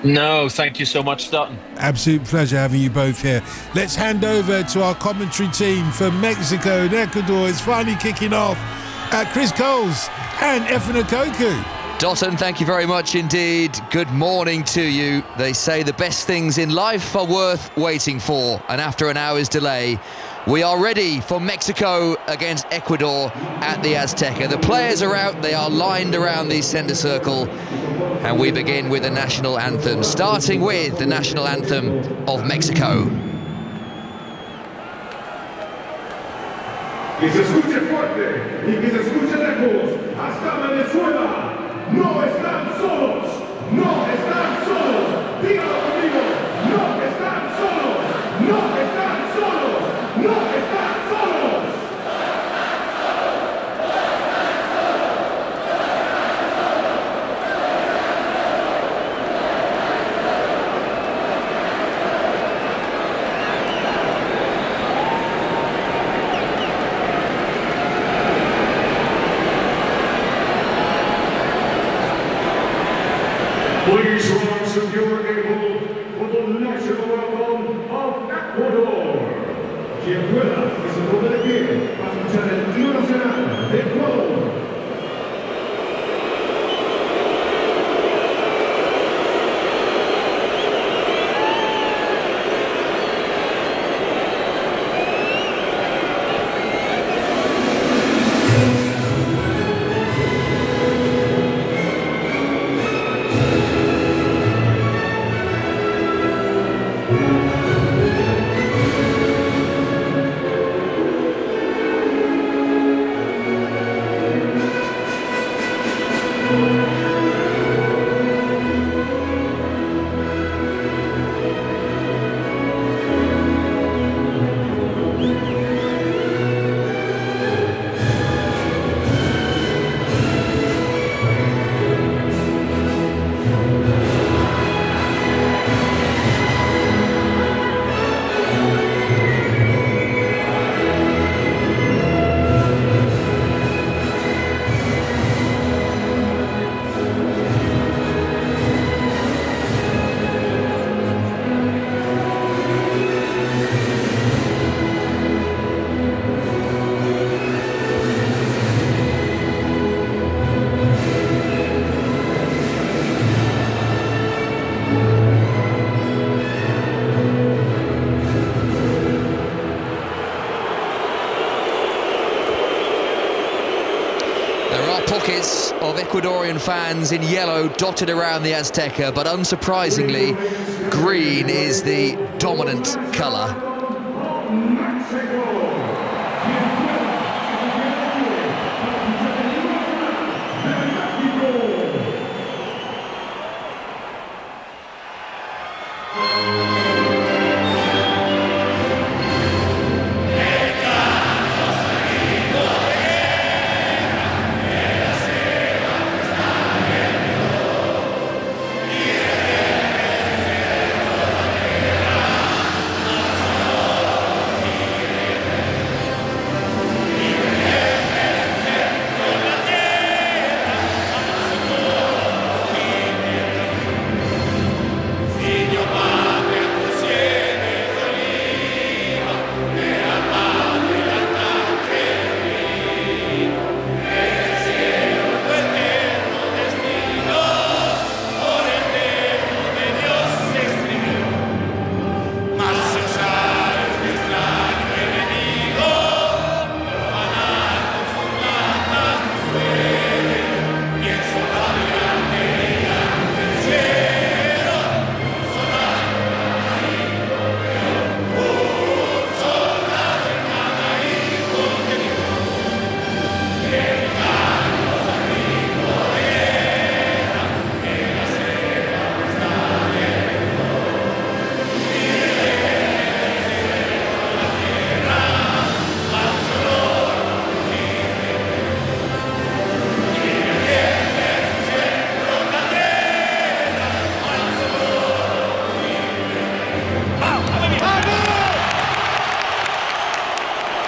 No, thank you so much, Dutton. Absolute pleasure having you both here. Let's hand over to our commentary team from Mexico and Ecuador. It's finally kicking off. Chris Coles and Efren Okoku. Dotton, thank you very much indeed. Good morning to you. They say the best things in life are worth waiting for, and after an hour's delay, we are ready for Mexico against Ecuador at the Azteca. The players are out, they are lined around the centre circle, and we begin with the national anthem, starting with the national anthem of Mexico. Que se escuche fuerte y que se escuche lejos hasta Venezuela. No están solos, no están solos. Dígalo conmigo, no están solos, no están solos, no están solos. Please rise if you're able for the national anthem of Ecuador. Quien pueda, que se ponga de pie para escuchar el himno nacional de Ecuador. Pockets of Ecuadorian fans in yellow dotted around the Azteca, but unsurprisingly, green is the dominant colour.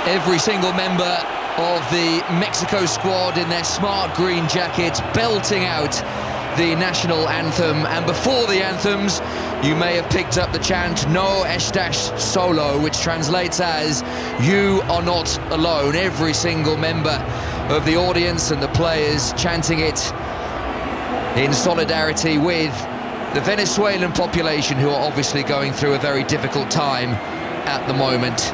Every single member of the Mexico squad in their smart green jackets belting out the national anthem, and before the anthems you may have picked up the chant "No estás solo," which translates as "You are not alone." Every single member of the audience and the players chanting it in solidarity with the Venezuelan population, who are obviously going through a very difficult time at the moment.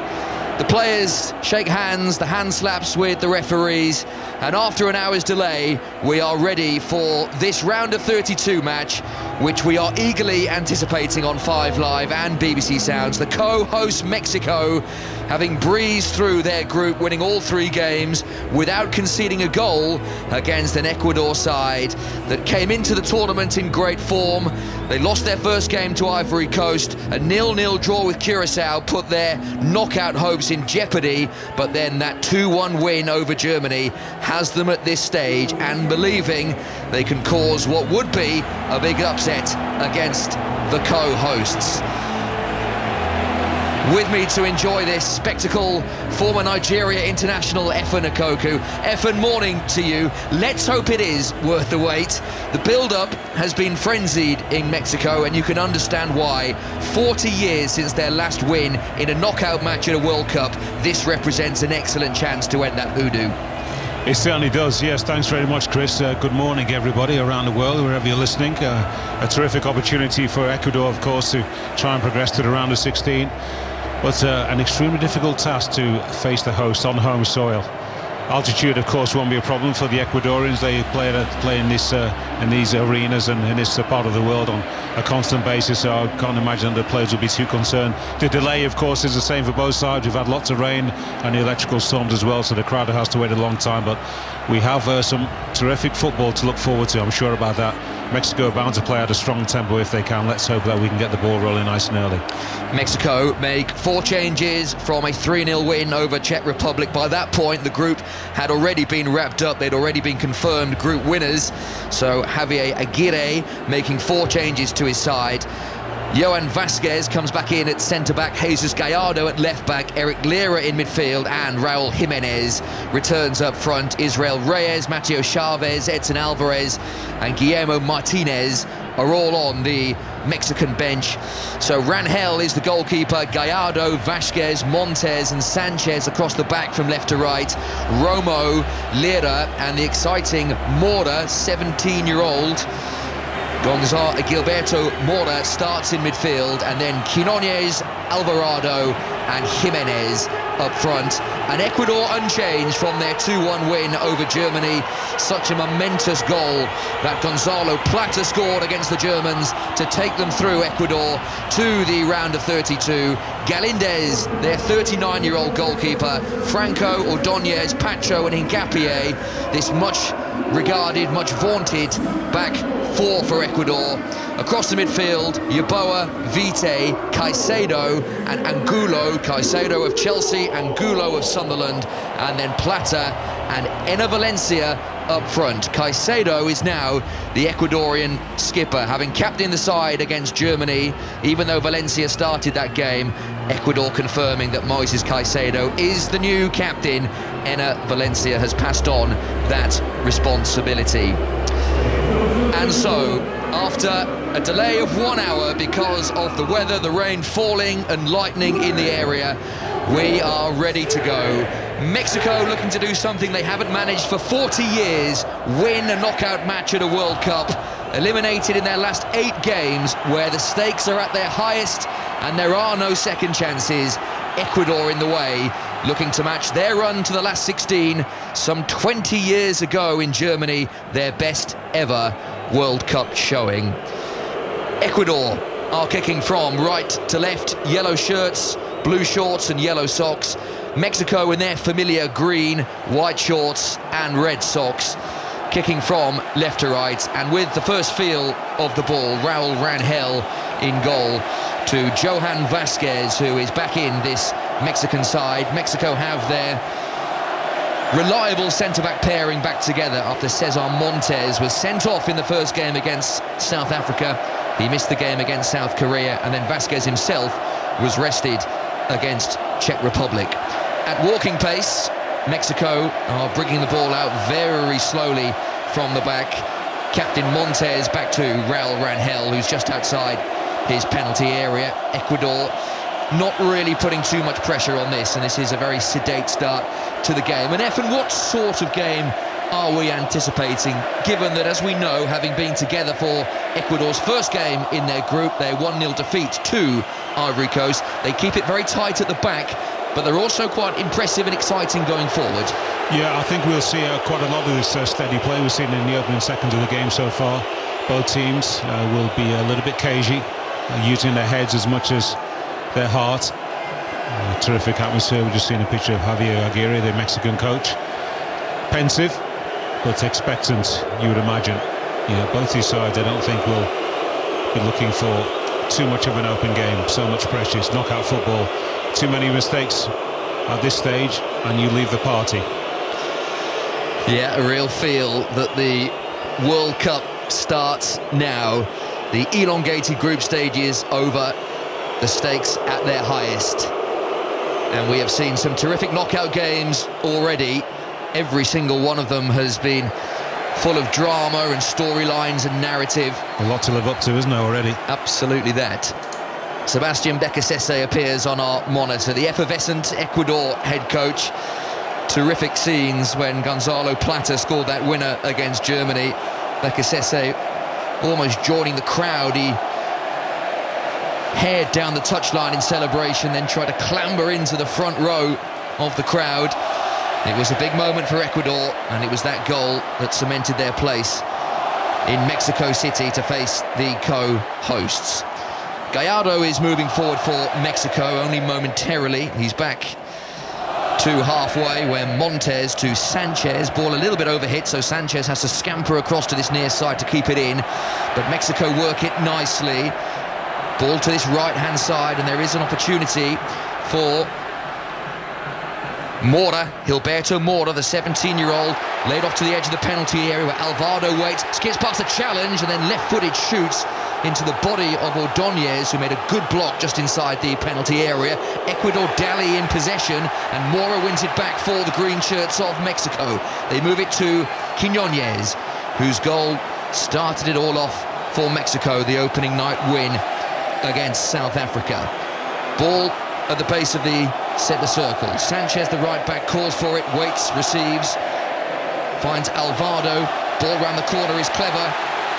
The players shake hands, the hand slaps with the referees, and after an hour's delay we are ready for this round of 32 match, which we are eagerly anticipating on 5 Live and BBC Sounds. The co-host Mexico, having breezed through their group, winning all 3 games without conceding a goal against an Ecuador side that came into the tournament in great form. They lost their first game to Ivory Coast. A 0-0 draw with Curacao put their knockout hopes in jeopardy, but then that 2-1 win over Germany has them at this stage and believing they can cause what would be a big upset against the co-hosts. With me to enjoy this spectacle, former Nigeria international Efen Okoku. Efen, morning to you. Let's hope it is worth the wait. The build-up has been frenzied in Mexico, and you can understand why. 40 years since their last win in a knockout match at a World Cup, this represents an excellent chance to end that hoodoo. It certainly does, yes. Thanks very much, Chris. Good morning, everybody around the world, wherever you're listening. A terrific opportunity for Ecuador, of course, to try and progress to the round of 16. But an extremely difficult task to face the host on home soil. Altitude, of course, won't be a problem for the Ecuadorians. They play in these arenas and in this part of the world on a constant basis, so I can't imagine the players will be too concerned. The delay, of course, is the same for both sides. We've had lots of rain and the electrical storms as well, so the crowd has to wait a long time. But we have some terrific football to look forward to, I'm sure about that. Mexico are bound to play at a strong tempo if they can. Let's hope that we can get the ball rolling nice and early. Mexico make 4 changes from a 3-0 win over Czech Republic. By that point, the group had already been wrapped up. They'd already been confirmed group winners. So Javier Aguirre making 4 changes to his side. Johan Vasquez comes back in at centre-back, Jesus Gallardo at left-back, Eric Lira in midfield, and Raul Jimenez returns up front. Israel Reyes, Mateo Chavez, Edson Alvarez and Guillermo Martinez are all on the Mexican bench. So Rangel is the goalkeeper, Gallardo, Vasquez, Montes and Sanchez across the back from left to right, Romo, Lira and the exciting Mora, 17-year-old Gilberto Mora starts in midfield, and then Quinones, Alvarado and Jimenez up front. And Ecuador unchanged from their 2-1 win over Germany. Such a momentous goal that Gonzalo Plata scored against the Germans to take them through Ecuador to the round of 32. Galindez, their 39-year-old goalkeeper, Franco, Ordóñez, Pacho and Hincapié, this much regarded, much vaunted back 4 for Ecuador. Across the midfield, Yeboah, Vite, Caicedo and Angulo. Caicedo of Chelsea, Angulo of Sunderland, and then Plata and Enner Valencia up front. Caicedo is now the Ecuadorian skipper, having captained the side against Germany, even though Valencia started that game. Ecuador confirming that Moises Caicedo is the new captain. Enner Valencia has passed on that responsibility. And so, after a delay of 1 hour because of the weather, the rain falling and lightning in the area, we are ready to go. Mexico looking to do something they haven't managed for 40 years, win a knockout match at a World Cup, eliminated in their last 8 games where the stakes are at their highest and there are no second chances. Ecuador in the way, looking to match their run to the last 16 some 20 years ago in Germany, their best ever World Cup showing. Ecuador are kicking from right to left, yellow shirts, blue shorts and yellow socks. Mexico in their familiar green, white shorts and red socks, kicking from left to right, and with the first feel of the ball, Raul Rangel in goal to Johan Vasquez, who is back in this Mexican side. Mexico have their reliable centre-back pairing back together after Cesar Montes was sent off in the first game against South Africa. He missed the game against South Korea, and then Vasquez himself was rested against Czech Republic. At walking pace, Mexico are bringing the ball out very slowly from the back. Captain Montes back to Raul Rangel, who's just outside his penalty area. Ecuador not really putting too much pressure on this, and this is a very sedate start to the game. And Efan, what sort of game are we anticipating, given that, as we know, having been together for Ecuador's first game in their group, their 1-0 defeat to Ivory Coast, they keep it very tight at the back, but they're also quite impressive and exciting going forward. Yeah, I think we'll see quite a lot of this steady play we've seen in the opening seconds of the game so far. Both teams will be a little bit cagey, using their heads as much as their heart. Terrific atmosphere. We've just seen a picture of Javier Aguirre, the Mexican coach. Pensive, but expectant, you would imagine. Yeah, both these sides, I don't think will be looking for too much of an open game. So much pressure. It's knockout football. Too many mistakes at this stage, and you leave the party. Yeah, a real feel that the World Cup starts now. The elongated group stage is over. The stakes at their highest. And we have seen some terrific knockout games already. Every single one of them has been full of drama and storylines and narrative. A lot to live up to, isn't there, already? Absolutely that. Sebastian Becasese appears on our monitor, the effervescent Ecuador head coach. Terrific scenes when Gonzalo Plata scored that winner against Germany. Becasese almost joining the crowd. He hared down the touchline in celebration, then tried to clamber into the front row of the crowd. It was a big moment for Ecuador, and it was that goal that cemented their place in Mexico City to face the co-hosts. Gallardo is moving forward for Mexico only momentarily. He's back to halfway, where Montes to Sanchez. Ball a little bit overhit, so Sanchez has to scamper across to this near side to keep it in. But Mexico work it nicely. Ball to this right-hand side, and there is an opportunity for Mora, Gilberto Mora, the 17-year-old, laid off to the edge of the penalty area where Alvaro waits, skips past the challenge, and then left-footed shoots into the body of Ordóñez, who made a good block just inside the penalty area. Ecuador dally in possession, and Mora wins it back for the green shirts of Mexico. They move it to Quiñónez, whose goal started it all off for Mexico, the opening night win against South Africa. Ball at the base of the centre circle. Sanchez, the right back, calls for it, waits, receives, finds Alvaro. Ball round the corner is clever,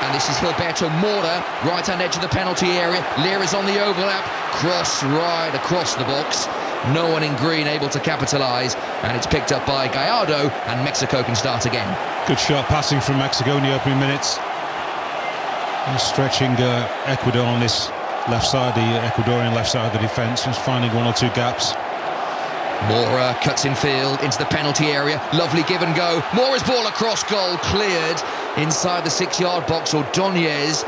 and this is Gilberto Mora, right-hand edge of the penalty area. Lira's on the overlap, cross right across the box. No one in green able to capitalise, and it's picked up by Gallardo, and Mexico can start again. Good shot passing from Mexico in the opening minutes. And stretching Ecuador on this left side, the Ecuadorian left side of the defence, just finding one or two gaps. Mora cuts in field into the penalty area. Lovely give and go. Mora's ball across goal, cleared inside the 6-yard box. Ordóñez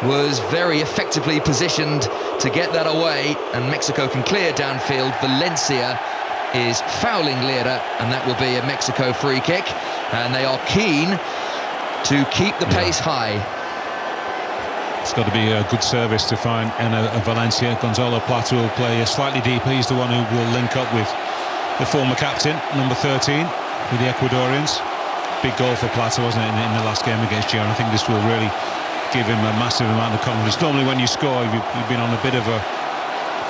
was very effectively positioned to get that away, and Mexico can clear downfield. Valencia is fouling Lira, and that will be a Mexico free kick, and they are keen to keep the pace high. It's got to be a good service to find Valencia. Gonzalo Plata will play slightly deeper. He's the one who will link up with the former captain, number 13, for the Ecuadorians. Big goal for Plata, wasn't it, in the last game against Giro? I think this will really give him a massive amount of confidence. Normally when you score, you've been on a bit of a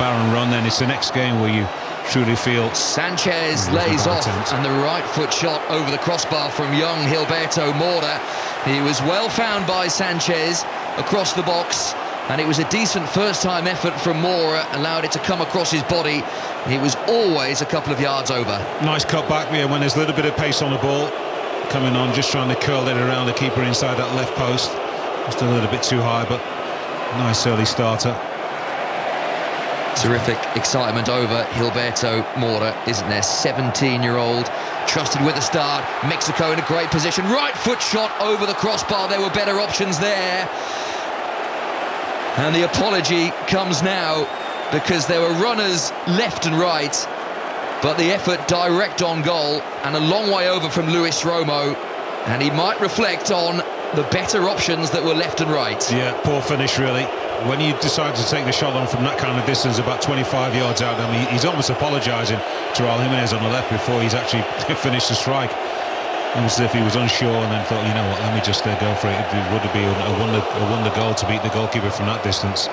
barren run, then it's the next game where you truly feel... Sanchez lays off, and the right foot shot over the crossbar from young Gilberto Mora. He was well found by Sanchez across the box, and it was a decent first-time effort from Mora, allowed it to come across his body. He was always a couple of yards over. Nice cut back there when there's a little bit of pace on the ball coming on, just trying to curl it around the keeper inside that left post. Just a little bit too high, but nice early starter. Terrific excitement over Gilberto Mora, isn't there? 17-year-old, trusted with a start. Mexico in a great position. Right foot shot over the crossbar. There were better options there. And the apology comes now, because there were runners left and right, but the effort direct on goal and a long way over from Luis Romo, and he might reflect on the better options that were left and right. Yeah, poor finish really. When you decide to take the shot on from that kind of distance, about 25 yards out, I mean, he's almost apologising to Raul Jimenez on the left before he's actually finished the strike. Almost as if he was unsure and then thought, you know what, let me just go for it. It would have been a wonder goal to beat the goalkeeper from that distance.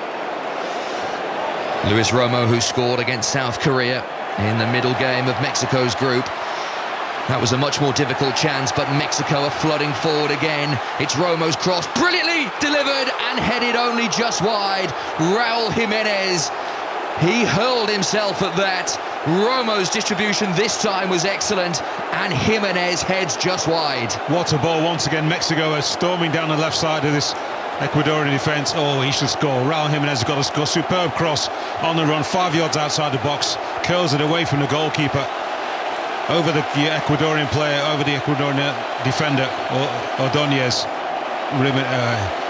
Luis Romo, who scored against South Korea in the middle game of Mexico's group. That was a much more difficult chance, but Mexico are flooding forward again. It's Romo's cross, brilliantly delivered and headed only just wide. Raul Jimenez, he hurled himself at that. Romo's distribution this time was excellent, and Jimenez heads just wide. What a ball once again. Mexico are storming down the left side of this Ecuadorian defence. Oh, he should score. Raul Jimenez has got a superb cross on the run, 5 yards outside the box, curls it away from the goalkeeper, over the Ecuadorian player, over the Ecuadorian defender, Ordóñez.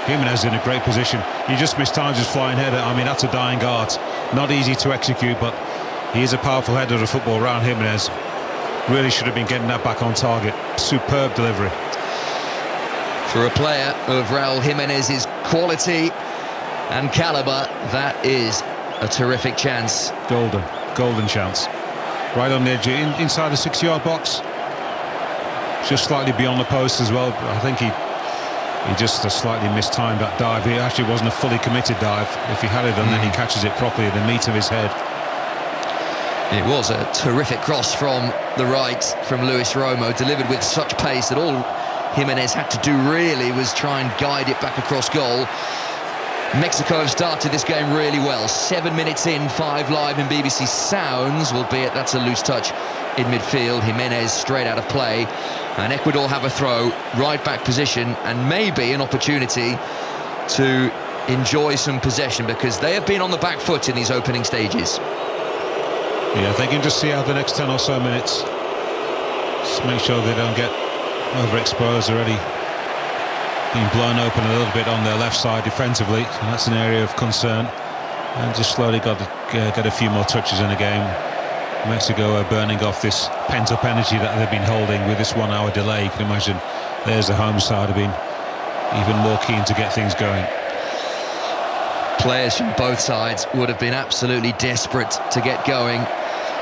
Jimenez in a great position. He just mistimes his flying header. I mean, that's a dying art. Not easy to execute, but he is a powerful header of the football. Raul Jimenez really should have been getting that back on target. Superb delivery. For a player of Raul Jimenez's quality and calibre, that is a terrific chance. Golden chance. Right on the edge, inside the 6-yard box. Just slightly beyond the post as well. I think he just slightly mistimed that dive. It actually wasn't a fully committed dive. If he had it done, then he catches it properly at the meat of his head. It was a terrific cross from the right from Luis Romo, delivered with such pace that all Jimenez had to do really was try and guide it back across goal. Mexico have started this game really well. 7 minutes in, 5 live in BBC Sounds, albeit that's a loose touch in midfield. Jimenez straight out of play. And Ecuador have a throw, right back position, and maybe an opportunity to enjoy some possession, because they have been on the back foot in these opening stages. Yeah, if they can just see out the next 10 or so minutes, just make sure they don't get overexposed. Already being blown open a little bit on their left side defensively, so that's an area of concern. And just slowly got to get a few more touches in the game. Mexico are burning off this pent-up energy that they've been holding with this 1 hour delay. You can imagine there's the home side have been even more keen to get things going. Players from both sides would have been absolutely desperate to get going.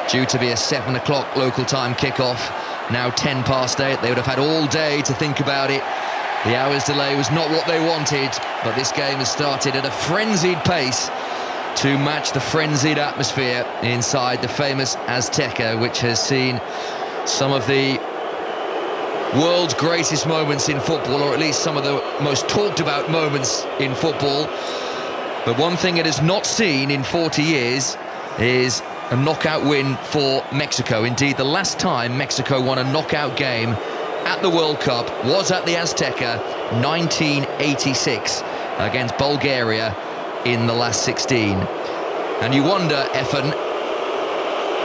Due to be a 7 o'clock local time kickoff, now 8 past. They would have had all day to think about it. The hour's delay was not what they wanted, but this game has started at a frenzied pace to match the frenzied atmosphere inside the famous Azteca, which has seen some of the world's greatest moments in football, or at least some of the most talked about moments in football. But one thing it has not seen in 40 years is a knockout win for Mexico. Indeed, the last time Mexico won a knockout game at the World Cup was at the Azteca, 1986, against Bulgaria in the last 16. And you wonder, Efan,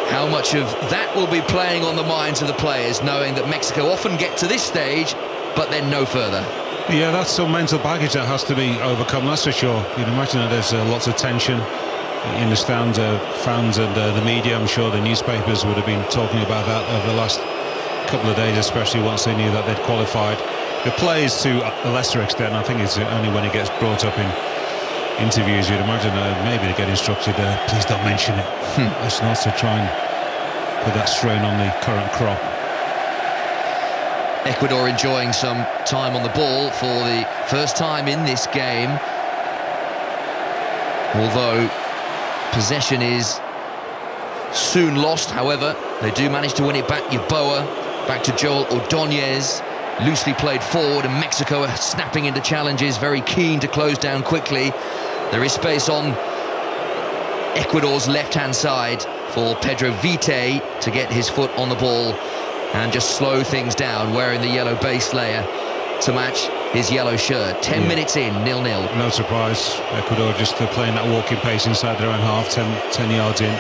how much of that will be playing on the minds of the players, knowing that Mexico often get to this stage, but then no further. Yeah, that's some mental baggage that has to be overcome, that's for sure. You'd imagine that there's lots of tension in the stands, fans and the media. I'm sure the newspapers would have been talking about that over the last couple of days, especially once they knew that they'd qualified. The players to a lesser extent. I think it's only when it gets brought up in interviews you'd imagine maybe they get instructed, please don't mention it. Let's not to try and put that strain on the current crop. Ecuador enjoying some time on the ball for the first time in this game, although possession is soon lost. However, they do manage to win it back. Yeboah back to Joel Ordóñez, loosely played forward, and Mexico are snapping into challenges, very keen to close down quickly. There is space on Ecuador's left-hand side for Pedro Vite to get his foot on the ball and just slow things down, wearing the yellow base layer to match his yellow shirt. 10 minutes in, 0-0. No surprise, Ecuador just playing that walking pace inside their own half, 10 yards in.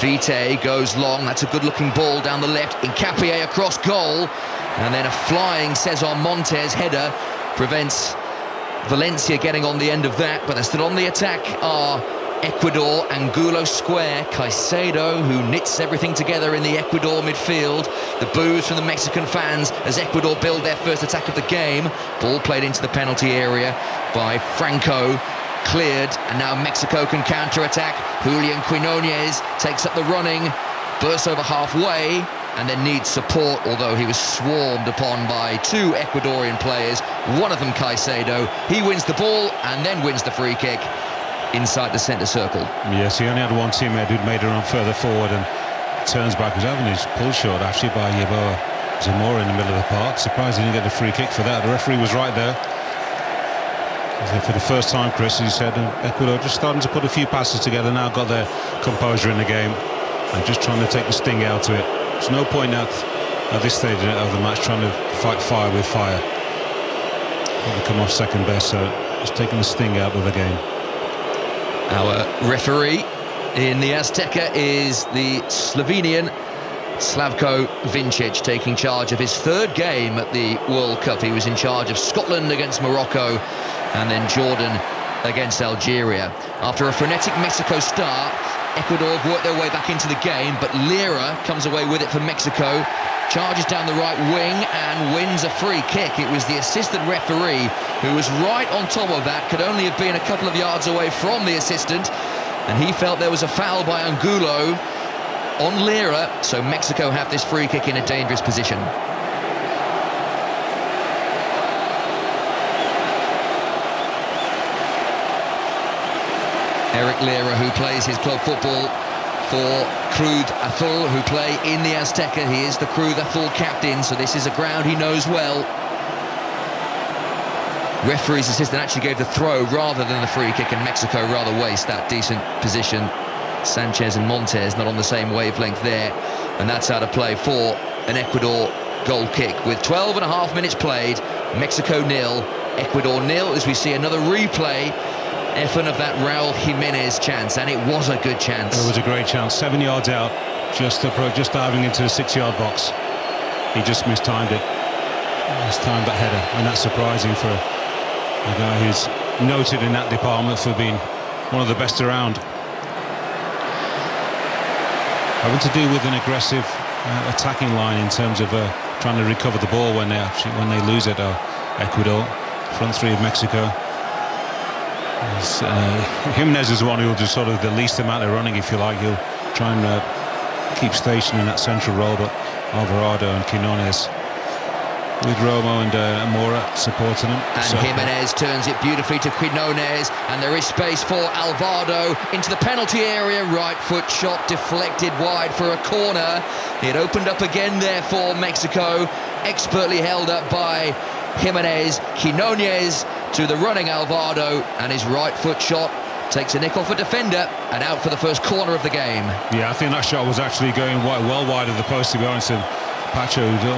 Vite goes long, that's a good-looking ball down the left. Hincapié across goal, and then a flying Cesar Montes header prevents Valencia getting on the end of that, but they're still on the attack are Ecuador. Angulo square, Caicedo, who knits everything together in the Ecuador midfield. The boos from the Mexican fans as Ecuador build their first attack of the game. Ball played into the penalty area by Franco, cleared, and now Mexico can counter-attack. Julian Quinones takes up the running, bursts over halfway, and then needs support, although he was swarmed upon by two Ecuadorian players, one of them Caicedo. He wins the ball and then wins the free kick inside the centre circle. Yes, he only had one teammate who'd made a run further forward and turns back. Was having his pull shot actually by Yeboah Zamora in the middle of the park. Surprised he didn't get a free kick for that. The referee was right there. For the first time, Chris, he said Ecuador just starting to put a few passes together now, got their composure in the game and just trying to take the sting out of it. There's no point at this stage of the match trying to fight fire with fire. They come off second best, so it's taking the sting out of the game. Our referee in the Azteca is the Slovenian Slavko Vincic, taking charge of his third game at the World Cup. He was in charge of Scotland against Morocco and then Jordan against Algeria. After a frenetic Mexico start, Ecuador have worked their way back into the game, but Lira comes away with it for Mexico, charges down the right wing and wins a free kick. It was the assistant referee who was right on top of that, could only have been a couple of yards away from the assistant, and he felt there was a foul by Angulo on Lira, so Mexico have this free kick in a dangerous position. Eric Lira, who plays his club football for Cruz Azul, who play in the Azteca. He is the Cruz Azul captain, so this is a ground he knows well. Referee's assistant actually gave the throw rather than the free kick, and Mexico rather waste that decent position. Sanchez and Montes not on the same wavelength there, and that's out of play for an Ecuador goal kick. With 12.5 minutes played, Mexico 0, Ecuador 0, as we see another replay Effin of that Raul Jimenez chance, and it was a good chance. It was a great chance, 7 yards out, just diving into the 6-yard box. He just mistimed it. Mistimed that header, and that's surprising for a guy who's noted in that department for being one of the best around. Having to do with an aggressive attacking line in terms of trying to recover the ball when they lose it. Ecuador, front three of Mexico. Jimenez is the one who will do sort of the least amount of running, if you like. He'll try and keep station in that central role, but Alvarado and Quinones with Romo and Mora supporting him. And so Jimenez turns it beautifully to Quinones, and there is space for Alvarado into the penalty area. Right foot shot deflected wide for a corner. It opened up again there for Mexico, expertly held up by Jimenez. Quinones to the running Alvarado, and his right foot shot takes a nick off a defender and out for the first corner of the game. Yeah, I think that shot was actually going well wide of the post, to be honest. And Pacho, who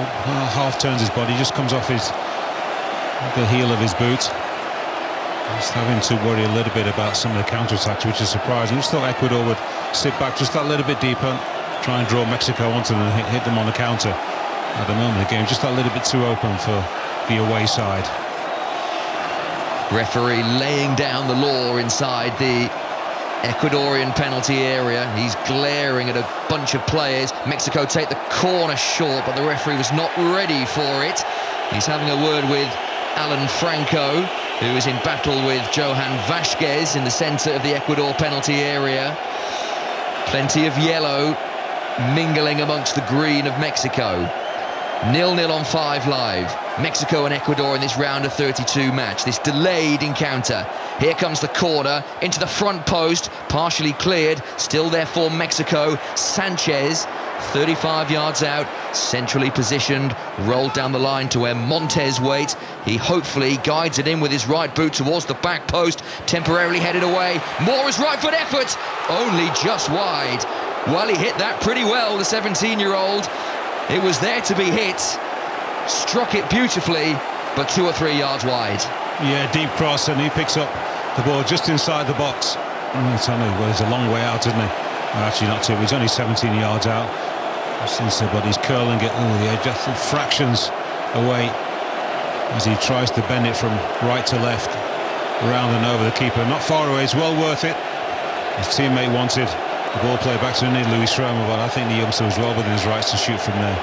half turns his body, just comes off the heel of his boot. Just having to worry a little bit about some of the counter-attacks, which is surprising. I just thought Ecuador would sit back just that little bit deeper, try and draw Mexico onto them and hit them on the counter. At the moment, the game just that little bit too open for the away side. Referee laying down the law inside the Ecuadorian penalty area. He's glaring at a bunch of players. Mexico take the corner short, but the referee was not ready for it. He's having a word with Alan Franco, who is in battle with Johan Vasquez in the centre of the Ecuador penalty area. Plenty of yellow mingling amongst the green of Mexico. 0-0 on 5 live. Mexico and Ecuador in this round of 32 match. This delayed encounter. Here comes the corner into the front post, partially cleared. Still there for Mexico. Sanchez, 35 yards out, centrally positioned, rolled down the line to where Montes waits. He hopefully guides it in with his right boot towards the back post, temporarily headed away. Mora's right foot effort, only just wide. Well, he hit that pretty well, the 17-year-old. It was there to be hit, struck it beautifully, but 2 or 3 yards wide. Yeah, deep cross, and he picks up the ball just inside the box. It's only, well, he's a long way out, isn't he? Well, actually, not too. He's only 17 yards out. But he's curling it over the edge, just fractions away as he tries to bend it from right to left, around and over the keeper. Not far away. It's well worth it. His teammate wanted the ball played back to Luis Romo, but I think the youngster was well within his rights to shoot from there.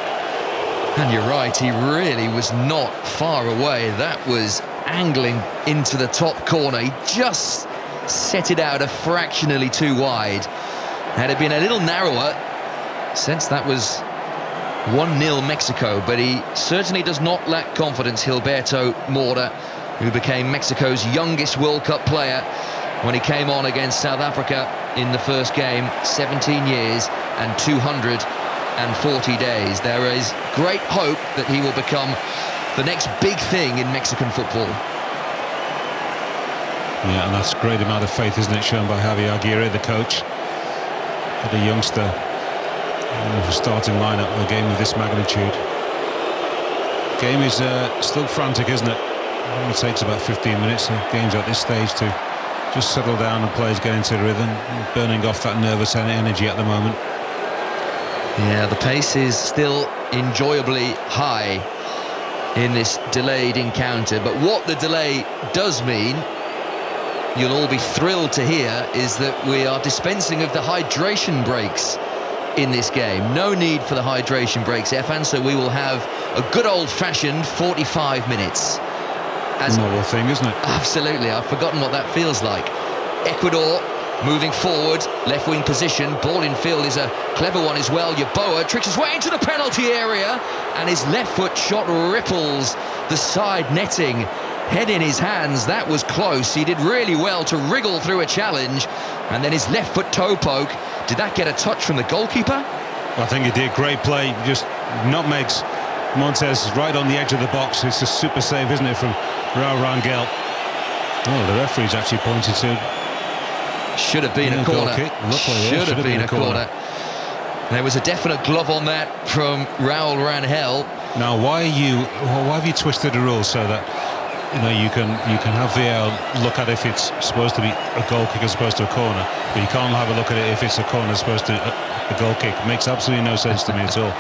And you're right, he really was not far away. That was angling into the top corner. He just set it out a fractionally too wide. Had it been a little narrower, since that was 1-0 Mexico, but he certainly does not lack confidence. Gilberto Mora, who became Mexico's youngest World Cup player when he came on against South Africa in the first game, 17 years and 240 days. There is great hope that he will become the next big thing in Mexican football. Yeah, and that's a great amount of faith, isn't it, shown by Javier Aguirre, the coach. But a youngster in the starting lineup for a game of this magnitude. The game is still frantic, isn't it? It only takes about 15 minutes of games at this stage to just settle down and players get into the rhythm, burning off that nervous energy at the moment. Yeah, the pace is still enjoyably high in this delayed encounter, but what the delay does mean, you'll all be thrilled to hear, is that we are dispensing of the hydration breaks in this game. No need for the hydration breaks, Efan, so we will have a good old-fashioned 45 minutes. As novel thing, isn't it? Absolutely, I've forgotten what that feels like. Ecuador moving forward, left wing position, ball in field is a clever one as well. Yeboah tricks his way into the penalty area, and his left foot shot ripples the side netting. Head in his hands, that was close. He did really well to wriggle through a challenge, and then his left foot toe poke. Did that get a touch from the goalkeeper? I think he did. Great play, just nutmegs Montes right on the edge of the box. It's a super save, isn't it, from Raul Rangel? Oh, the referee's actually pointed to. Should have been a corner. Should have been a corner. There was a definite glove on that from Raul Rangel. Now, why have you twisted the rules so that you can have VAR look at if it's supposed to be a goal kick as opposed to a corner, but you can't have a look at it if it's a corner as opposed to a goal kick? It makes absolutely no sense to me at all.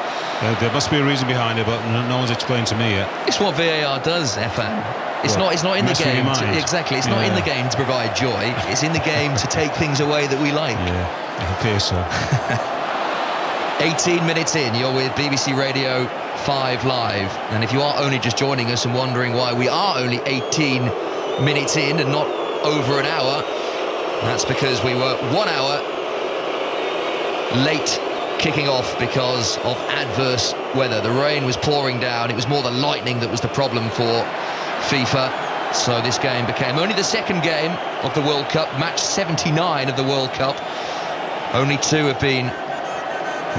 There must be a reason behind it, but no one's explained to me yet. It's what VAR does, Efan. It's not in the game. Exactly, it's not in the game to provide joy. It's in the game to take things away that we like. Yeah, it appears so. 18 minutes in, you're with BBC Radio 5 Live, and if you are only just joining us and wondering why we are only 18 minutes in and not over an hour, that's because we were 1 hour late kicking off because of adverse weather. The rain was pouring down. It was more the lightning that was the problem for FIFA, so this game became only the second game of the World Cup, match 79 of the World Cup. Only two have been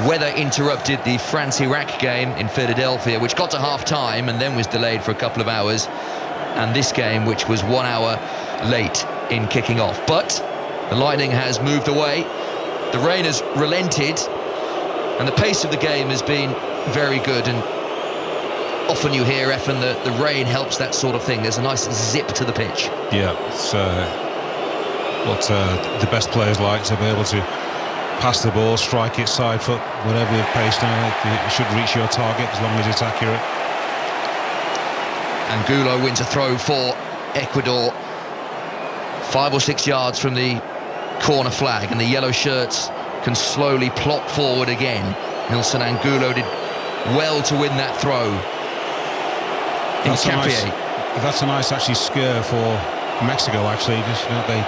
weather interrupted. The France-Iraq game in Philadelphia, which got to half-time and then was delayed for a couple of hours, and this game, which was 1 hour late in kicking off. But the lightning has moved away, the rain has relented, and the pace of the game has been very good. And often you hear, Efan, that the rain helps that sort of thing. There's a nice zip to the pitch. Yeah, it's what the best players like, to be able to pass the ball, strike it, side foot, whatever your pace now, it should reach your target as long as it's accurate. Angulo wins a throw for Ecuador, 5 or 6 yards from the corner flag, and the yellow shirts can slowly plot forward again. Nilson Angulo did well to win that throw. That's a nice actually scare for Mexico, actually. Just they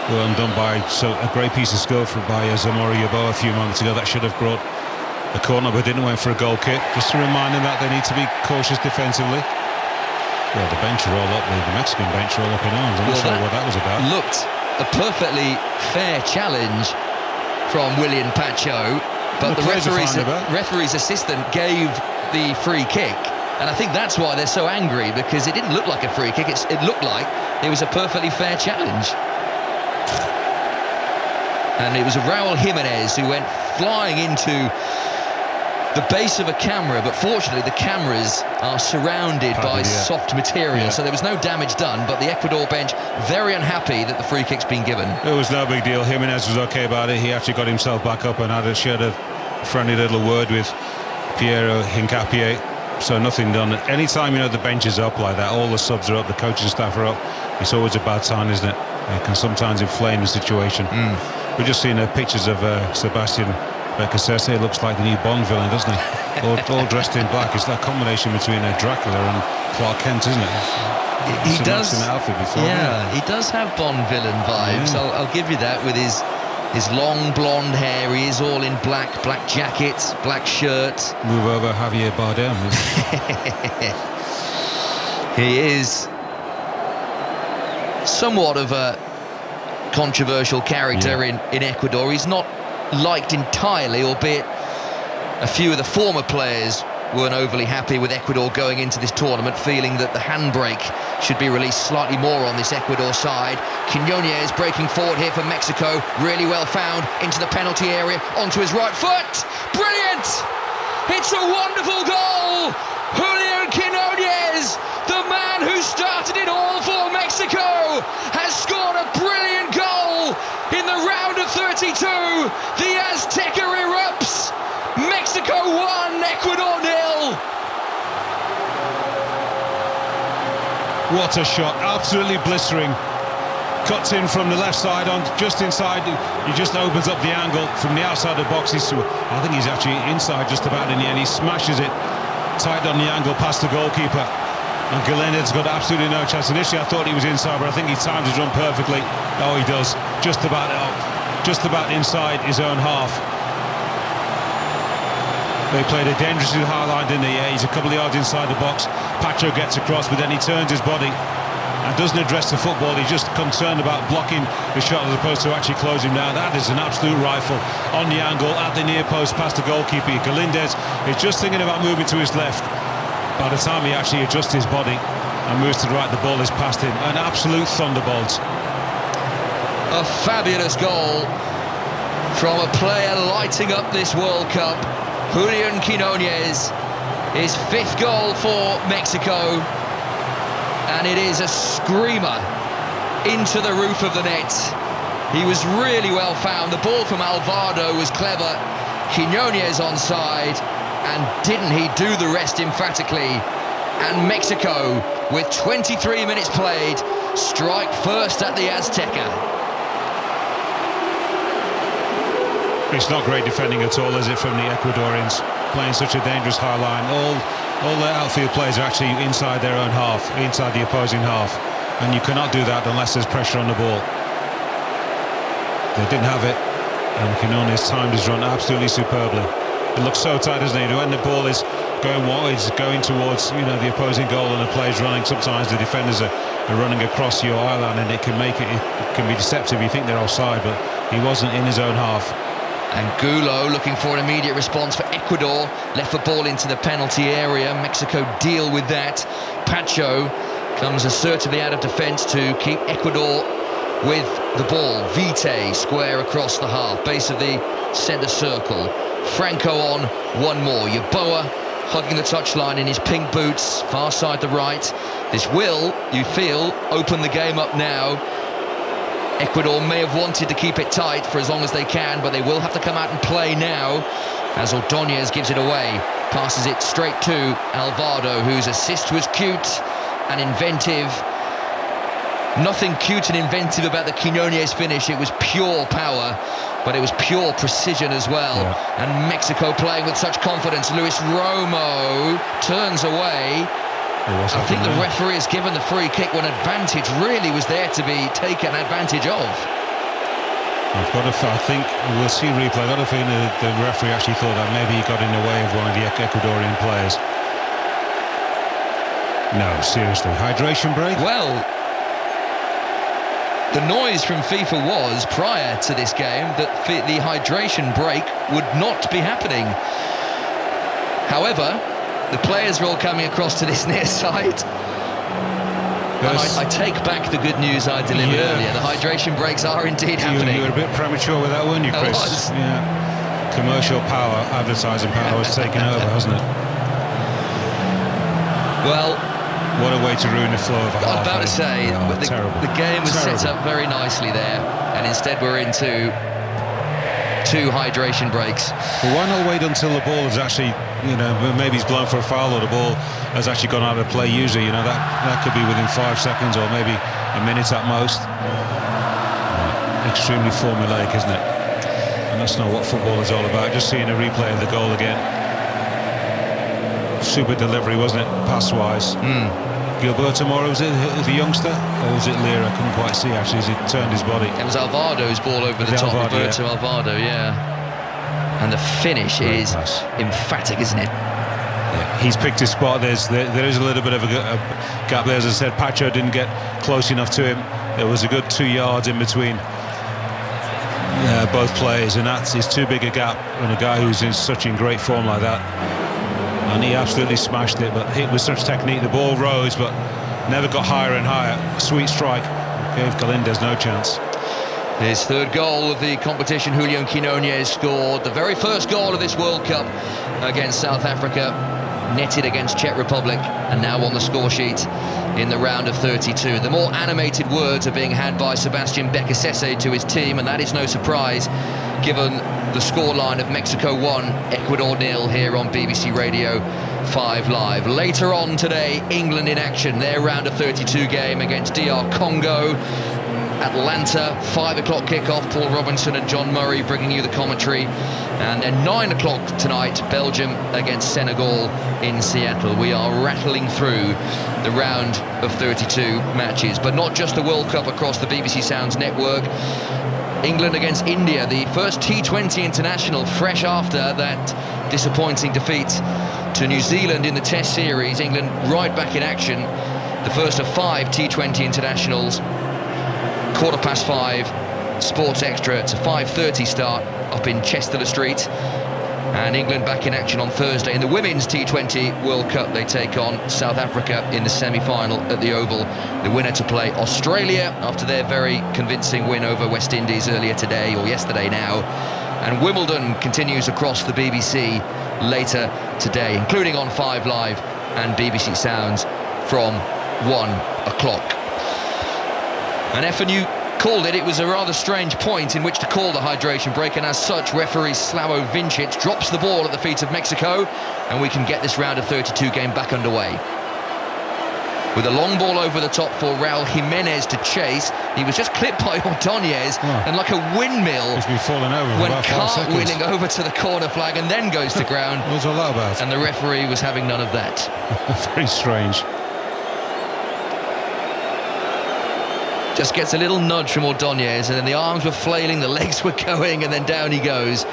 were undone by a great piece of skill by Zamora Yeboah a few moments ago. That should have brought a corner, but didn't. Went for a goal kick. Just to remind them that they need to be cautious defensively. Well, the bench are all up, the Mexican bench are all up in arms. I'm not sure what that was about. Looked a perfectly fair challenge from William Pacho, but the referee's assistant gave the free kick. And I think that's why they're so angry, because it didn't look like a free kick. It looked like it was a perfectly fair challenge. And it was Raul Jimenez who went flying into the base of a camera, but fortunately the cameras are surrounded by soft material, so there was no damage done, but the Ecuador bench very unhappy that the free kick's been given. It was no big deal. Jimenez was okay about it. He actually got himself back up and shared a friendly little word with Piero Hincapié. So nothing done. Anytime the bench is up like that, all the subs are up, the coaching staff are up, it's always a bad sign, isn't it? It can sometimes inflame the situation. We've just seen pictures of Sebastian Becasese. It looks like the new Bond villain, doesn't he? all dressed in black. It's that combination between Dracula and Clark Kent, isn't it? He does. Before, he does have Bond villain vibes. I'll give you that, with his His long blonde hair, he is all in black jacket, black shirt. Move over, Javier Bardem. He is somewhat of a controversial character in Ecuador. He's not liked entirely, albeit a few of the former players weren't overly happy with Ecuador going into this tournament, feeling that the handbrake should be released slightly more on this Ecuador side. Quiñones breaking forward here for Mexico, really well found into the penalty area, onto his right foot. Brilliant! It's a wonderful goal! Julian Quiñones, the man who started it all for Mexico, has scored a brilliant goal in the round of 32. The Azteca erupts. Mexico 1, Ecuador 0. What a shot, absolutely blistering. Cuts in from the left side on just inside. He just opens up the angle from the outside of the box. I think he's actually inside just about in the end. He smashes it tight on the angle past the goalkeeper. And Galindez's got absolutely no chance. Initially I thought he was inside, but I think he timed his run perfectly. Oh, he does. Just about inside his own half. They played a dangerously high line, didn't they? Yeah, he's a couple of yards inside the box. Pacho gets across, but then he turns his body and doesn't address the football. He's just concerned about blocking the shot as opposed to actually closing down. That is an absolute rifle on the angle at the near post past the goalkeeper. Galindez is just thinking about moving to his left. By the time he actually adjusts his body and moves to the right, the ball is past him. An absolute thunderbolt. A fabulous goal from a player lighting up this World Cup. Julian Quiñones, his 5th goal for Mexico, and it is a screamer into the roof of the net. He was really well found. The ball from Alvarado was clever. Quiñones onside, and didn't he do the rest emphatically? And Mexico, with 23 minutes played, strike first at the Azteca. It's not great defending at all, is it, from the Ecuadorians, playing such a dangerous high line. All the outfield players are actually inside their own half, inside the opposing half, and you cannot do that unless there's pressure on the ball. They didn't have it, and Quiñones timed his run absolutely superbly. It looks so tight, doesn't it? When the ball is going wide, it's going towards the opposing goal, and the player's running. Sometimes the defenders are running across your eye line, and it can be deceptive. You think they're offside, but he wasn't in his own half. And Gulo looking for an immediate response for Ecuador. Left the ball into the penalty area. Mexico deal with that. Pacho comes assertively out of defence to keep Ecuador with the ball. Vite square across the half, base of the centre circle. Franco on, one more. Yeboah hugging the touchline in his pink boots, far side to right. This will, you feel, open the game up now. Ecuador may have wanted to keep it tight for as long as they can, but they will have to come out and play now, as Ordóñez gives it away, passes it straight to Alvarado, whose assist was cute and inventive. Nothing cute and inventive about the Quiñones finish. It was pure power, but it was pure precision as well. Yeah. And Mexico playing with such confidence. Luis Romo turns away. I think the referee has given the free kick when advantage really was there to be taken advantage of. I think we'll see replay. I got a feeling the referee actually thought that maybe he got in the way of one of the Ecuadorian players. No, seriously. Hydration break? Well, the noise from FIFA was, prior to this game, that the hydration break would not be happening. However, the players are all coming across to this near side. Yes. I take back the good news I delivered earlier. The hydration breaks are indeed happening. You were a bit premature with that, weren't you, Chris? I was. Yeah. Commercial power, advertising power has taken over, hasn't it? Well, what a way to ruin the flow of a half. I was about to say, the game was set up very nicely there, and instead we're into 2 hydration breaks. Well, why not wait until the ball is actually, maybe he's blown for a foul or the ball has actually gone out of play. Usually, that could be within 5 seconds or maybe a minute at most. Extremely formulaic, isn't it? And that's not what football is all about. Just seeing a replay of the goal again. Super delivery, wasn't it? Pass-wise. Gilberto Mora, was it the youngster? Or was it Lira? I couldn't quite see actually as he turned his body. It was Alvado's ball over the top. Alvaro, Roberto yeah. Alvaro, yeah. And the finish Great is pass. emphatic, isn't it? Yeah, he's picked his spot. There is a little bit of a gap there. As I said, Pacho didn't get close enough to him. There was a good 2 yards in between both players, and it's too big a gap when a guy who's in great form like that. And he absolutely smashed it, but hit with such technique. The ball rose, but never got higher and higher. Sweet strike. Gave Galindez no chance. His third goal of the competition, Julian Quinones scored the very first goal of this World Cup against South Africa, netted against Czech Republic, and now on the score sheet in the round of 32. The more animated words are being had by Sebastian Bekasese to his team, and that is no surprise given the scoreline of Mexico 1, Ecuador 0 here on BBC Radio 5 Live. Later on today, England in action, their round of 32 game against DR Congo. Atlanta, 5 o'clock kickoff. Paul Robinson and John Murray bringing you the commentary. And then 9 o'clock tonight, Belgium against Senegal in Seattle. We are rattling through the round of 32 matches, but not just the World Cup across the BBC Sounds network. England against India, the first T20 international, fresh after that disappointing defeat to New Zealand in the Test series. England right back in action, the first of 5 T20 internationals. 5:15, Sports Extra. It's a 5:30 start up in Chester Street. And England back in action on Thursday in the Women's T20 World Cup. They take on South Africa in the semi-final at the Oval. The winner to play Australia after their very convincing win over West Indies earlier today, or yesterday now. And Wimbledon continues across the BBC later today, including on 5 Live and BBC Sounds from 1 o'clock. And FNU called it. It was a rather strange point in which to call the hydration break, and as such, referee Slavo Vincic drops the ball at the feet of Mexico, and we can get this round of 32 game back underway. With a long ball over the top for Raul Jimenez to chase. He was just clipped by Ordóñez, and like a windmill, He's been falling over for went about 5 seconds. cartwheeling over to the corner flag and then goes to ground. What was all that about? And the referee was having none of that. Very strange. Just gets a little nudge from Ordóñez, and then the arms were flailing, the legs were going, and then down he goes.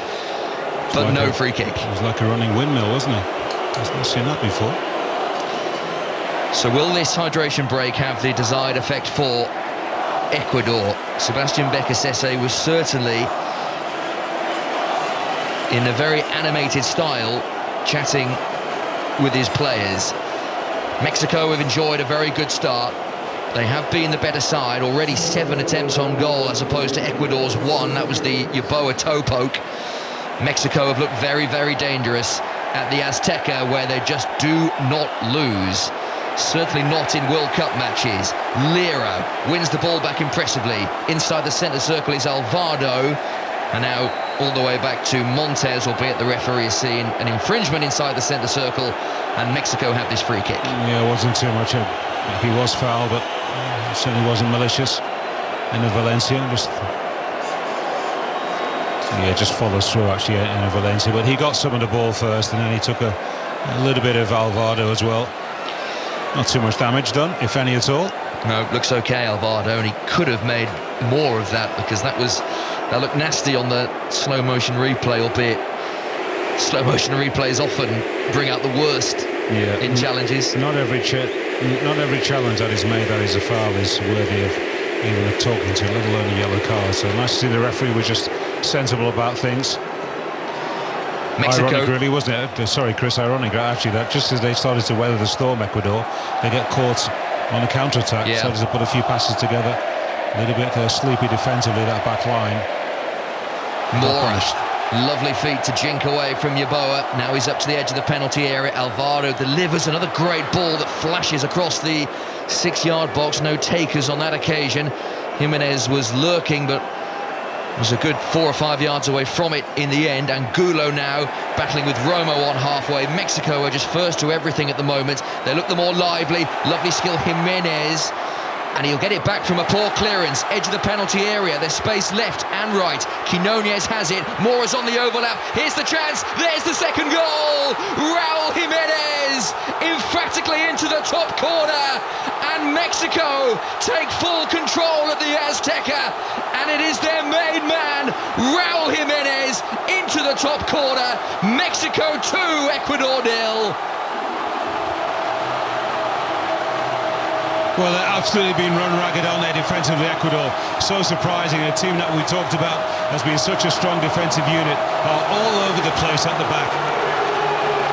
But like no free kick. It was like a running windmill, wasn't it? I've not seen that before. So will this hydration break have the desired effect for Ecuador? Sebastian Bekasese was certainly, in a very animated style, chatting with his players. Mexico have enjoyed a very good start. They have been the better side, already 7 attempts on goal as opposed to Ecuador's 1. That was the Yeboah toe poke. Mexico have looked very, very dangerous at the Azteca, where they just do not lose. Certainly not in World Cup matches. Lira wins the ball back impressively. Inside the centre circle is Alvaro. And now all the way back to Montes, albeit the referee has seen an infringement inside the centre circle, and Mexico have this free kick. Yeah, it wasn't too much. He was foul, but certainly wasn't malicious. And Valencia just follows through actually in Valencia, but he got some of the ball first, and then he took a little bit of Alvaro as well. Not too much damage done, if any at all. No, looks okay, Alvaro, and he could have made more of that, because that looked nasty on the slow motion replay, albeit slow motion replays often bring out the worst in challenges. Not every challenge that is made that is a foul is worthy of even talking to, let alone a yellow card. So nice to see the referee was just sensible about things. Mexico, ironic really, wasn't it? Sorry Chris, ironic actually that just as they started to weather the storm, Ecuador, they get caught on a counter-attack, started to put a few passes together, a little bit sleepy defensively, that back line. Mora, lovely feet to jink away from Yeboah. Now he's up to the edge of the penalty area. Alvaro delivers another great ball that flashes across the 6-yard box. No takers on that occasion. Jimenez was lurking, but was a good 4 or 5 yards away from it in the end. Angulo now battling with Romo on halfway. Mexico are just first to everything at the moment. They look the more lively. Lovely skill, Jimenez. And he'll get it back from a poor clearance, edge of the penalty area. There's space left and right. Quinones has it. Mora's on the overlap. Here's the chance. There's the second goal. Raul Jimenez emphatically into the top corner. And Mexico take full control at the Azteca. And it is their main man, Raul Jimenez, into the top corner. Mexico 2, Ecuador 0. Well, they're absolutely been run ragged on there defensively, Ecuador. So surprising. A team that we talked about has been such a strong defensive unit are all over the place at the back.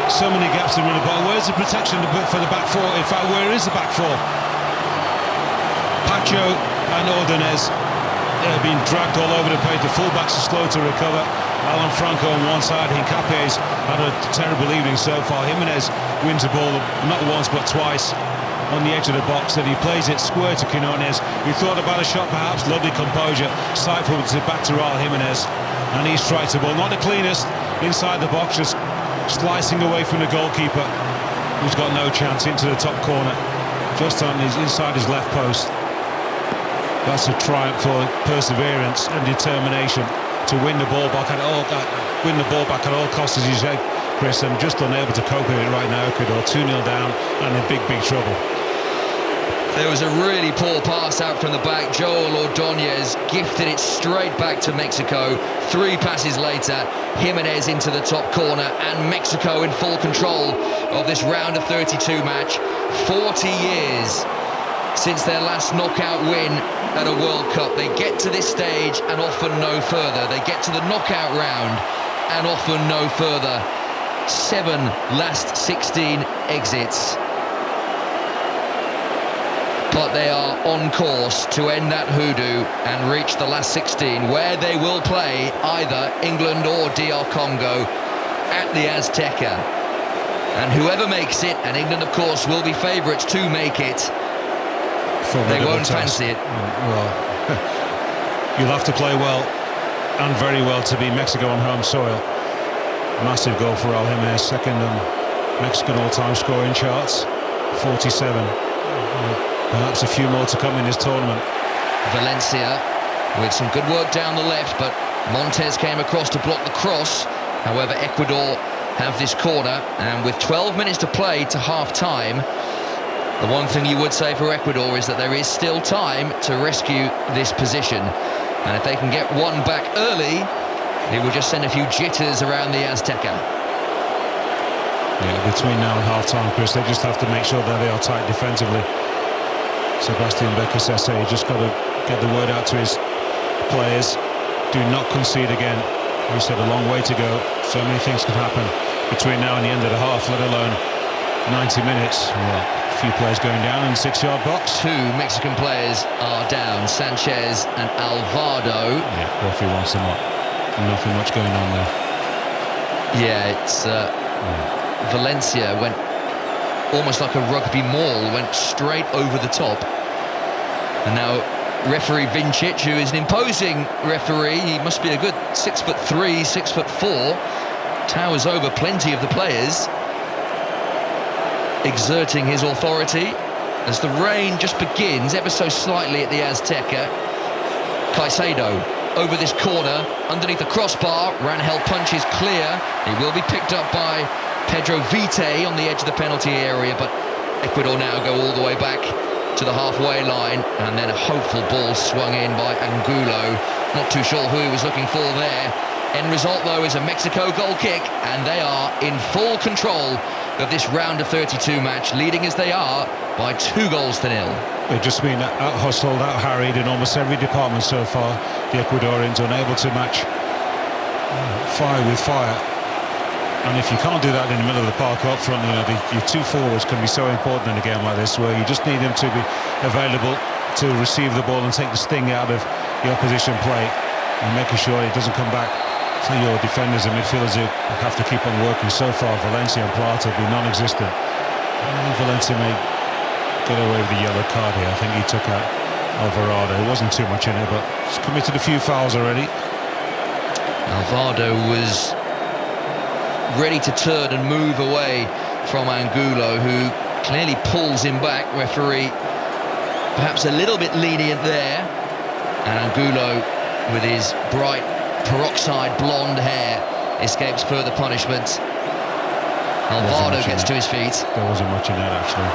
So many gaps in the ball. Where's the protection for the back four? In fact, where is the back four? Pacho and Ordonez have been dragged all over the place. The fullbacks are slow to recover. Alan Franco on one side. Hincapié's had a terrible evening so far. Jimenez wins the ball not once but twice on the edge of the box, and he plays it square to Quinones. He thought about a shot, perhaps. Lovely composure. Side forward to back to Raul Jimenez, and he strikes the ball. Not the cleanest inside the box, just slicing away from the goalkeeper, who's got no chance, into the top corner, just on his inside his left post. That's a triumph for perseverance and determination to win the ball back at all costs, as you said, Chris. I'm just unable to cope with it right now. Ecuador 2-0 down and in big trouble. There was a really poor pass out from the back. Joel Ordonez gifted it straight back to Mexico. 3 passes later, Jimenez into the top corner, and Mexico in full control of this round of 32 match. 40 years since their last knockout win at a World Cup. They get to this stage and often no further. They get to the knockout round and often no further. 7 last 16 exits. But they are on course to end that hoodoo and reach the last 16, where they will play either England or DR Congo at the Azteca. And whoever makes it, and England of course will be favourites to make it, they won't fancy it. Well, you'll have to play well and very well to beat Mexico on home soil. Massive goal for Raul Jimenez, second on Mexican all-time scoring charts, 47. Perhaps a few more to come in this tournament. Valencia with some good work down the left, but Montes came across to block the cross. However, Ecuador have this corner, and with 12 minutes to play to half-time, the one thing you would say for Ecuador is that there is still time to rescue this position. And if they can get one back early, it will just send a few jitters around the Azteca. Yeah, between now and half-time, Chris, they just have to make sure that they are tight defensively. Sebastian Becasese just got to get the word out to his players. Do not concede again. We said a long way to go. So many things can happen between now and the end of the half, let alone 90 minutes. Well, a few players going down in the 6-yard box. 2 Mexican players are down, Sanchez and Alvarado. Yeah, Ruffy wants them up. Nothing much going on there. Yeah, it's Valencia went almost like a rugby maul, went straight over the top. And now referee Vincic, who is an imposing referee, he must be a good 6'3", 6'4", towers over plenty of the players, exerting his authority as the rain just begins ever so slightly at the Azteca. Caicedo over this corner, underneath the crossbar. Rangel punches clear. He will be picked up by Pedro Vite on the edge of the penalty area, but Ecuador now go all the way back to the halfway line, and then a hopeful ball swung in by Angulo. Not too sure who he was looking for there. End result, though, is a Mexico goal kick, and they are in full control of this round of 32 match, leading as they are by 2-0. They've just been out-hustled, out-harried in almost every department so far. The Ecuadorians unable to match fire with fire. And if you can't do that in the middle of the park up front, you know, your 2 forwards can be so important in a game like this, where you just need them to be available to receive the ball and take the sting out of the opposition play, and making sure it doesn't come back. So your defenders and midfielders who have to keep on working. So far, Valencia and Plata have been non-existent. Valencia may get away with the yellow card here. I think he took out Alvarado. It wasn't too much in it, but he's committed a few fouls already. Alvarado was ready to turn and move away from Angulo, who clearly pulls him back. Referee perhaps a little bit lenient there. And Angulo, with his bright peroxide blonde hair, escapes further punishment. Alvaro gets to his feet. There wasn't much in that, actually.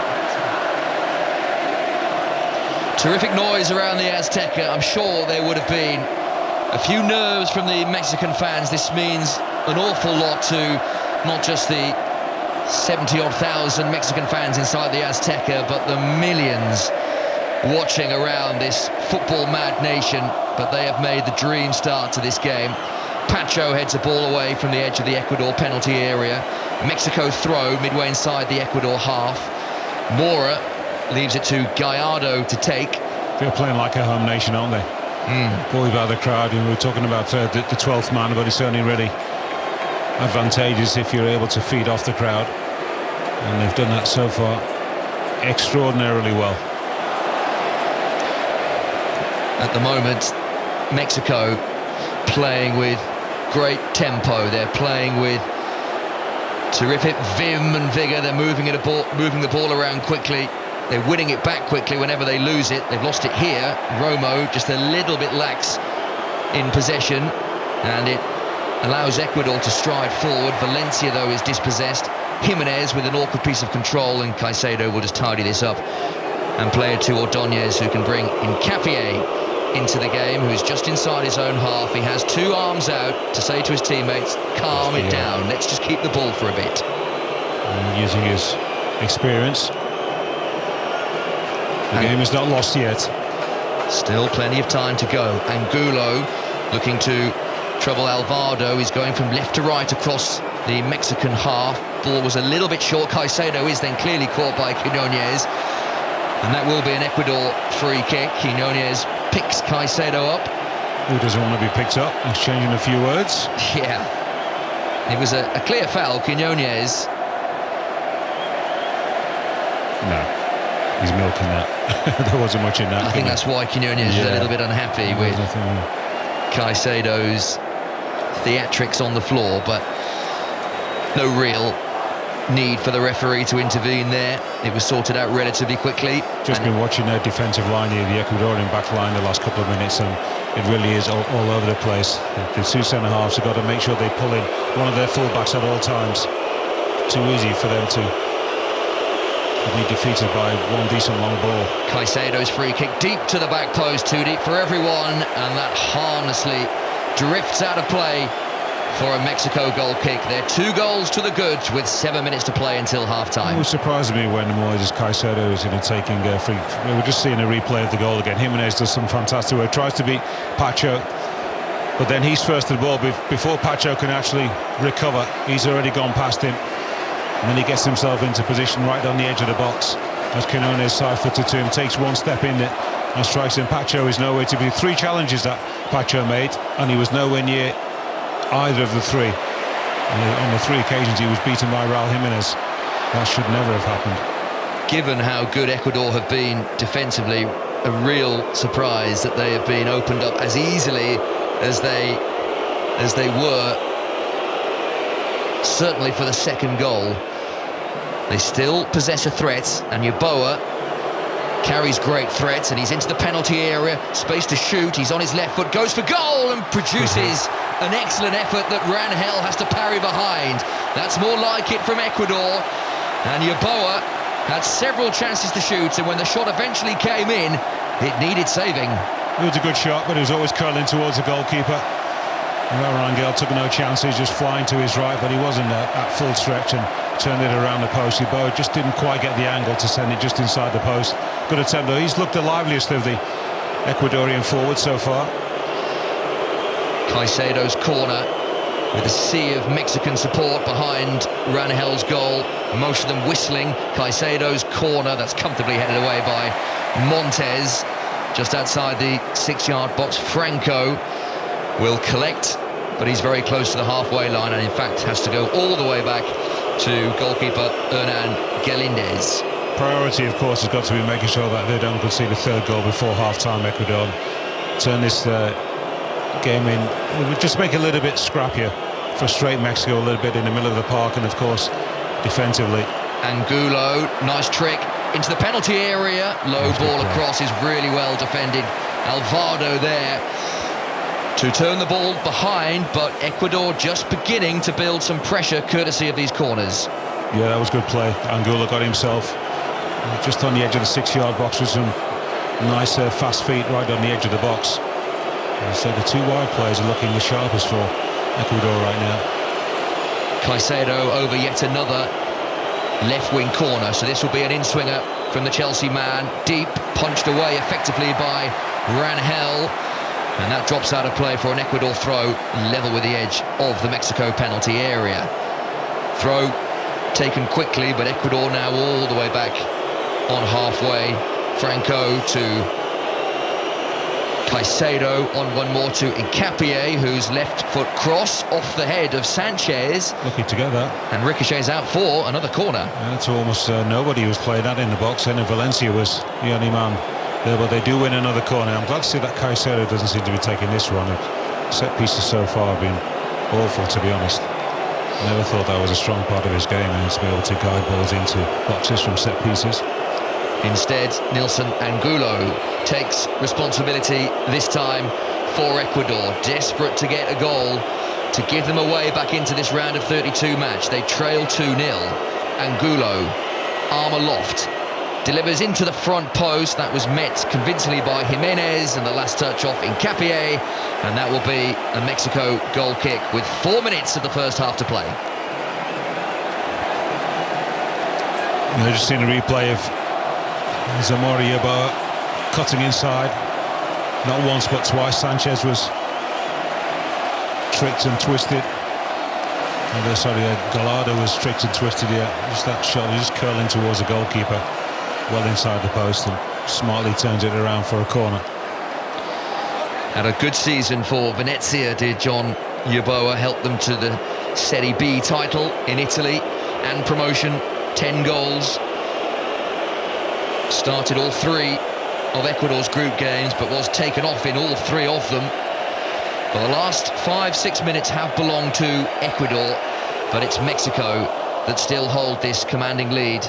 Terrific noise around the Azteca. I'm sure there would have been a few nerves from the Mexican fans. This means an awful lot to not just the 70-odd thousand Mexican fans inside the Azteca, but the millions watching around this football-mad nation. But they have made the dream start to this game. Pacho heads a ball away from the edge of the Ecuador penalty area. Mexico throw midway inside the Ecuador half. Mora leaves it to Gallardo to take. They're playing like a home nation, aren't they? Buoyed by the crowd. And we were talking about the 12th man, but it's certainly really advantageous if you're able to feed off the crowd. And they've done that so far extraordinarily well. At the moment, Mexico playing with great tempo. They're playing with terrific vim and vigour. They're moving the ball around quickly. They're winning it back quickly whenever they lose it. They've lost it here. Romo just a little bit lax in possession, and it allows Ecuador to stride forward. Valencia, though, is dispossessed. Jimenez with an awkward piece of control, and Caicedo will just tidy this up and play it to Ordóñez, who can bring Hincapié into the game, who's just inside his own half. He has two arms out to say to his teammates, calm it down, let's just keep the ball for a bit. And using his experience. The game is not lost yet. Still plenty of time to go. Angulo looking to trouble Alvaro. He's going from left to right across the Mexican half. Ball was a little bit short. Caicedo is then clearly caught by Quiñónez, and that will be an Ecuador free kick. Quiñónez picks Caicedo up. Who doesn't want to be picked up? Exchanging a few words. Yeah, it was a clear foul. Quiñónez. No. He's milking that. There wasn't much in that. I think that's why Quiñónez is a little bit unhappy with Caicedo's theatrics on the floor, but no real need for the referee to intervene there. It was sorted out relatively quickly. Just been watching their defensive line here, the Ecuadorian back line, the last couple of minutes, and it really is all over the place. The two centre-halves have got to make sure they pull in one of their full-backs at all times. Too easy for them to be defeated by one decent long ball. Caicedo's free kick deep to the back post, too deep for everyone, and that harmlessly drifts out of play for a Mexico goal kick. They're 2 goals to the good with 7 minutes to play until half-time. It was surprising me when Moises Caicedo was taking a free. We were just seeing a replay of the goal again. Jimenez does some fantastic work, tries to beat Pacho, but then he's first to the ball. Before Pacho can actually recover, he's already gone past him. And then he gets himself into position right on the edge of the box. As Quiñónez side-footed to him, takes one step in it and strikes him. Pacho is nowhere to be. 3 challenges that Pacho made, and he was nowhere near either of the 3. And on the 3 occasions he was beaten by Raúl Jiménez. That should never have happened. Given how good Ecuador have been defensively, a real surprise that they have been opened up as easily as they were. Certainly for the second goal. They still possess a threat, and Yeboah carries great threats, and he's into the penalty area, space to shoot, he's on his left foot, goes for goal and produces an excellent effort that Rangel has to parry behind. That's more like it from Ecuador, and Yeboah had several chances to shoot, and when the shot eventually came in, it needed saving. It was a good shot, but it was always curling towards the goalkeeper. Rangel took no chances, just flying to his right, but he wasn't at full stretch and turned it around the post. Yeboah just didn't quite get the angle to send it just inside the post. Good attempt though. He's looked the liveliest of the Ecuadorian forwards so far. Caicedo's corner with a sea of Mexican support behind Rangel's goal, most of them whistling. Caicedo's corner, that's comfortably headed away by Montes, just outside the 6-yard box. Franco will collect, but he's very close to the halfway line, and in fact has to go all the way back to goalkeeper Hernan Galíndez. Priority, of course, has got to be making sure that they don't concede a 3rd goal before half-time. Ecuador turn this game in. It would just make it a little bit scrappier, frustrate Mexico a little bit in the middle of the park, and of course defensively. Angulo, nice trick into the penalty area. Low ball across is really well defended. Alvaro there to turn the ball behind, but Ecuador just beginning to build some pressure courtesy of these corners. Yeah, that was good play. Angulo got himself just on the edge of the 6-yard box with some nice fast feet right on the edge of the box. So the two wide players are looking the sharpest for Ecuador right now. Caicedo over yet another left wing corner, so this will be an in-swinger from the Chelsea man, deep, punched away effectively by Rangel, and that drops out of play for an Ecuador throw, level with the edge of the Mexico penalty area. Throw taken quickly, but Ecuador now all the way back on halfway. Franco to Caicedo, on one more to Hincapié, whose left foot cross off the head of Sanchez. Lucky to get that. And ricochets out for another corner. That's almost nobody was playing that in the box, and Valencia was the only man there, but they do win another corner. I'm glad to see that Caicedo doesn't seem to be taking this one. Set pieces so far have been awful, to be honest. Never thought that was a strong part of his game, and to be able to guide balls into boxes from set pieces. Instead, Nilson Angulo takes responsibility this time for Ecuador, desperate to get a goal to give them away back into this round of 32 match. They trail 2-0. Angulo, arm aloft, delivers into the front post. That was met convincingly by Jimenez, and the last touch off Hincapié, and that will be a Mexico goal kick with 4 minutes of the first half to play. I've just seen a replay of Zamora Yeboah cutting inside. Not once but twice Sanchez was tricked and twisted. Gallardo was tricked and twisted here. Just that shot, just curling towards the goalkeeper, well inside the post, and smartly turns it around for a corner. Had a good season for Venezia, did John Yeboah. Helped them to the Serie B title in Italy and promotion. 10 goals. Started all 3 of Ecuador's group games, but was taken off in all 3 of them. But the last 5-6 minutes have belonged to Ecuador, but it's Mexico that still hold this commanding lead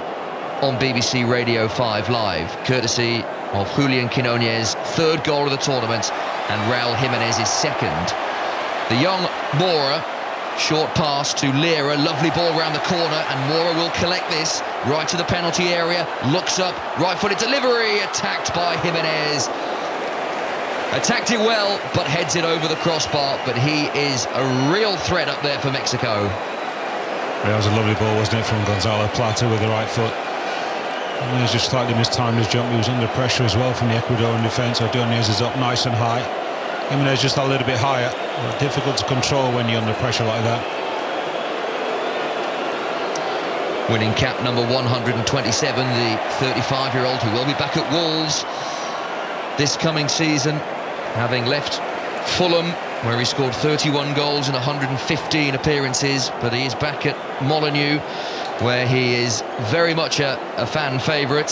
on BBC Radio 5 Live, courtesy of Julian Quinones' 3rd goal of the tournament and Raul Jimenez's 2nd. The young Mora, short pass to Lira, lovely ball round the corner, and Mora will collect this right to the penalty area, looks up, right-footed delivery, attacked by Jimenez. Attacked it well, but heads it over the crossbar, but he is a real threat up there for Mexico. That was a lovely ball, wasn't it, from Gonzalo Plata with the right foot. And he was just slightly mistimed his jump. He was under pressure as well from the Ecuadorian defence. Ordóñez is up nice and high. Jimenez just a little bit higher. Difficult to control when you're under pressure like that. Winning cap number 127, the 35-year-old who will be back at Wolves this coming season, having left Fulham, where he scored 31 goals in 115 appearances, but he is back at Molineux, where he is very much a fan favourite.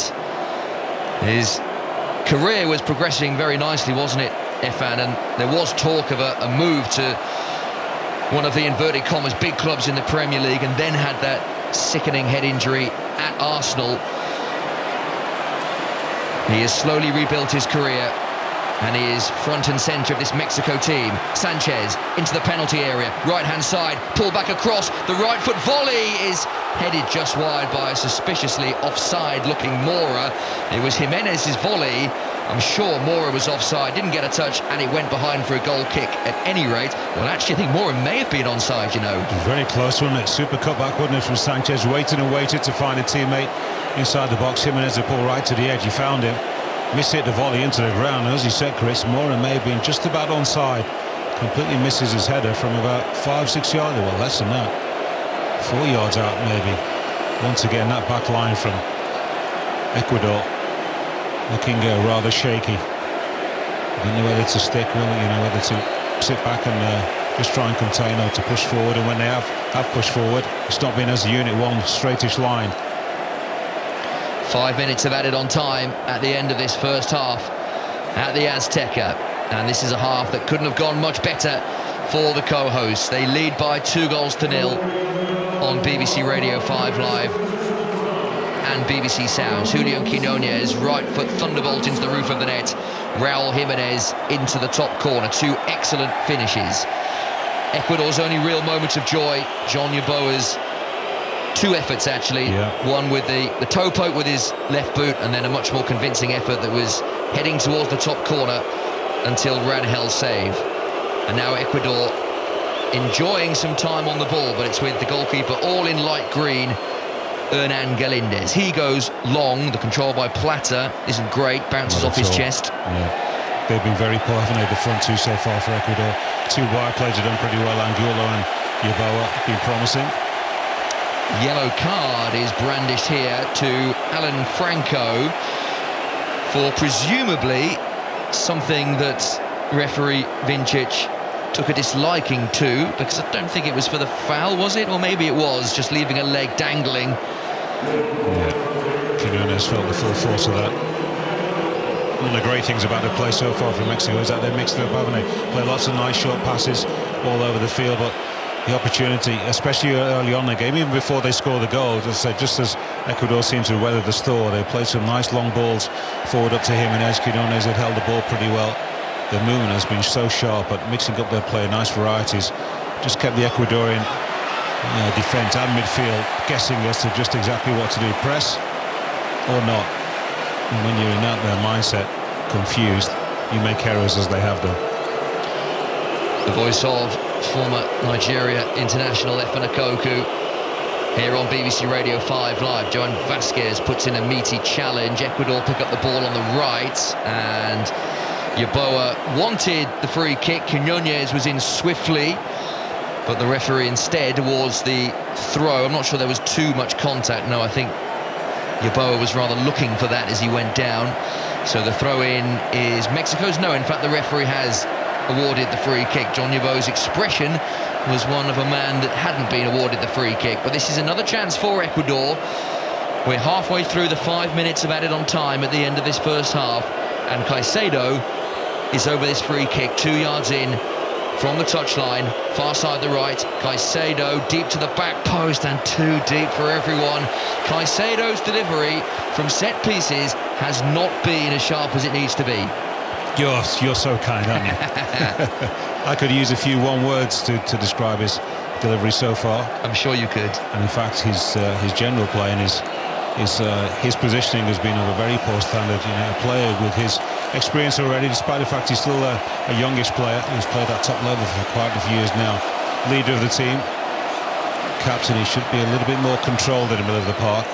His career was progressing very nicely, wasn't it, Efan? And there was talk of a move to one of the inverted commas big clubs in the Premier League, and then had that sickening head injury at Arsenal. He has slowly rebuilt his career, and he is front and centre of this Mexico team. Sanchez into the penalty area, right-hand side, pull back across, the right foot volley is headed just wide by a suspiciously offside-looking Mora. It was Jimenez's volley. I'm sure Mora was offside, didn't get a touch, and it went behind for a goal kick at any rate. Well, actually, I think Mora may have been onside, you know. Very close, wasn't it? Super cutback, wasn't it, from Sanchez? Waited and waited to find a teammate inside the box. Jimenez pull right to the edge. He found him. Miss-hit the volley into the ground. As you said, Chris, Mora may have been just about onside. Completely misses his header from about 5-6 yards, well, less than that. 4 yards out, maybe. Once again, that back line from Ecuador looking rather shaky. I don't know whether to stick, really, you know, whether to sit back and just try and contain or to push forward. And when they have pushed forward, it's not been as a unit, one straightish line. 5 minutes have added on time at the end of this first half at the Azteca, and this is a half that couldn't have gone much better for the co-hosts. They lead by 2-0 on BBC Radio 5 Live and BBC Sounds. Julian Quinones, right foot thunderbolt into the roof of the net. Raul Jimenez into the top corner. Two excellent finishes. Ecuador's only real moments of joy, John Yeboah's two efforts actually. One with the toe poke with his left boot, and then a much more convincing effort that was heading towards the top corner until Rangel's save. And now Ecuador enjoying some time on the ball, but it's with the goalkeeper all in light green, Hernan Galindez. He goes long, the control by Plata isn't great, bounces off his chest. Yeah. They've been very poor, haven't they, the front two so far for Ecuador. Two wide players have done pretty well, Angulo and Yeboah have been promising. Yellow card is brandished here to Alan Franco for presumably something that referee Vincic took a disliking to, because I don't think it was for the foul, was it? Or maybe it was, just leaving a leg dangling. Yeah, Quinones felt the full force of that. One of the great things about the play so far from Mexico is that they mixed it up, haven't they? Play lots of nice short passes all over the field, but the opportunity, especially early on in the game, even before they score the goal, as I said, just as Ecuador seemed to weather the storm, they played some nice long balls forward up to Jimenez. Quinones had held the ball pretty well. The movement has been so sharp, but mixing up their play, nice varieties, just kept the Ecuadorian defence and midfield guessing as to just exactly what to do, press or not. And when you're in that mindset, confused, you make errors as they have done. The voice of former Nigeria international Efena Koku here on BBC Radio 5 Live. Joan Vasquez puts in a meaty challenge. Ecuador pick up the ball on the right, and Yeboah wanted the free kick. Quinones was in swiftly, but the referee instead awards the throw. I'm not sure there was too much contact. No, I think Yeboah was rather looking for that as he went down. So the throw-in is Mexico's. No, in fact, the referee has awarded the free kick. John Yeboah's expression was one of a man that hadn't been awarded the free kick. But this is another chance for Ecuador. We're halfway through the 5 minutes of added on time at the end of this first half, and Caicedo is over this free kick, 2 yards in from the touchline, far side the right. Caicedo deep to the back post, and too deep for everyone. Caicedo's delivery from set pieces has not been as sharp as it needs to be. You're so kind, aren't you? I could use a few words to describe his delivery so far. I'm sure you could. And in fact, his general play and his positioning has been of a very poor standard. You know, a player with his experience already, despite the fact he's still a youngish player who's played at top level for quite a few years now. Leader of the team, captain, he should be a little bit more controlled in the middle of the park.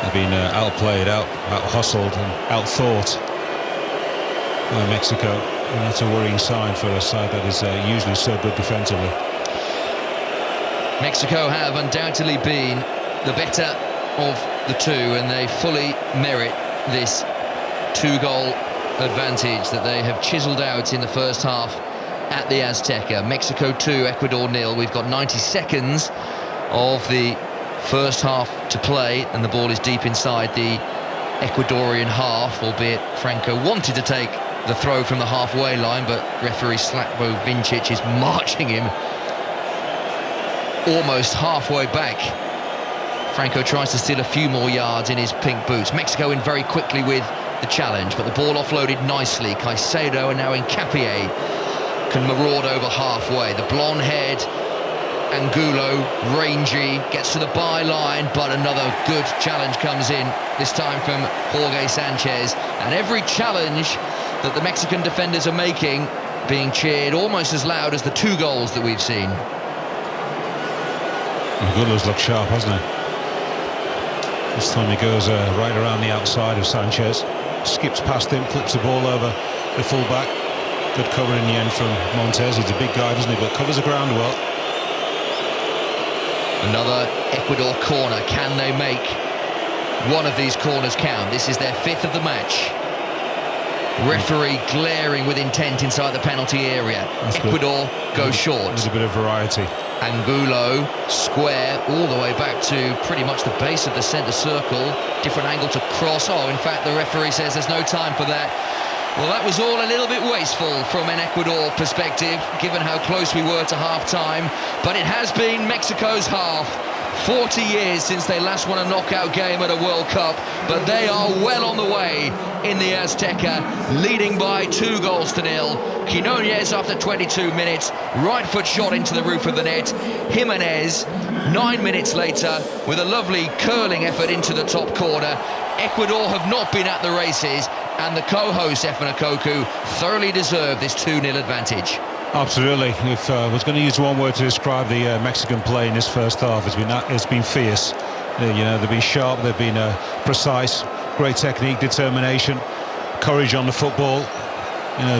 They've been outplayed, out-hustled and out-thought by Mexico, and that's a worrying sign for a side that is usually so good defensively. Mexico have undoubtedly been the better of the two, and they fully merit this 2-goal advantage that they have chiselled out in the first half at the Azteca. Mexico 2, Ecuador 0. We've got 90 seconds of the first half to play, and the ball is deep inside the Ecuadorian half, albeit Franco wanted to take the throw from the halfway line, but referee Slatko Vincic is marching him almost halfway back. Franco tries to steal a few more yards in his pink boots. Mexico in very quickly with the challenge, but the ball offloaded nicely. Caicedo and now Hincapié can maraud over halfway. The blonde head Angulo, rangy, gets to the byline, but another good challenge comes in, this time from Jorge Sanchez. And every challenge that the Mexican defenders are making being cheered almost as loud as the 2 goals that we've seen. Angulo's looked sharp, hasn't he? This time he goes right around the outside of Sanchez, skips past him, clips the ball over the full-back. Good cover in the end from Montes. He's a big guy, doesn't he, but covers the ground well. Another Ecuador corner. Can they make one of these corners count? This is their 5th of the match. Referee glaring with intent inside the penalty area. That's Ecuador go short. There's a bit of variety. Angulo square all the way back to pretty much the base of the centre circle. Different angle to cross. Oh, in fact, the referee says there's no time for that. Well, that was all a little bit wasteful from an Ecuador perspective, given how close we were to half-time. But it has been Mexico's half. 40 years since they last won a knockout game at a World Cup, but they are well on the way in the Azteca, leading by 2-0. Quinones after 22 minutes, right foot shot into the roof of the net. Jimenez, 9 minutes later, with a lovely curling effort into the top corner. Ecuador have not been at the races, and the co-host Efan Akoku thoroughly deserve this 2-0 advantage. Absolutely. If I was going to use one word to describe the Mexican play in this first half, it's been fierce. They've been sharp, they've been precise, great technique, determination, courage on the football.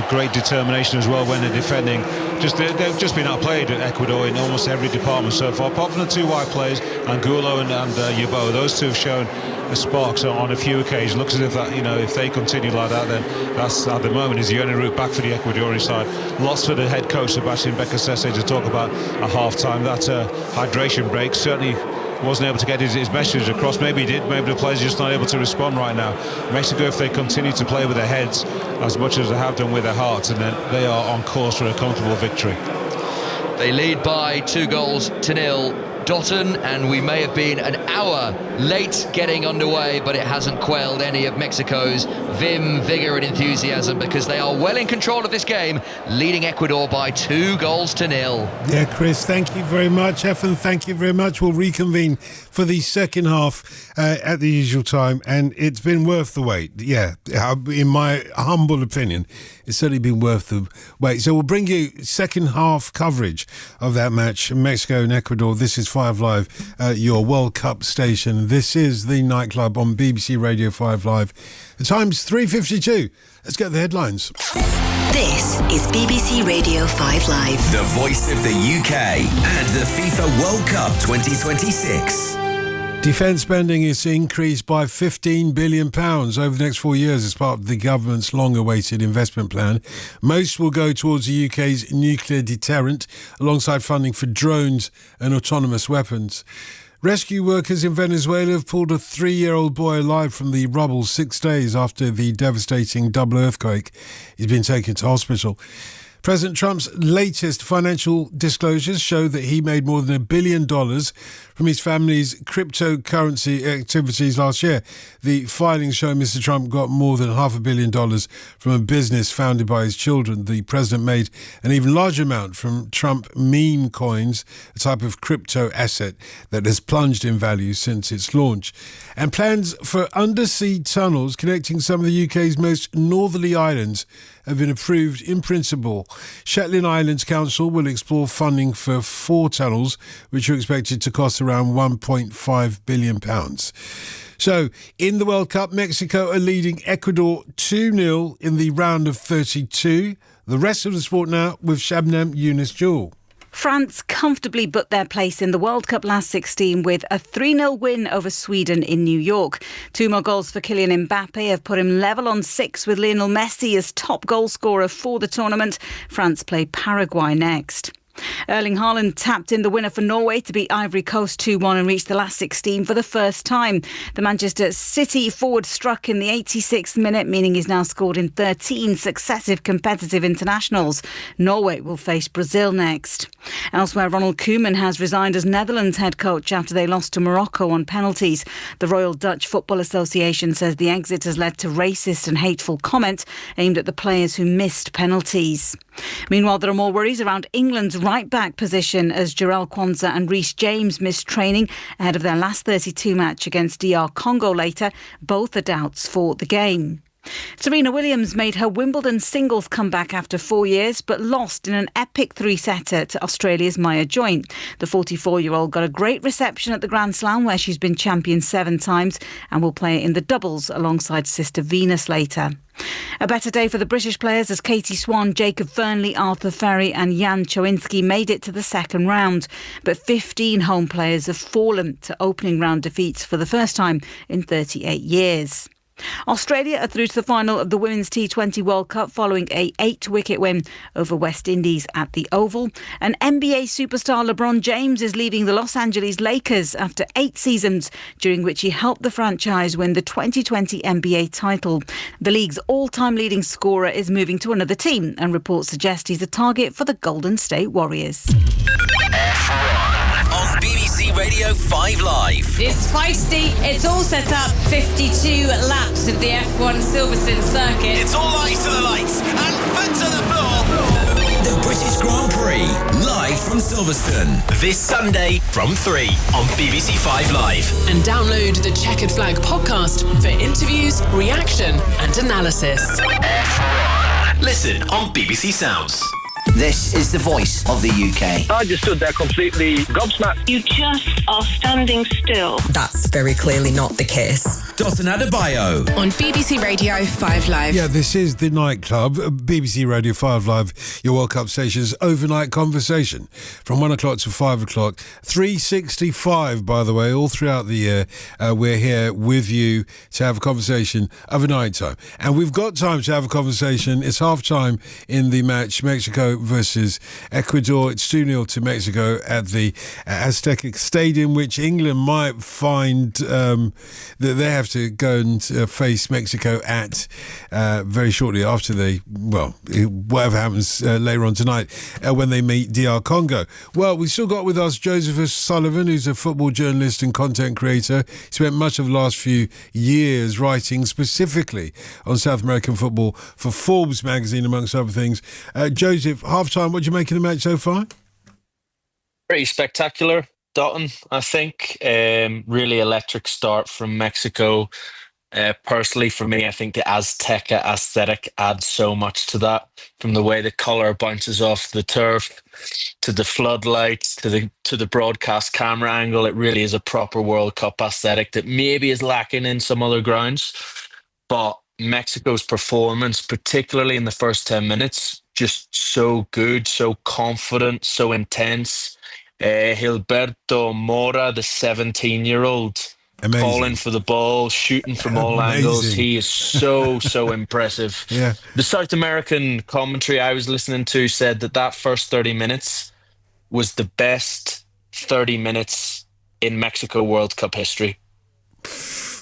Great determination as well when they're defending. They've just been outplayed at Ecuador in almost every department so far, apart from the two wide players, Angulo and Yabo. Those two have shown the sparks on a few occasions. Looks as if that, if they continue like that, then that's at the moment is the only route back for the Ecuadorian side. Lots for the head coach Sebastian Becasese to talk about at half-time. That hydration break certainly wasn't able to get his message across. Maybe he did, maybe the players are just not able to respond right now. Mexico, if they continue to play with their heads as much as they have done with their hearts, and then they are on course for a comfortable victory. They lead by 2-0, Dotton, and we may have been an hour late getting underway, but it hasn't quelled any of Mexico's vim, vigour and enthusiasm, because they are well in control of this game, leading Ecuador by 2-0. Yeah, Chris, thank you very much. Efan, thank you very much. We'll reconvene for the second half at the usual time, and it's been worth the wait. Yeah, in my humble opinion, it's certainly been worth the wait. So we'll bring you second half coverage of that match, Mexico and Ecuador. This is 5 Live, your World Cup station. This is the nightclub on BBC Radio 5 Live. The time's 3:52. Let's get the headlines. This is BBC Radio 5 Live. The voice of the UK and the FIFA World Cup 2026. Defence spending is increased by £15 billion over the next 4 years as part of the government's long-awaited investment plan. Most will go towards the UK's nuclear deterrent, alongside funding for drones and autonomous weapons. Rescue workers in Venezuela have pulled a 3-year-old boy alive from the rubble 6 days after the devastating double earthquake. He's been taken to hospital. President Trump's latest financial disclosures show that he made more than $1 billion from his family's cryptocurrency activities last year. The filings show Mr. Trump got more than $500 million from a business founded by his children. The president made an even larger amount from Trump meme coins, a type of crypto asset that has plunged in value since its launch. And plans for undersea tunnels connecting some of the UK's most northerly islands have been approved in principle. Shetland Islands Council will explore funding for 4 tunnels, which are expected to cost around £1.5 billion. So, in the World Cup, Mexico are leading Ecuador 2-0 in the round of 32. The rest of the sport now with Shabnam Younis-Jewell. France comfortably booked their place in the World Cup last 16 with a 3-0 win over Sweden in New York. 2 more goals for Kylian Mbappe have put him level on 6 with Lionel Messi as top goal scorer for the tournament. France play Paraguay next. Erling Haaland tapped in the winner for Norway to beat Ivory Coast 2-1 and reach the last 16 for the first time. The Manchester City forward struck in the 86th minute, meaning he's now scored in 13 successive competitive internationals. Norway will face Brazil next. Elsewhere, Ronald Koeman has resigned as Netherlands head coach after they lost to Morocco on penalties. The Royal Dutch Football Association says the exit has led to racist and hateful comments aimed at the players who missed penalties. Meanwhile, there are more worries around England's right-back position as Jarell Quansah and Reece James missed training ahead of their last 32 match against DR Congo later. Both are doubts for the game. Serena Williams made her Wimbledon singles comeback after 4 years, but lost in an epic 3-setter to Australia's Maya Joint. The 44-year-old got a great reception at the Grand Slam, where she's been champion 7 times and will play in the doubles alongside sister Venus later. A better day for the British players as Katie Swan, Jacob Fernley, Arthur Ferry and Jan Chowinski made it to the second round. But 15 home players have fallen to opening round defeats for the first time in 38 years. Australia are through to the final of the Women's T20 World Cup following a 8-wicket win over West Indies at the Oval. And NBA superstar LeBron James is leaving the Los Angeles Lakers after 8 seasons, during which he helped the franchise win the 2020 NBA title. The league's all-time leading scorer is moving to another team, and reports suggest he's a target for the Golden State Warriors. On BBC BBC Radio 5 Live. It's feisty. It's all set up. 52 laps of the F1 Silverstone circuit. It's all eyes to the lights and foot to the floor. The British Grand Prix, live from Silverstone. This Sunday from 3 on BBC 5 Live. And download the Checkered Flag podcast for interviews, reaction and analysis. Listen on BBC Sounds. This is the voice of the UK. I just stood there completely gobsmacked. You just are standing still. That's very clearly not the case. Dotun Adebayo. On BBC Radio 5 Live. Yeah, this is the nightclub, BBC Radio 5 Live, your World Cup station's overnight conversation from 1 o'clock to 5 o'clock. 365, by the way, all throughout the year. We're here with you to have a conversation overnight time. And we've got time to have a conversation. It's half time in the match, Mexico versus Ecuador. It's 2-0 to Mexico at the Azteca Stadium, which England might find that they have to go and face Mexico at very shortly after whatever happens later on tonight when they meet DR Congo. Well, we've still got with us Joseph Sullivan, who's a football journalist and content creator. He spent much of the last few years writing specifically on South American football for Forbes magazine, amongst other things. Joseph, half-time, what do you make of the match so far? Pretty spectacular, Dotun, I think. Really electric start from Mexico. Personally, for me, I think the Azteca aesthetic adds so much to that. From the way the colour bounces off the turf, to the floodlights, to the broadcast camera angle, it really is a proper World Cup aesthetic that maybe is lacking in some other grounds. But Mexico's performance, particularly in the first 10 minutes, just so good, so confident, so intense. Gilberto Mora, the 17-year-old, calling for the ball, shooting from all angles. He is so impressive. Yeah. The South American commentary I was listening to said that first 30 minutes was the best 30 minutes in Mexico World Cup history.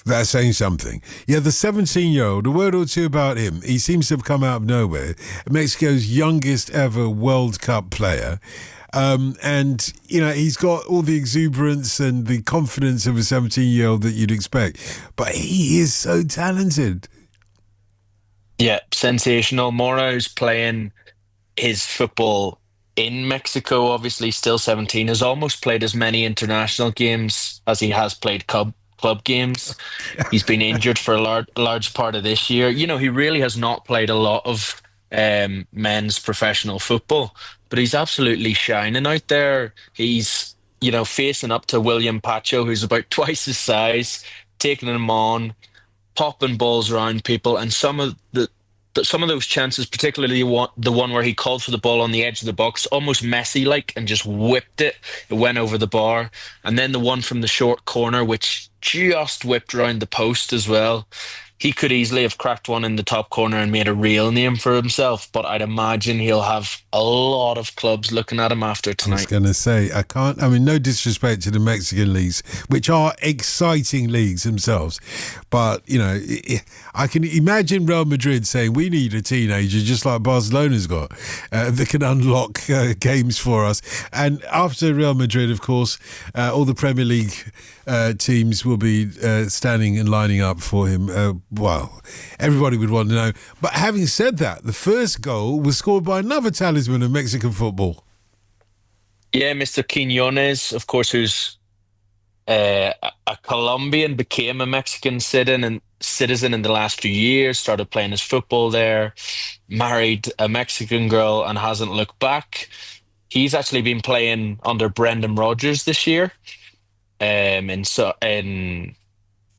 That's saying something. Yeah, the 17-year-old, a word or two about him. He seems to have come out of nowhere. Mexico's youngest ever World Cup player. And, you know, he's got all the exuberance and the confidence of a 17-year-old that you'd expect. But he is so talented. Yeah, sensational. Mora is playing his football in Mexico, obviously still 17, has almost played as many international games as he has played club games. He's been injured for a large part of this year. You know, he really has not played a lot of men's professional football, but he's absolutely shining out there. He's, you know, facing up to William Pacho, who's about twice his size, taking him on, popping balls around people, and some of those chances, particularly the one where he called for the ball on the edge of the box, almost Messi-like, and just whipped it. It went over the bar. And then the one from the short corner, which just whipped around the post as well. He could easily have cracked one in the top corner and made a real name for himself, but I'd imagine he'll have a lot of clubs looking at him after tonight. I was going to say, no disrespect to the Mexican leagues, which are exciting leagues themselves, but, you know, I can imagine Real Madrid saying, we need a teenager just like Barcelona's got that can unlock games for us. And after Real Madrid, of course, all the Premier League teams will be standing and lining up for him. Well, everybody would want to know. But having said that, the first goal was scored by another talisman of Mexican football. Yeah, Mr. Quiñones, of course, who's a Colombian, became a Mexican citizen in the last few years, started playing his football there, married a Mexican girl and hasn't looked back. He's actually been playing under Brendan Rodgers this year.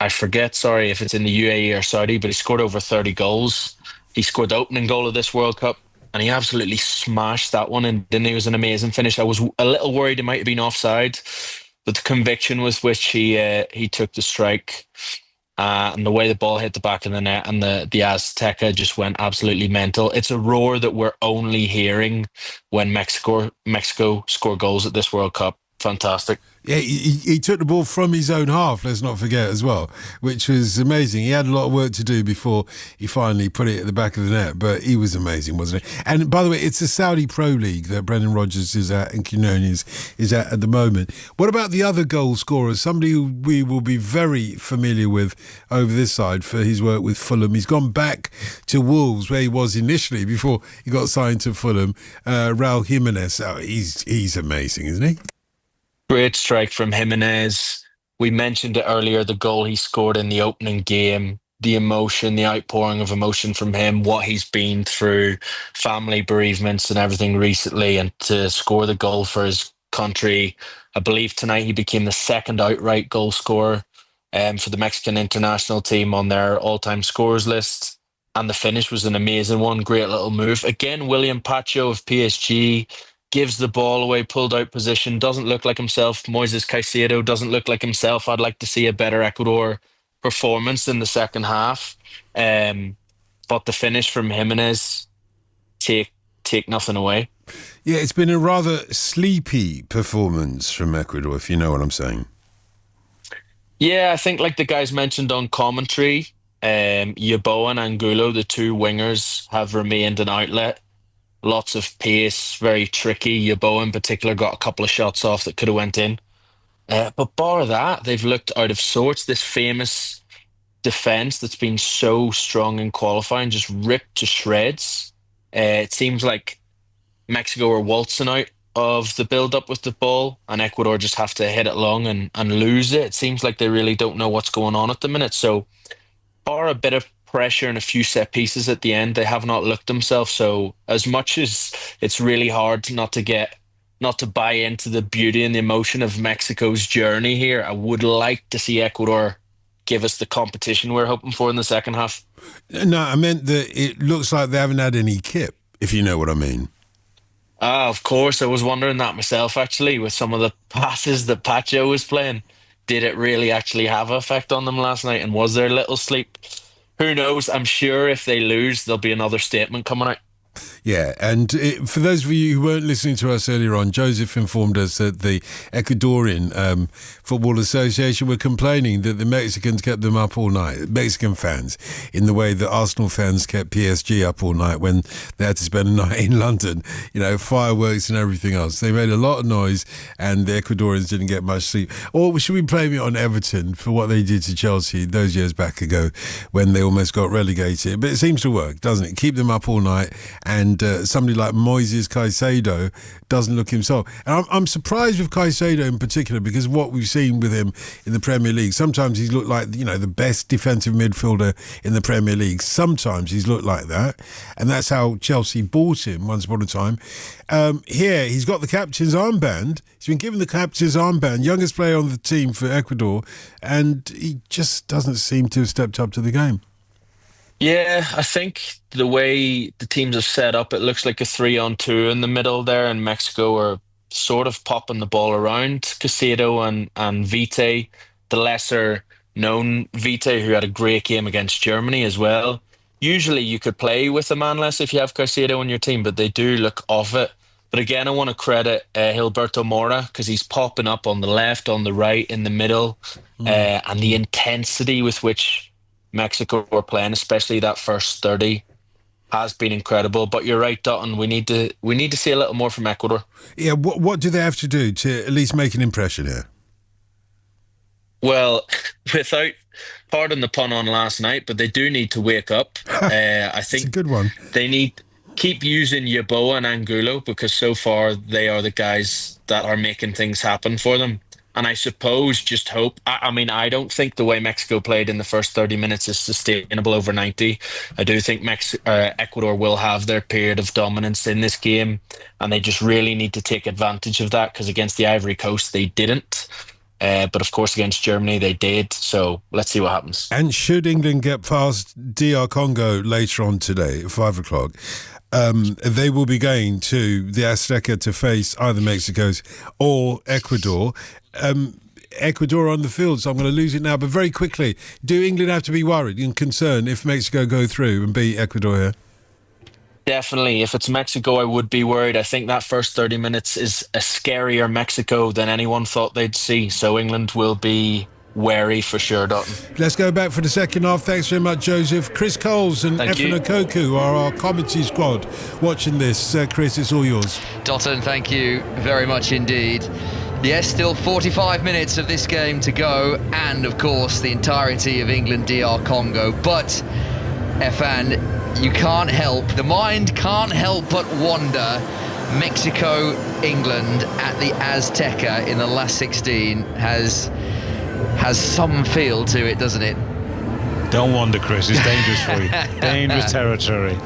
I forget, sorry, if it's in the UAE or Saudi, but he scored over 30 goals. He scored the opening goal of this World Cup, and he absolutely smashed that one, and then it was an amazing finish. I was a little worried it might have been offside, but the conviction with which he took the strike and the way the ball hit the back of the net, and the Azteca just went absolutely mental. It's a roar that we're only hearing when Mexico score goals at this World Cup. Fantastic. Yeah, he took the ball from his own half, let's not forget as well, which was amazing. He had a lot of work to do before he finally put it at the back of the net, but he was amazing, wasn't he? And by the way, it's the Saudi Pro League that Brendan Rodgers is at and Quinones is at the moment. What about the other goal scorers? Somebody who we will be very familiar with over this side for his work with Fulham. He's gone back to Wolves, where he was initially before he got signed to Fulham. Raul Jimenez, he's amazing, isn't he? Great strike from Jimenez. We mentioned it earlier, the goal he scored in the opening game, the emotion, the outpouring of emotion from him, what he's been through, family bereavements and everything recently, and to score the goal for his country. I believe tonight he became the second outright goal scorer for the Mexican international team on their all-time scorers list. And the finish was an amazing one. Great little move. Again, William Pacho of PSG gives the ball away, pulled out position, doesn't look like himself. Moises Caicedo doesn't look like himself. I'd like to see a better Ecuador performance in the second half. But the finish from Jimenez, take nothing away. Yeah, it's been a rather sleepy performance from Ecuador, if you know what I'm saying. Yeah, I think like the guys mentioned on commentary, Yeboah and Angulo, the two wingers, have remained an outlet. Lots of pace, very tricky. Yeboah in particular got a couple of shots off that could have went in. But bar that, they've looked out of sorts. This famous defence that's been so strong in qualifying just ripped to shreds. It seems like Mexico are waltzing out of the build-up with the ball, and Ecuador just have to hit it long and lose it. It seems like they really don't know what's going on at the minute. So bar a bit of pressure and a few set pieces at the end, they have not looked themselves. So as much as it's really hard not to buy into the beauty and the emotion of Mexico's journey here, I would like to see Ecuador give us the competition we're hoping for in the second half. No, I meant that it looks like they haven't had any kip, if you know what I mean. Of course, I was wondering that myself actually, with some of the passes that Pacho was playing. Did it really actually have an effect on them last night, and was there a little sleep? Who knows? I'm sure if they lose, there'll be another statement coming out. Yeah, and for those of you who weren't listening to us earlier on, Joseph informed us that the Ecuadorian Football Association were complaining that the Mexicans kept them up all night, Mexican fans, in the way that Arsenal fans kept PSG up all night when they had to spend a night in London, fireworks and everything else. They made a lot of noise and the Ecuadorians didn't get much sleep. Or should we blame it on Everton for what they did to Chelsea those years back ago when they almost got relegated? But it seems to work, doesn't it? Keep them up all night, and somebody like Moises Caicedo doesn't look himself. And I'm surprised with Caicedo in particular because of what we've seen with him in the Premier League. Sometimes he's looked like, the best defensive midfielder in the Premier League. Sometimes he's looked like that. And that's how Chelsea bought him once upon a time. Here, he's got the captain's armband. He's been given the captain's armband, youngest player on the team for Ecuador, and he just doesn't seem to have stepped up to the game. Yeah, I think the way the teams have set up, it looks like a 3-on-2 in the middle there, and Mexico are sort of popping the ball around. Caicedo and Vite, the lesser known Vite, who had a great game against Germany as well. Usually you could play with a man less if you have Caicedo on your team, but they do look off it. But again, I want to credit Gilberto Mora because he's popping up on the left, on the right, in the middle, and the intensity with which Mexico were playing, especially that first 30, has been incredible. But you're right, Dutton. We need to see a little more from Ecuador. Yeah, what do they have to do to at least make an impression here? Well, without, pardon the pun on last night, but they do need to wake up. I think it's a good one. They need keep using Yeboah and Angulo because so far they are the guys that are making things happen for them. And I suppose just hope. I don't think the way Mexico played in the first 30 minutes is sustainable over 90. I do think Ecuador will have their period of dominance in this game, and they just really need to take advantage of that because against the Ivory Coast they didn't. But of course against Germany they did. So let's see what happens. And should England get past DR Congo later on today at 5 o'clock, they will be going to the Azteca to face either Mexico's or Ecuador. Ecuador on the field, so I'm going to lose it now. But very quickly, do England have to be worried and concerned if Mexico go through and beat Ecuador here? Definitely. If it's Mexico, I would be worried. I think that first 30 minutes is a scarier Mexico than anyone thought they'd see. So England will be wary for sure, Dalton. Let's go back for the second half. Thanks very much, Joseph. Chris Coles and Thank you. Efan Okoku are our commentary squad watching this. Chris, it's all yours. Dalton, thank you very much indeed. Yes, still 45 minutes of this game to go, and of course the entirety of England DR Congo. But Efan, you can't help, the mind can't help but wonder. Mexico, England at the Azteca in the last 16 has some feel to it, doesn't it? Don't wonder, Chris. It's dangerous for you. Dangerous territory.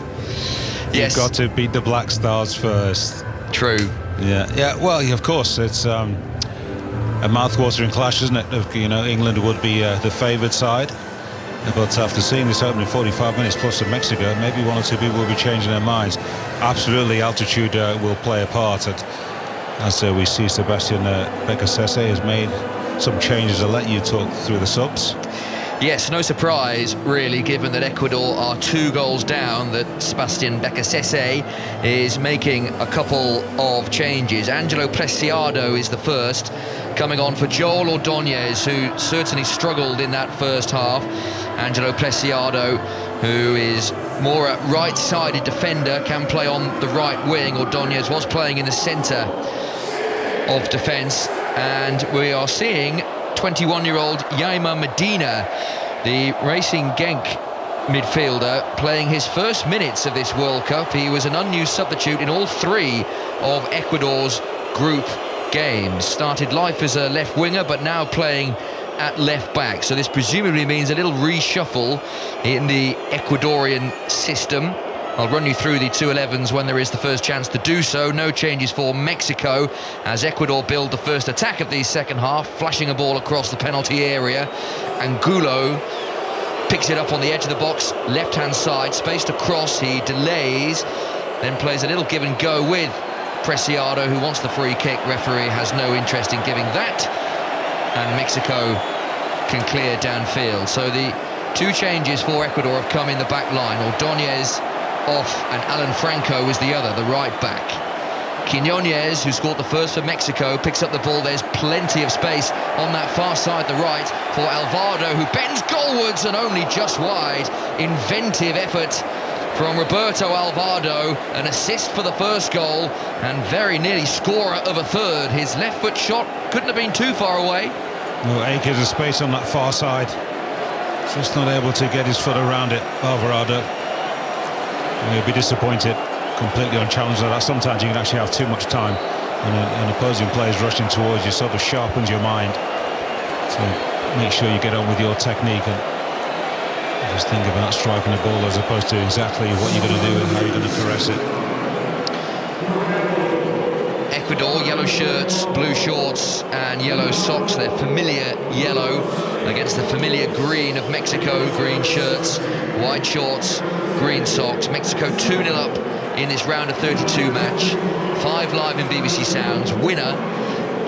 Yes. You've got to beat the Black Stars first. True. Yeah. Well, of course, it's a mouth-watering clash, isn't it? England would be the favoured side. But after seeing this opening 45 minutes plus of Mexico, maybe one or two people will be changing their minds. Absolutely, altitude will play a part. As we see, Sebastian Becasese has made some changes. I'll let you talk through the subs. Yes, no surprise, really, given that Ecuador are 2 goals down, that Sebastian Becasese is making a couple of changes. Angelo Preciado is the first, coming on for Joel Ordóñez, who certainly struggled in that first half. Angelo Preciado, who is more a right-sided defender, can play on the right wing. Ordóñez was playing in the centre of defence, and we are seeing 21-year-old Yaima Medina, the Racing Genk midfielder, playing his first minutes of this World Cup. He was an unused substitute in all 3 of Ecuador's group games. Started life as a left winger, but now playing at left back. So this presumably means a little reshuffle in the Ecuadorian system. I'll run you through the 2-11s when there is the first chance to do so. No changes for Mexico as Ecuador build the first attack of the second half, flashing a ball across the penalty area. Angulo picks it up on the edge of the box, left-hand side, spaced across. He delays, then plays a little give and go with Preciado, who wants the free kick. Referee has no interest in giving that, and Mexico can clear downfield. So the 2 changes for Ecuador have come in the back line. Ordóñez off, and Alan Franco was the other, the right back. Quiñones, who scored the first for Mexico, picks up the ball. There's plenty of space on that far side, the right, for Alvarado, who bends goalwards and only just wide. Inventive effort from Roberto Alvarado, an assist for the first goal, and very nearly scorer of a third. His left foot shot couldn't have been too far away. Well, acres of space on that far side. Just not able to get his foot around it, Alvarado. And he'll be disappointed, completely unchallenged like that. Sometimes you can actually have too much time, and an opposing player is rushing towards you, sort of sharpens your mind. So make sure you get on with your technique and just think about striking the ball as opposed to exactly what you're going to do and how you're going to caress it. Ecuador, yellow shirts, blue shorts and yellow socks. Their familiar yellow against the familiar green of Mexico. Green shirts, white shorts, green socks. Mexico 2-0 up in this round of 32 match. 5 live in BBC Sounds. Winner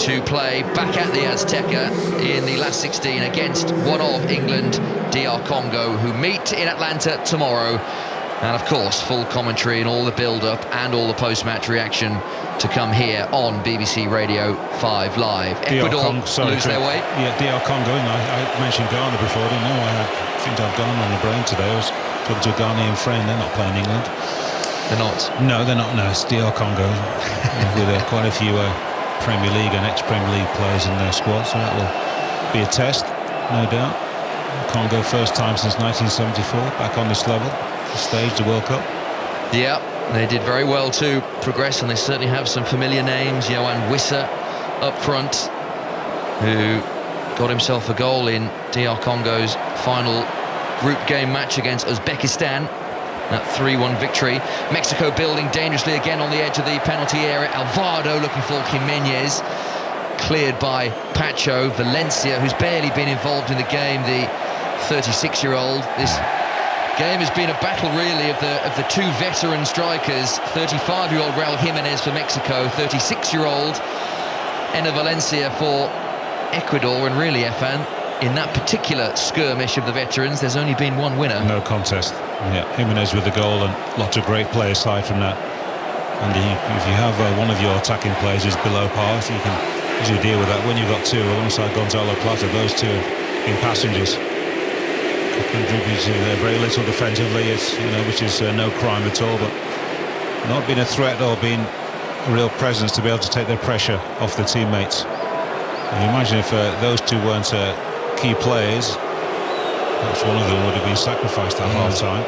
to play back at the Azteca in the last 16 against one of England, DR Congo, who meet in Atlanta tomorrow. And of course, full commentary and all the build-up and all the post-match reaction to come here on BBC Radio 5 Live. Ecuador lose their way. Yeah, DR Congo. I mentioned Ghana before, didn't know. I seem to have Ghana on the brain today. I was talking to a Ghanaian friend. They're not playing England. They're not? No, they're not. No, it's DR Congo with quite a few Premier League and ex-Premier League players in their squad, so that will be a test, no doubt. Congo first time since 1974 back on this level, the stage, the World Cup. Yeah, they did very well to progress, and they certainly have some familiar names. Yohan Wissa up front, who got himself a goal in DR Congo's final group game match against Uzbekistan. That 3-1 victory. Mexico building dangerously again on the edge of the penalty area. Alvarado looking for Jimenez. Cleared by Pacho. Valencia, who's barely been involved in the game, the 36-year-old. This game has been a battle, really, of the 2 veteran strikers. 35-year-old Raul Jimenez for Mexico. 36-year-old Enner Valencia for Ecuador. And really, Efan, in that particular skirmish of the veterans, there's only been one winner. No contest. Yeah, Jimenez with the goal and lots of great play aside from that. And if you have one of your attacking players who's below par, you can usually deal with that. When you've got two alongside Gonzalo Plata, those two have been passengers. Contributed very little defensively, which is no crime at all, but not been a threat or been a real presence to be able to take the pressure off the teammates. And imagine if those two weren't key players, perhaps one of them would have been sacrificed at half-time.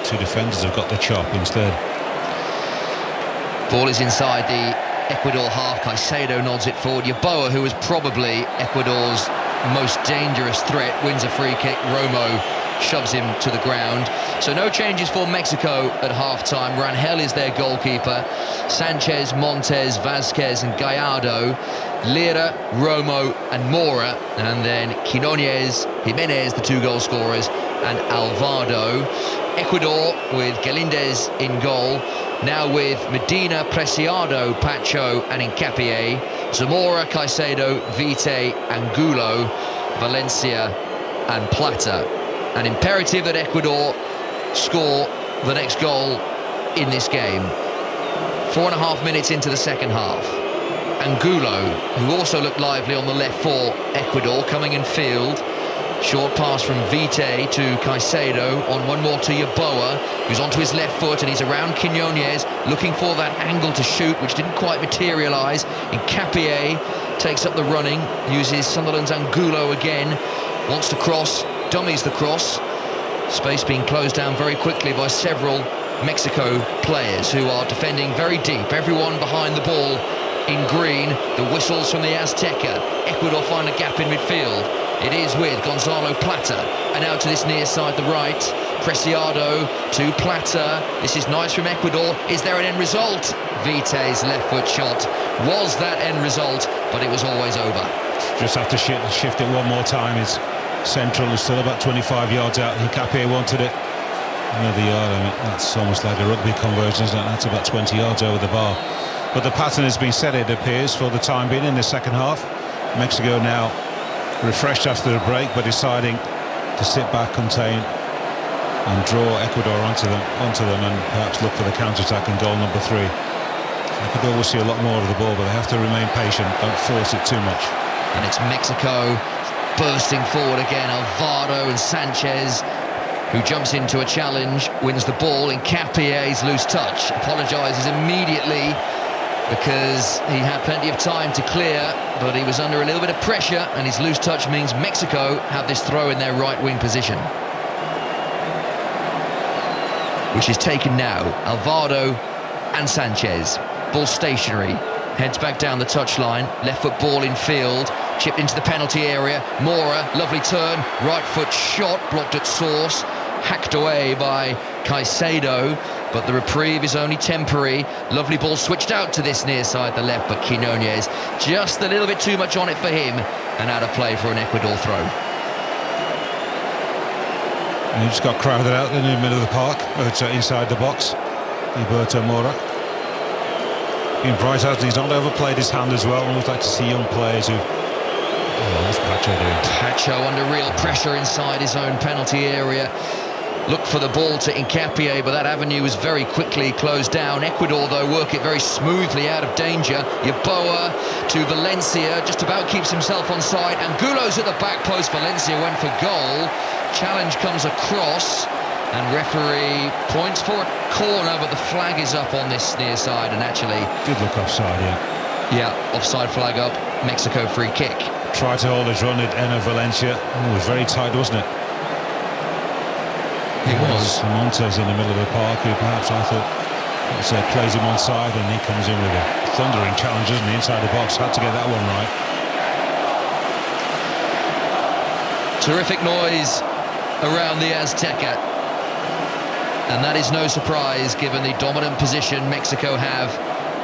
Two defenders have got the chop instead. Ball is inside the Ecuador half. Caicedo nods it forward. Yeboah, who was probably Ecuador's most dangerous threat, wins a free kick. Romo shoves him to the ground. So no changes for Mexico at half-time. Rangel is their goalkeeper. Sanchez, Montes, Vasquez and Gallardo. Lira, Romo and Mora. And then Quinones, Jimenez, the two goal scorers, and Alvarado. Ecuador with Galindez in goal. Now with Medina, Preciado, Pacho and Hincapié. Zamora, Caicedo, Vite, Angulo, Valencia and Plata. An imperative that Ecuador score the next goal in this game. 4.5 minutes into the second half. Angulo, who also looked lively on the left for Ecuador, coming in field. Short pass from Vite to Caicedo, on one more to Yeboah, who's onto his left foot and he's around Quinones, looking for that angle to shoot, which didn't quite materialise. Hincapié takes up the running, uses Sunderland's Angulo again, wants to cross, dummies the cross. Space being closed down very quickly by several Mexico players who are defending very deep. Everyone behind the ball in green. The whistles from the Azteca. Ecuador find a gap in midfield. It is with Gonzalo Plata, and out to this near side, the right. Preciado to Plata. This is nice from Ecuador. Is there an end result? Vite's left foot shot was that end result, but it was always over. Just have to shift it one more time. It's central, is still about 25 yards out. Hincapié wanted it. Another yard, I mean, that's almost like a rugby conversion, isn't it? That's about 20 yards over the bar. But the pattern has been set, it appears, for the time being in the second half. Mexico now refreshed after the break, but deciding to sit back, contain and draw Ecuador onto them and perhaps look for the counter-attack in goal number 3. Ecuador will see a lot more of the ball, but they have to remain patient, don't force it too much. And it's Mexico bursting forward again. Alvarado and Sanchez, who jumps into a challenge, wins the ball. Hincapié's loose touch, apologises immediately because he had plenty of time to clear, but he was under a little bit of pressure, and his loose touch means Mexico have this throw in their right wing position, which is taken now. Alvarado and Sanchez, ball stationary, heads back down the touchline, left foot ball in field, chipped into the penalty area. Mora, lovely turn, right foot shot, blocked at source, hacked away by Caicedo, but the reprieve is only temporary. Lovely ball switched out to this near side, the left, but Quinones just a little bit too much on it for him, and out of play for an Ecuador throw. And he just got crowded out in the middle of the park, inside the box. Alberto Mora. In bright, he's not overplayed his hand as well. I always like to see young players who... Oh, what's Pacho doing? Pacho under real pressure inside his own penalty area. Looked for the ball to Hincapié, but that avenue was very quickly closed down. Ecuador, though, work it very smoothly out of danger. Yeboah to Valencia, just about keeps himself on side. Angulo's at the back post. Valencia went for goal. Challenge comes across, and referee points for a corner, but the flag is up on this near side, and actually... Did look offside, yeah. Yeah, offside flag up. Mexico free kick. Tried to hold his run at Enner Valencia. It was very tight, wasn't it? It was. Montes in the middle of the park, who perhaps I thought plays him on side, and he comes in with a thundering challenge, doesn't he, inside the box. Had to get that one right. Terrific noise around the Azteca, and that is no surprise given the dominant position Mexico have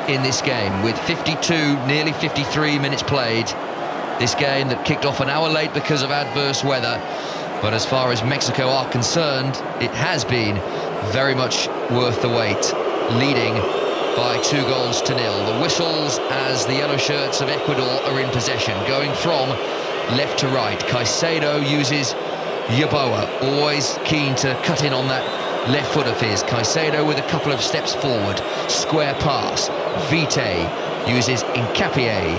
in this game, with 52, nearly 53 minutes played. This game that kicked off an hour late because of adverse weather. But as far as Mexico are concerned, it has been very much worth the wait, leading by 2-0. The whistles as the yellow shirts of Ecuador are in possession, going from left to right. Caicedo uses Yeboah, always keen to cut in on that left foot of his. Caicedo with a couple of steps forward, square pass. Vite uses Hincapié,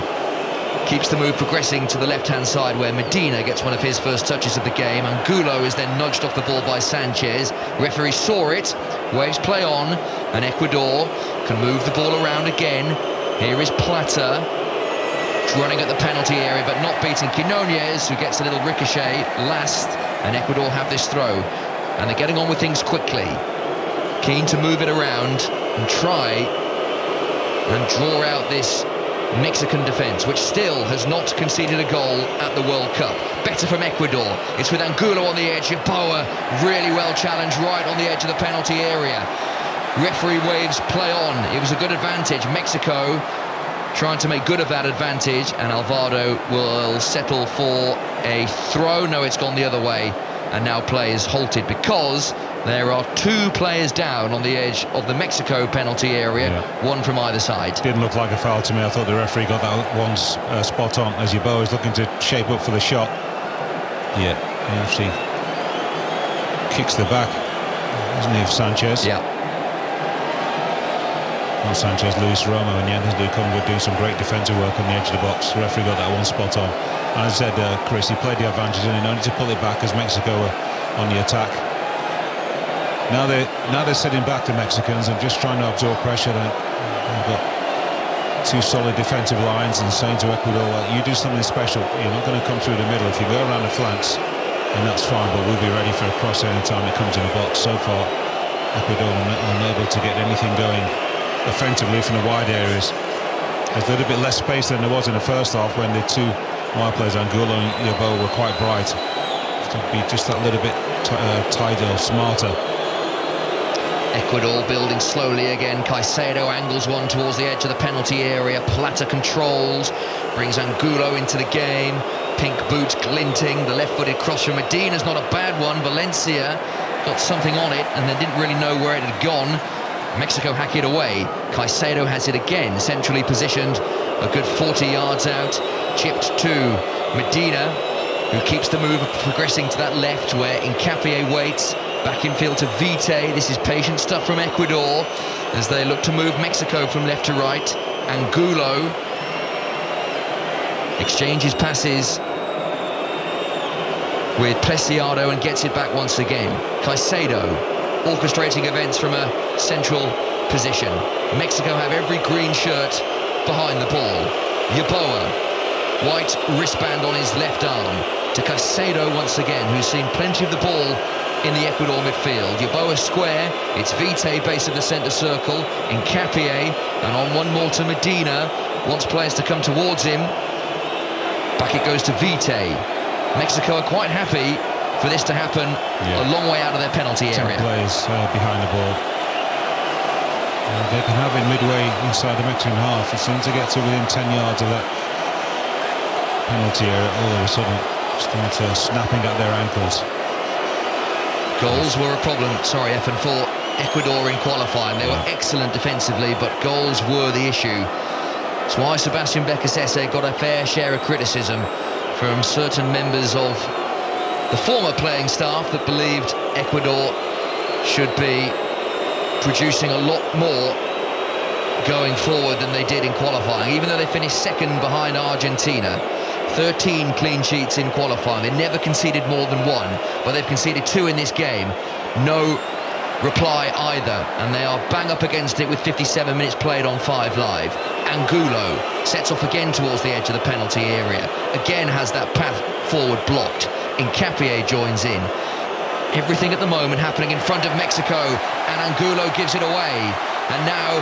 keeps the move progressing to the left-hand side where Medina gets one of his first touches of the game. Angulo is then nudged off the ball by Sanchez. Referee saw it, waves play on, and Ecuador can move the ball around again. Here is Plata, running at the penalty area but not beating Quinones, who gets a little ricochet last, and Ecuador have this throw. And they're getting on with things quickly, keen to move it around and try and draw out this Mexican defence, which still has not conceded a goal at the World Cup. Better from Ecuador. It's with Angulo on the edge. Yeboah really well challenged right on the edge of the penalty area. Referee waves play on. It was a good advantage. Mexico trying to make good of that advantage, and Alvaro will settle for a throw. No, it's gone the other way, and now play is halted because there are two players down on the edge of the Mexico penalty area, one from either side. Didn't look like a foul to me. I thought the referee got that one spot on as Yeboah is looking to shape up for the shot. Yeah, he actually kicks the back, doesn't he, of Sanchez? Yeah. Well, Sanchez, Luis Romo and Jens Lukomba doing some great defensive work on the edge of the box. The referee got that one spot on. And as I said, Chris, he played the advantage and he no need to pull it back as Mexico were on the attack. Now they're sitting back, the Mexicans, and just trying to absorb pressure. They've got two solid defensive lines and saying to Ecuador, well, you do something special. You're not going to come through the middle. If you go around the flanks, and that's fine, but we'll be ready for a cross any time it comes in the box. So far, Ecuador are unable to get anything going offensively from the wide areas. There's a little bit less space than there was in the first half when the two wide players, Angulo and Yeboah, were quite bright. To be just that little bit tighter, smarter. Ecuador building slowly again. Caicedo angles one towards the edge of the penalty area. Plata controls, brings Angulo into the game. Pink boots glinting. The left-footed cross from Medina's not a bad one. Valencia got something on it and they didn't really know where it had gone. Mexico hack it away. Caicedo has it again, centrally positioned, a good 40 yards out. Chipped to Medina, who keeps the move progressing to that left where Hincapié waits. Back in field to Vite. This is patient stuff from Ecuador as they look to move Mexico from left to right. Angulo exchanges passes with Preciado and gets it back once again. Caicedo orchestrating events from a central position. Mexico have every green shirt behind the ball. Yeboah, white wristband on his left arm, to Caicedo once again, who's seen plenty of the ball in the Ecuador midfield. Yeboah square, it's Vite base of the centre circle, Hincapié, and on one more to Medina, wants players to come towards him. Back it goes to Vite. Mexico are quite happy for this to happen a long way out of their penalty area. 10 players behind the ball. They can have it midway inside the Mexican half. As soon as they get to within 10 yards of that penalty area, all of a sudden start snapping at their ankles. Goals were a problem, for Ecuador in qualifying. They were excellent defensively, but goals were the issue. That's why Sebastian Becasese got a fair share of criticism from certain members of the former playing staff that believed Ecuador should be producing a lot more going forward than they did in qualifying, even though they finished second behind Argentina. 13 clean sheets in qualifying. They never conceded more than one, but they've conceded two in this game. No reply either, and they are bang up against it with 57 minutes played on 5 Live. Angulo sets off again towards the edge of the penalty area. Again has that path forward blocked. Hincapié joins in. Everything at the moment happening in front of Mexico, and Angulo gives it away. And now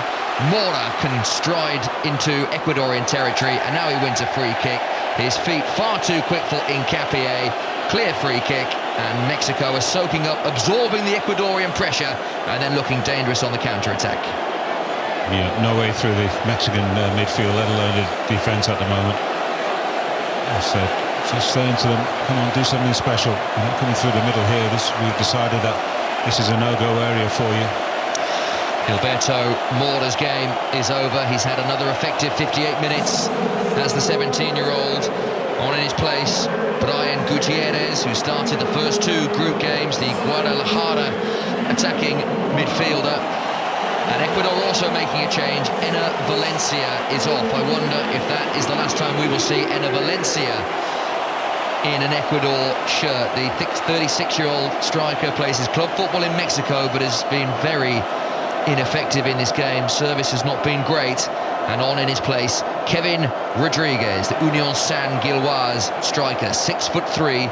Mora can stride into Ecuadorian territory, and now he wins a free kick. His feet far too quick for Hincapié. Clear free kick, and Mexico are soaking up, absorbing the Ecuadorian pressure, and then looking dangerous on the counter-attack. Yeah, no way through the Mexican midfield, let alone the defence at the moment. I said, just saying to them, come on, do something special. You're not coming through the middle here. We've decided that this is a no-go area for you. Gilberto Mora's game is over. He's had another effective 58 minutes as the 17-year-old. On in his place, Brian Gutierrez, who started the first two group games, the Guadalajara attacking midfielder. And Ecuador also making a change. Enner Valencia is off. I wonder if that is the last time we will see Enner Valencia in an Ecuador shirt. The 36-year-old striker plays his club football in Mexico, but has been very ineffective in this game. Service has not been great. And on in his place, Kevin Rodriguez, the Union Saint-Gilloise striker, 6'3"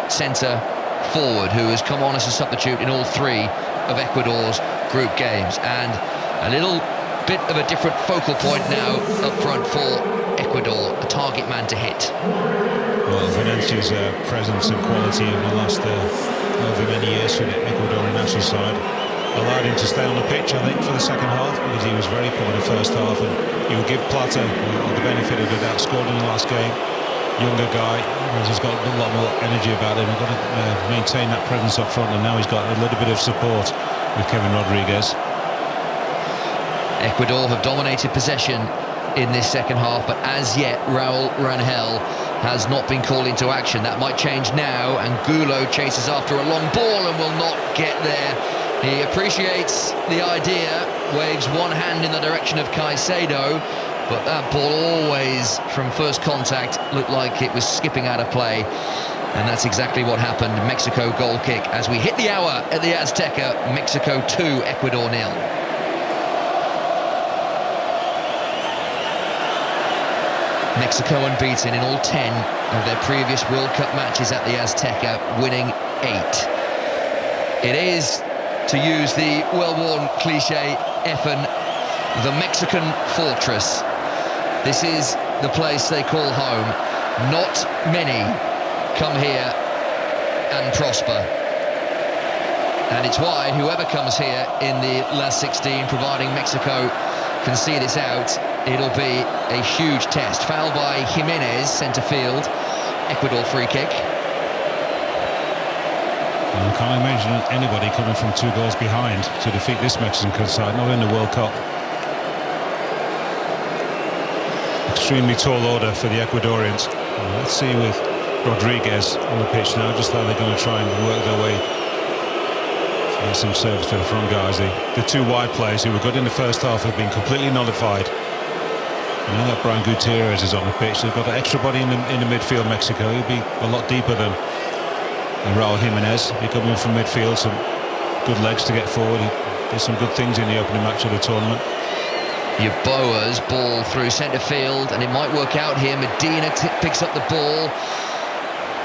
centre forward, who has come on as a substitute in all three of Ecuador's group games. And a little bit of a different focal point now up front for Ecuador, a target man to hit. Well, Valencia's presence and quality over the last over many years for the Ecuadorian national side allowed him to stay on the pitch, I think, for the second half, because he was very poor in the first half, and he would give Plata the benefit of the doubt. Scored in the last game, younger guy, he's got a lot more energy about him. He's got to maintain that presence up front, and now he's got a little bit of support with Kevin Rodriguez. Ecuador have dominated possession in this second half, but as yet Raul Rangel has not been called into action. That might change now, and Gulo chases after a long ball and will not get there. He appreciates the idea, waves one hand in the direction of Caicedo, but that ball always, from first contact, looked like it was skipping out of play. And that's exactly what happened. Mexico goal kick as we hit the hour at the Azteca. Mexico 2, Ecuador 0. Mexico unbeaten in all 10 of their previous World Cup matches at the Azteca, winning 8. It is, to use the well-worn cliche, Effen, the Mexican fortress. This is the place they call home. Not many come here and prosper. And it's why whoever comes here in the last 16, providing Mexico can see this out, it'll be a huge test. Foul by Jimenez, centre field. Ecuador free kick. I can't imagine anybody coming from 2 goals behind to defeat this Mexican side, not in the World Cup. Extremely tall order for the Ecuadorians. Let's see with Rodriguez on the pitch now, just how they're going to try and work their way to get some service to the front guys. The 2 wide players who were good in the first half have been completely nullified. And now that Brian Gutierrez is on the pitch, they've got an extra body in the midfield. Mexico, he'll be a lot deeper than Raul Jimenez. He coming in from midfield, some good legs to get forward. He did some good things in the opening match of the tournament. Yeboah's ball through centre field, and it might work out here. Medina picks up the ball,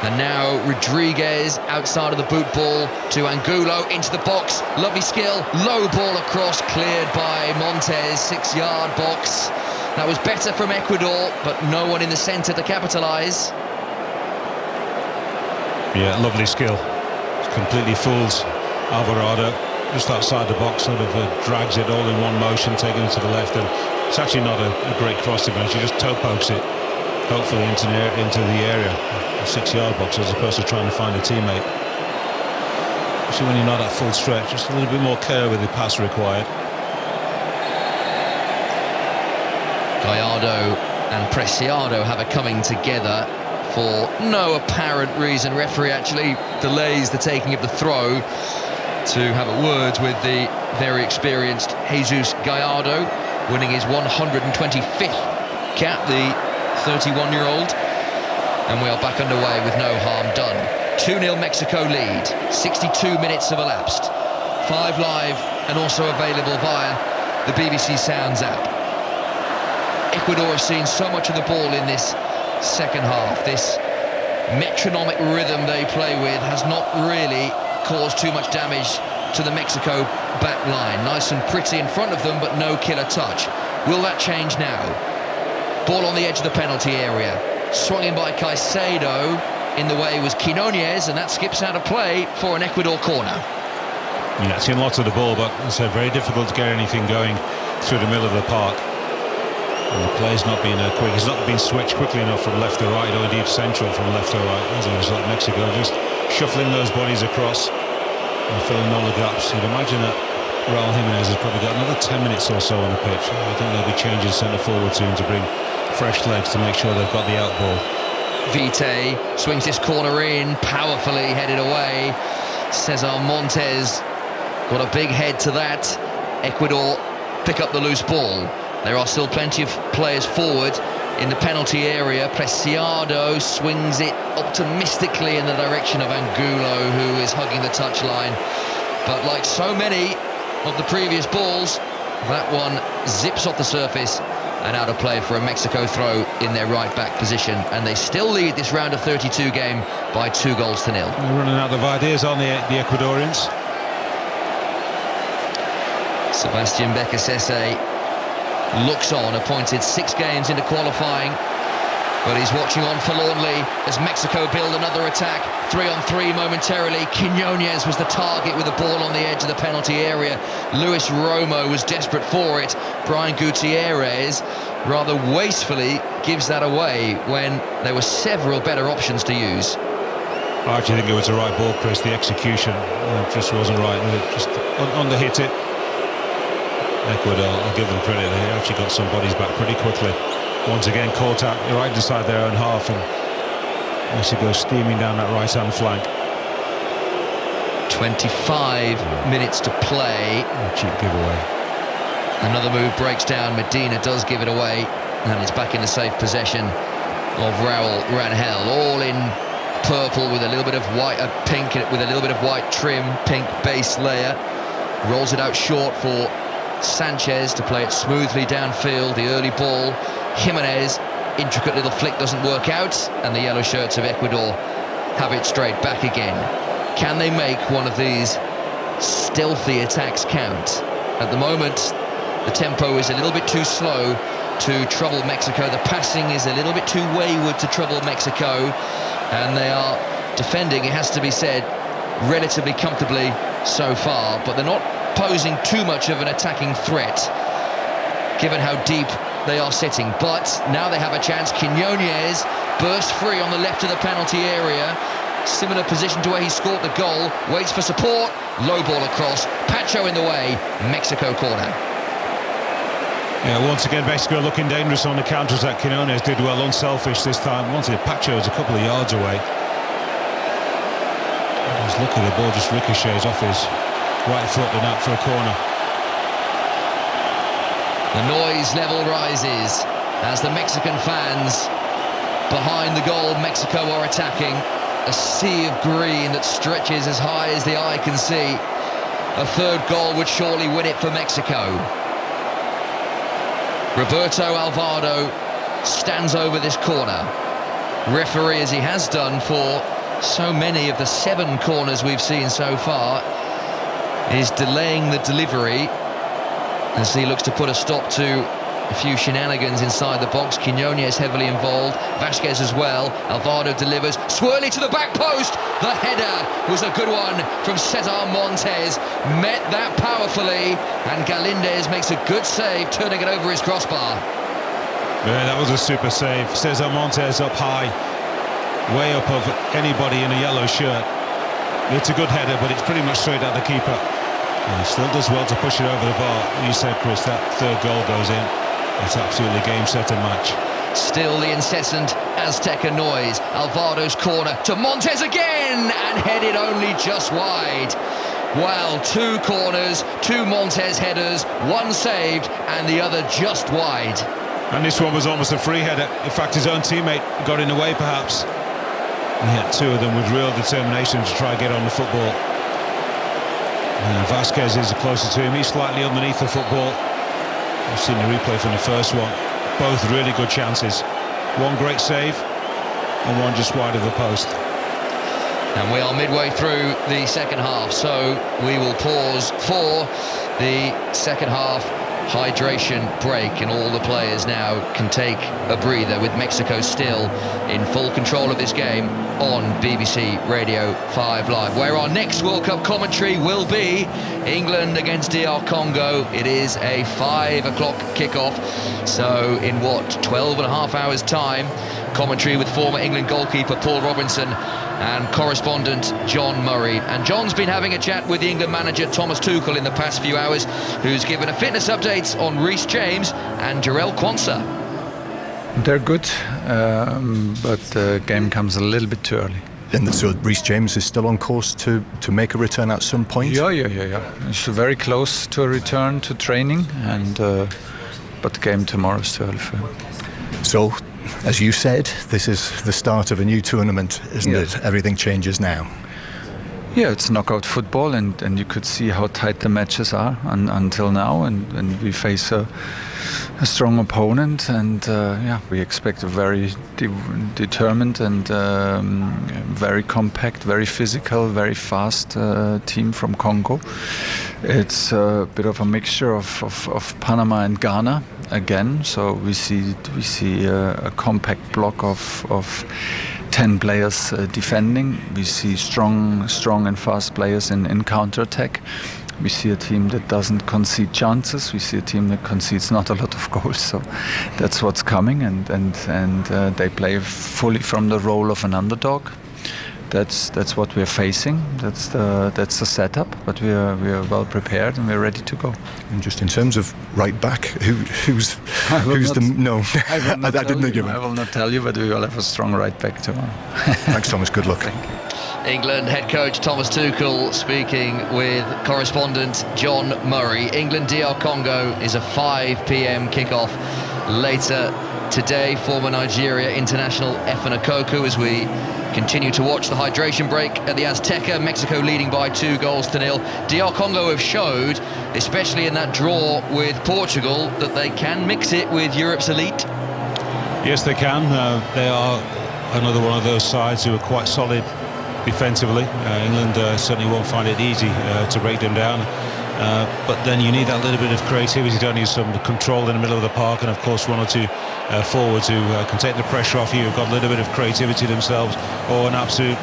and now Rodriguez outside of the boot ball to Angulo into the box. Lovely skill, low ball across, cleared by Montes, 6-yard box. That was better from Ecuador, but no one in the centre to capitalise. Yeah, lovely skill. Completely fools Alvarado just outside the box, sort of drags it all in one motion, taking it to the left, and it's actually not a great cross to be honest. He just toe pokes it, hopefully into the area, a 6-yard box, as opposed to trying to find a teammate. Especially when you're not at full stretch, just a little bit more care with the pass required. Gallardo and Preciado have a coming together for no apparent reason. Referee actually delays the taking of the throw to have a word with the very experienced Jesus Gallardo, winning his 125th cap, the 31-year-old. And we are back underway with no harm done. 2-0 Mexico lead, 62 minutes have elapsed. 5 live and also available via the BBC Sounds app. Ecuador have seen so much of the ball in this second half. This metronomic rhythm they play with has not really caused too much damage to the Mexico back line. Nice and pretty in front of them, but no killer touch. Will that change now? Ball on the edge of the penalty area. Swung in by Caicedo. In the way was Quinones, and that skips out of play for an Ecuador corner. Yeah, seen lots of the ball, but it's very difficult to get anything going through the middle of the park. And the play's not been quick. It's not been switched quickly enough from left to right, or indeed central from left to right. As a result, Mexico just shuffling those bodies across and filling all the gaps. You'd imagine that Raul Jimenez has probably got another 10 minutes or so on the pitch. I think they'll be changing centre forward soon to bring fresh legs to make sure they've got the out ball Vite swings this corner in, powerfully headed away. Cesar Montes got a big head to that. Ecuador pick up the loose ball. There are still plenty of players forward in the penalty area. Preciado swings it optimistically in the direction of Angulo, who is hugging the touchline. But like so many of the previous balls, that one zips off the surface and out of play for a Mexico throw in their right back position. And they still lead this round of 32 game by 2-0. They're running out of ideas on the Ecuadorians. Sebastian Becasese looks on, appointed 6 games into qualifying, but he's watching on forlornly as Mexico build another attack. 3-on-3 momentarily. Quiñones was the target with the ball on the edge of the penalty area. Luis Romo was desperate for it. Brian Gutierrez rather wastefully gives that away when there were several better options to use. I actually think it was the right ball, Chris. The execution just wasn't right. Just under-hit it. Ecuador, I'll give them credit, they actually got some bodies back pretty quickly. Once again caught out right inside their own half, and Mexico steaming down that right hand flank. 25 minutes to play. Cheap giveaway. Another move breaks down. Medina does give it away, and it's back in the safe possession of Raul Rangel, all in purple with a little bit of white, pink with a little bit of white trim, pink base layer. Rolls it out short for Sanchez to play it smoothly downfield. The early ball, Jimenez, intricate little flick doesn't work out, and the yellow shirts of Ecuador have it straight back again. Can they make one of these stealthy attacks count? At the moment, the tempo is a little bit too slow to trouble Mexico. The passing is a little bit too wayward to trouble Mexico, and they are defending, it has to be said, relatively comfortably so far, but they're not posing too much of an attacking threat given how deep they are sitting. But now they have a chance. Quiñones bursts free on the left of the penalty area, similar position to where he scored the goal, waits for support, low ball across, Pacho in the way, Mexico corner. Yeah, once again Mexico looking dangerous on the counters. That Quiñones did well, unselfish this time. Once Pacho is a couple of yards away. He's lucky the ball just ricochets off his right foot and out for a corner. The noise level rises as the Mexican fans behind the goal Mexico are attacking. A sea of green that stretches as high as the eye can see. A third goal would surely win it for Mexico. Roberto Alvarado stands over this corner. Referee, as he has done for so many of the 7 corners we've seen so far, is delaying the delivery as he looks to put a stop to a few shenanigans inside the box. Quiñones heavily involved, Vasquez as well. Alvarado delivers, swirly to the back post. The header was a good one from Cesar Montes, met that powerfully, and Galíndez makes a good save, turning it over his crossbar. Yeah, that was a super save. Cesar Montes up high, way up of anybody in a yellow shirt. It's a good header, but it's pretty much straight at the keeper. And he still does well to push it over the bar. You said, Chris, that third goal goes in. It's absolutely game, set and match. Still the incessant Azteca noise. Alvaro's corner to Montes again, and headed only just wide. Wow, 2 corners, 2 Montes headers, 1 saved and the other just wide. And this one was almost a free header. In fact, his own teammate got in the way, perhaps. He had 2 of them with real determination to try and get on the football. Vasquez is closer to him. He's slightly underneath the football. I've seen the replay from the first one. Both really good chances. One great save and one just wide of the post. And we are midway through the second half, so we will pause for the second half hydration break, and all the players now can take a breather, with Mexico still in full control of this game on BBC Radio 5 Live, where our next World Cup commentary will be England against DR Congo. It is a 5 o'clock kickoff, so in 12 and a half hours time, commentary with former England goalkeeper Paul Robinson and correspondent John Murray. And John's been having a chat with the England manager Thomas Tuchel in the past few hours, who's given a fitness update on Reece James and Jarell Quansah. They're good, but the game comes a little bit too early. And so Reece James is still on course to make a return at some point? Yeah. It's very close to a return to training, and but the game tomorrow is too early for him. So, as you said, this is the start of a new tournament, isn't it? Everything changes now. Yeah, it's knockout football, and you could see how tight the matches are until now, and we face a strong opponent, and we expect a very determined and very compact, very physical, very fast team from Congo. It's a bit of a mixture of Panama and Ghana again, so we see a compact block of 10 players defending. We see strong and fast players in counter-attack. We see a team that doesn't concede chances. We see a team that concedes not a lot of goals. So that's what's coming, and they play fully from the role of an underdog. That's what we're facing. That's the setup. But we are well prepared and we're ready to go. And just in terms of right back, who's the no? I didn't think of it. I will not tell you, but we will have a strong right back tomorrow. Thanks, Thomas. Good luck. Thank you. England head coach Thomas Tuchel speaking with correspondent John Murray. England-DR Congo is a 5 p.m. kickoff later today. Former Nigeria international Efe Nkoku as we continue to watch the hydration break at the Azteca. Mexico leading by 2-0. DR Congo have showed, especially in that draw with Portugal, that they can mix it with Europe's elite. Yes, they can. They are another one of those sides who are quite solid defensively. England certainly won't find it easy to break them down. But then you need that little bit of creativity, don't you? Some control in the middle of the park, and of course one or two forwards who can take the pressure off you, who've got a little bit of creativity themselves, or an absolute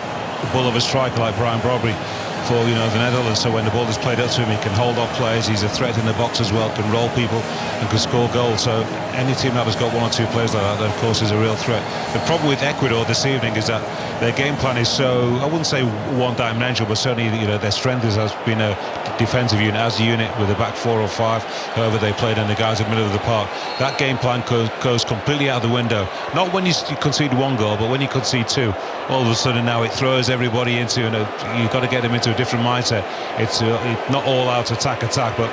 bull of a striker like Brian Brobry for the Netherlands. So when the ball is played up to him, he can hold off players. He's a threat in the box as well, can roll people and can score goals. So any team that has got one or two players like that, of course, is a real threat. The problem with Ecuador this evening is that their game plan is so, I wouldn't say one-dimensional, but certainly their strength has been a defensive unit, as a unit with a back 4 or 5, however they played, and the guys in the middle of the park. That game plan goes completely out the window. Not when you concede one goal, but when you concede two. All of a sudden now it throws everybody into, you've got to get them into a different mindset. It's not all out attack, but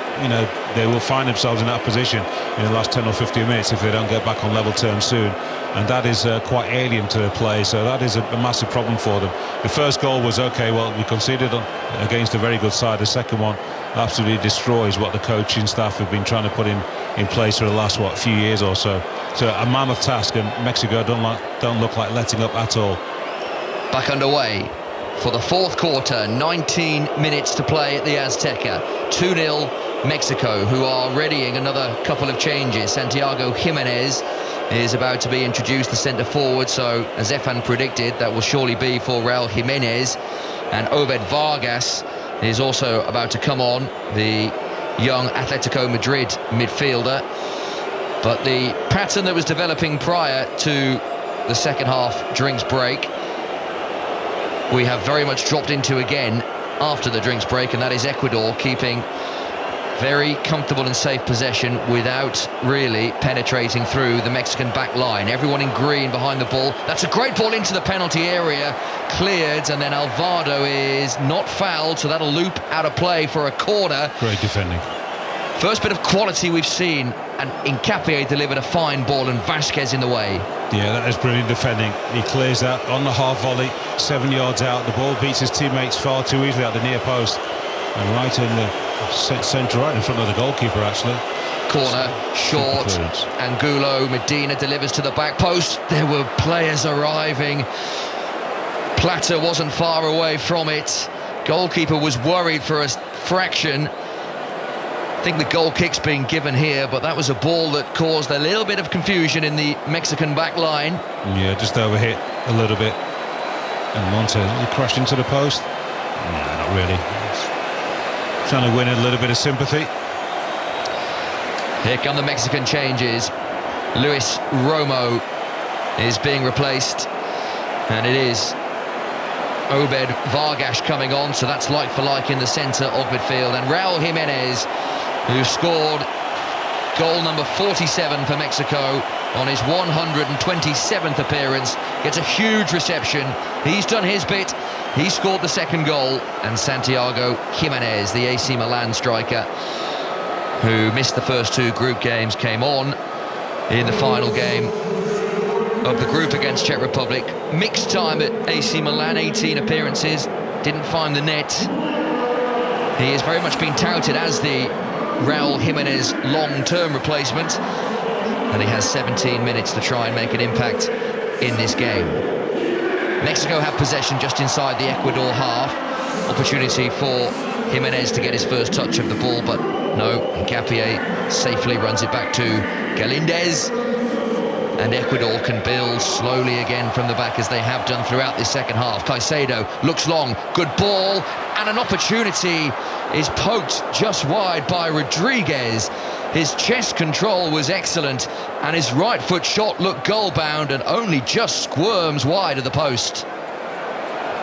they will find themselves in that position in the last 10 or 15 minutes if they don't get back on level terms soon. And that is quite alien to the play, so that is a massive problem for them. The first goal was okay, well, we conceded against a very good side. The second one absolutely destroys what the coaching staff have been trying to put in place for the last few years or so. So a mammoth task, and Mexico don't look like letting up at all. Back underway for the fourth quarter, 19 minutes to play at the Azteca. 2-0 Mexico, who are readying another couple of changes. Santiago Jimenez is about to be introduced, the centre forward, so as Efan predicted, that will surely be for Raul Jimenez. And Obed Vargas is also about to come on, the young Atletico Madrid midfielder. But the pattern that was developing prior to the second half drinks break, we have very much dropped into again after the drinks break, and that is Ecuador keeping very comfortable and safe possession without really penetrating through the Mexican back line. Everyone in green behind the ball. That's a great ball into the penalty area, cleared, and then Alvaro is not fouled, so that'll loop out of play for a corner. Great defending. First bit of quality we've seen, and Hincapié delivered a fine ball and Vasquez in the way. Yeah, that is brilliant defending. He clears that on the half volley, 7 yards out. The ball beats his teammates far too easily at the near post, and right in the centre, right in front of the goalkeeper actually. Corner, short, Angulo Medina delivers to the back post. There were players arriving. Plata wasn't far away from it. Goalkeeper was worried for a fraction. I think the goal kick's being given here, but that was a ball that caused a little bit of confusion in the Mexican back line. Yeah, just overhit a little bit. And Monte, he crashed into the post? No, not really. Trying to win a little bit of sympathy. Here come the Mexican changes. Luis Romo is being replaced, and it is Obed Vargas coming on, so that's like for like in the centre of midfield. And Raul Jimenez, who scored goal number 47 for Mexico on his 127th appearance, gets a huge reception. He's done his bit. He scored the second goal, and Santiago Jimenez, the AC Milan striker, who missed the first two group games, came on in the final game of the group against Czech Republic. Mixed time at AC Milan, 18 appearances, didn't find the net. He has very much been touted as the Raúl Jiménez long-term replacement, and he has 17 minutes to try and make an impact in this game. Mexico have possession just inside the Ecuador half. Opportunity for Jimenez to get his first touch of the ball, but no, Hincapié safely runs it back to Galíndez, and Ecuador can build slowly again from the back, as they have done throughout this second half. Caicedo looks long, good ball, and an opportunity is poked just wide by Rodriguez. His chest control was excellent, and his right foot shot looked goal-bound and only just squirms wide of the post.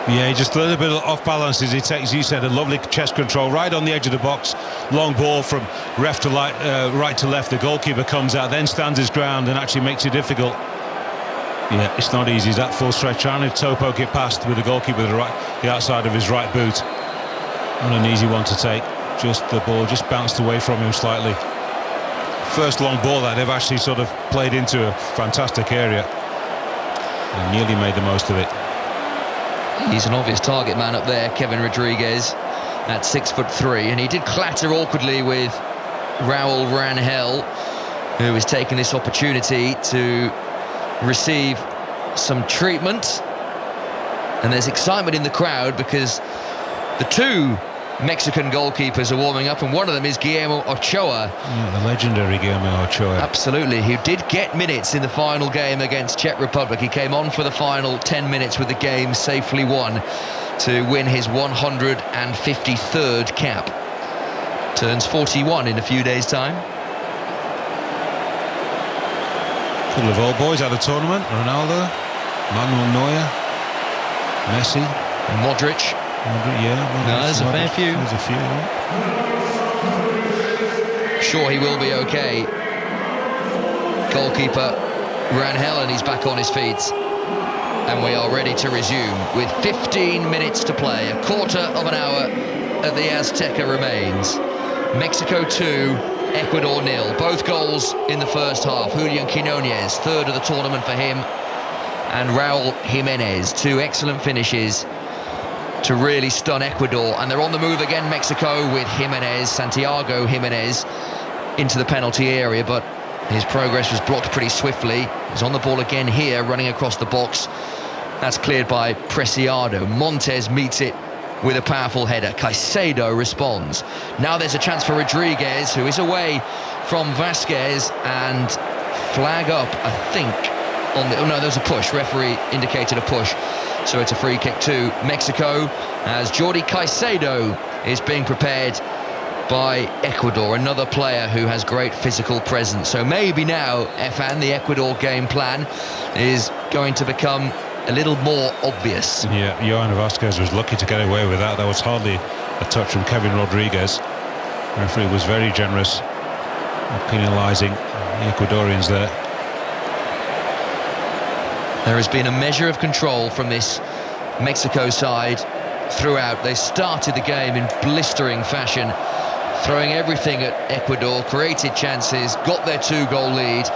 Yeah, just a little bit off balance as he takes, you said, a lovely chest control right on the edge of the box. Long ball from right to left. The goalkeeper comes out, then stands his ground and actually makes it difficult. Yeah, it's not easy. That full stretch, trying to toe poke it past with the goalkeeper the outside of his right boot. Not an easy one to take. Just the ball just bounced away from him slightly. First long ball that they've actually sort of played into a fantastic area and nearly made the most of it. He's an obvious target man up there, Kevin Rodriguez, at 6'3", and he did clatter awkwardly with Raúl Rangel, who is taking this opportunity to receive some treatment. And there's excitement in the crowd because the two Mexican goalkeepers are warming up, and one of them is Guillermo Ochoa. Yeah, the legendary Guillermo Ochoa. Absolutely, who did get minutes in the final game against Czech Republic. He came on for the final 10 minutes with the game safely won to win his 153rd cap. Turns 41 in a few days' time. Couple of old boys at the tournament. Ronaldo, Manuel Neuer, Messi, Modric. Yeah, no, there's a fair few. There's a few. Yeah. Sure, he will be okay. Goalkeeper Rangel, and he's back on his feet. And we are ready to resume with 15 minutes to play. A quarter of an hour at the Azteca remains. Mexico 2, Ecuador 0. Both goals in the first half. Julian Quinones, third of the tournament for him. And Raúl Jiménez, two excellent finishes to really stun Ecuador. And they're on the move again, Mexico, with Jimenez, Santiago Jimenez, into the penalty area, but his progress was blocked pretty swiftly. He's on the ball again here, running across the box. That's cleared by Preciado. Montes meets it with a powerful header. Caicedo responds. Now there's a chance for Rodriguez, who is away from Vasquez, and flag up, I think, on the... Oh no, there's a push. Referee indicated a push. So it's a free kick to Mexico, as Jordi Caicedo is being prepared by Ecuador, another player who has great physical presence. So maybe now, Efan, the Ecuador game plan is going to become a little more obvious. Yeah, Johan Vasquez was lucky to get away with that. That was hardly a touch from Kevin Rodriguez. The referee was very generous, penalising the Ecuadorians there. There has been a measure of control from this Mexico side throughout. They started the game in blistering fashion, throwing everything at Ecuador, created chances, got their 2-goal lead.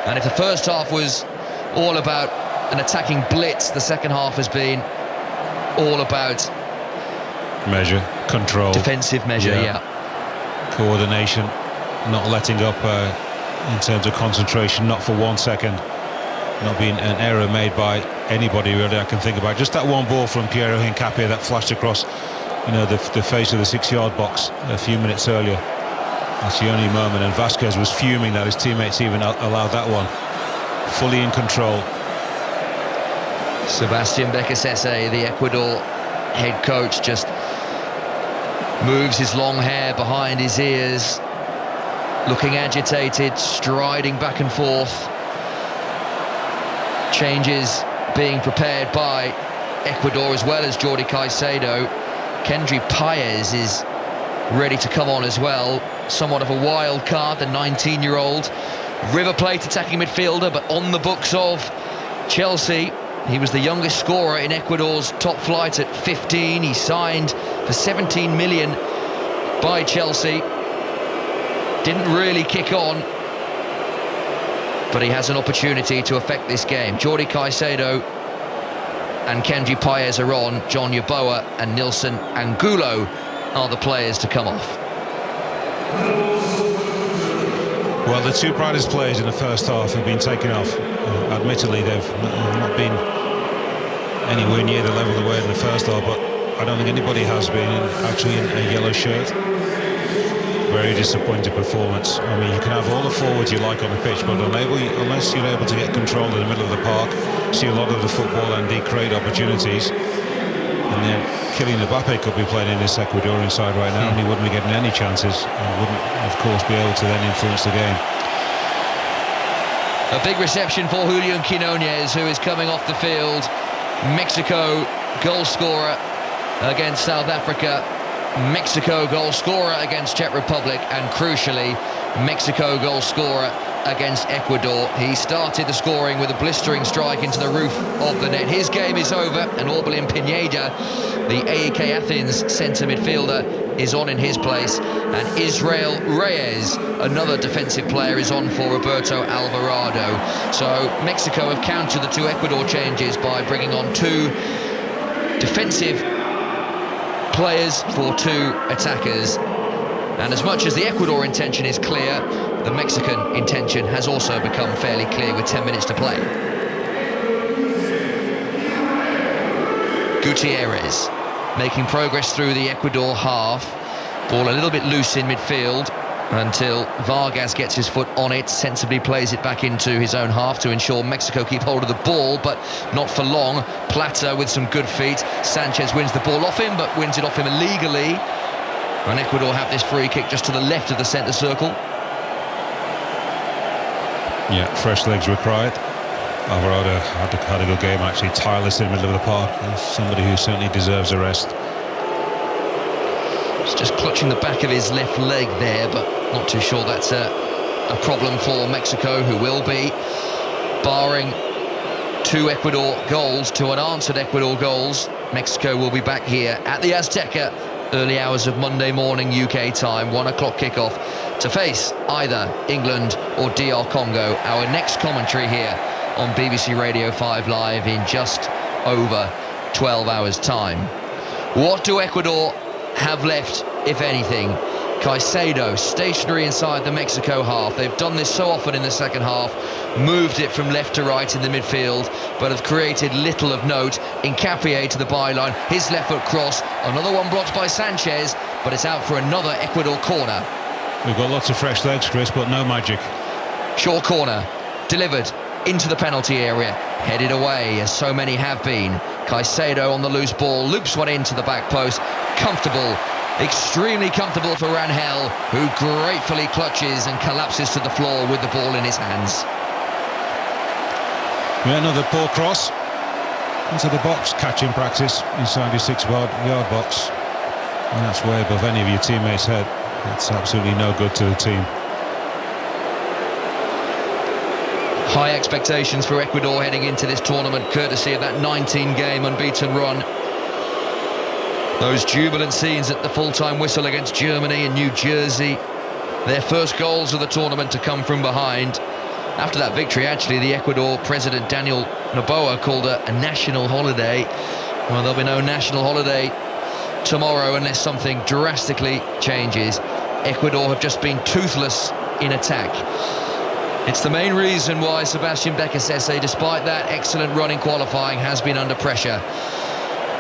And if the first half was all about an attacking blitz, the second half has been all about measure, control, defensive measure, yeah. Coordination, not letting up in terms of concentration, not for 1 second. Not being an error made by anybody really I can think about. Just that one ball from Piero Hincapié that flashed across, the face of the 6-yard box a few minutes earlier. That's the only moment, and Vasquez was fuming that his teammates even allowed that one. Fully in control. Sebastián Becasese, the Ecuador head coach, just moves his long hair behind his ears, looking agitated, striding back and forth. Changes being prepared by Ecuador, as well as Jordi Caicedo. Kendry Páez is ready to come on as well. Somewhat of a wild card, the 19-year-old River Plate attacking midfielder, but on the books of Chelsea. He was the youngest scorer in Ecuador's top flight at 15. He signed for 17 million by Chelsea. Didn't really kick on, but he has an opportunity to affect this game. Jordi Caicedo and Kendry Paez are on. John Yeboah and Nilson Angulo are the players to come off. Well, the two brightest players in the first half have been taken off. Admittedly, they've not been anywhere near the level they were in the first half, but I don't think anybody has been actually in a yellow shirt. Very disappointing performance. I mean, you can have all the forwards you like on the pitch, but unless you're able to get control in the middle of the park, see a lot of the football and create opportunities, and then Kylian Mbappe could be playing in this Ecuadorian side right now, and he wouldn't be getting any chances, and wouldn't, of course, be able to then influence the game. A big reception for Julian Quinones, who is coming off the field. Mexico goal scorer against South Africa. Mexico goal scorer against Czech Republic, and crucially, Mexico goal scorer against Ecuador. He started the scoring with a blistering strike into the roof of the net. His game is over, and Orbelin Pineda, the AEK Athens centre midfielder, is on in his place, and Israel Reyes, another defensive player, is on for Roberto Alvarado. So Mexico have countered the two Ecuador changes by bringing on two defensive players for two attackers. And as much as the Ecuador intention is clear, the Mexican intention has also become fairly clear with 10 minutes to play. Gutierrez making progress through the Ecuador half. Ball a little bit loose in midfield until Vargas gets his foot on it, sensibly plays it back into his own half to ensure Mexico keep hold of the ball, but not for long. Plata with some good feet. Sanchez wins the ball off him, but wins it off him illegally. And Ecuador have this free kick just to the left of the centre circle. Yeah, fresh legs required. Alvarado had a good game, actually, tireless in the middle of the park. He's somebody who certainly deserves a rest. He's just clutching the back of his left leg there, but not too sure that's a problem for Mexico, who will be, barring two Ecuador goals, two unanswered Ecuador goals. Mexico will be back here at the Azteca, early hours of Monday morning UK time, 1 o'clock kickoff, to face either England or DR Congo. Our next commentary here on BBC Radio 5 Live in just over 12 hours time. What do Ecuador have left, if anything? Caicedo stationary inside the Mexico half. They've done this so often in the second half, moved it from left to right in the midfield, but have created little of note. Hincapié to the byline, his left foot cross, another one blocked by Sanchez, but it's out for another Ecuador corner. We've got lots of fresh legs, Chris, but no magic. Short corner, delivered into the penalty area, headed away as so many have been. Caicedo on the loose ball, loops one into the back post. Comfortable, extremely comfortable for Rangel, who gratefully clutches and collapses to the floor with the ball in his hands. Yeah, another poor cross into the box, catching practice inside your 6-yard box, and that's way above any of your teammates' head. It's absolutely no good to the team. High expectations for Ecuador heading into this tournament, courtesy of that 19-game unbeaten run. Those jubilant scenes at the full-time whistle against Germany in New Jersey. Their first goals of the tournament to come from behind. After that victory, actually, the Ecuador president, Daniel Noboa, called a national holiday. Well, there'll be no national holiday tomorrow unless something drastically changes. Ecuador have just been toothless in attack. It's the main reason why Sebastian Becasese, despite that excellent run in qualifying, has been under pressure.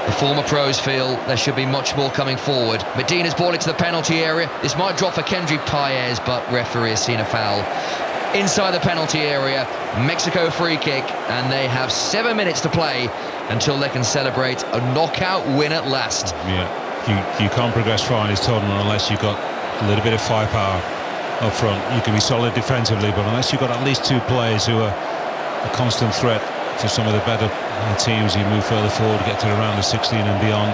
The former pros feel there should be much more coming forward. Medina's ball into the penalty area. This might drop for Kendry Paez, but referee has seen a foul. Inside the penalty area, Mexico free kick, and they have 7 minutes to play until they can celebrate a knockout win at last. Yeah, you can't progress far in this tournament unless you've got a little bit of firepower up front. You can be solid defensively, but unless you've got at least two players who are a constant threat to some of the better teams, you move further forward, get to the round of 16 and beyond,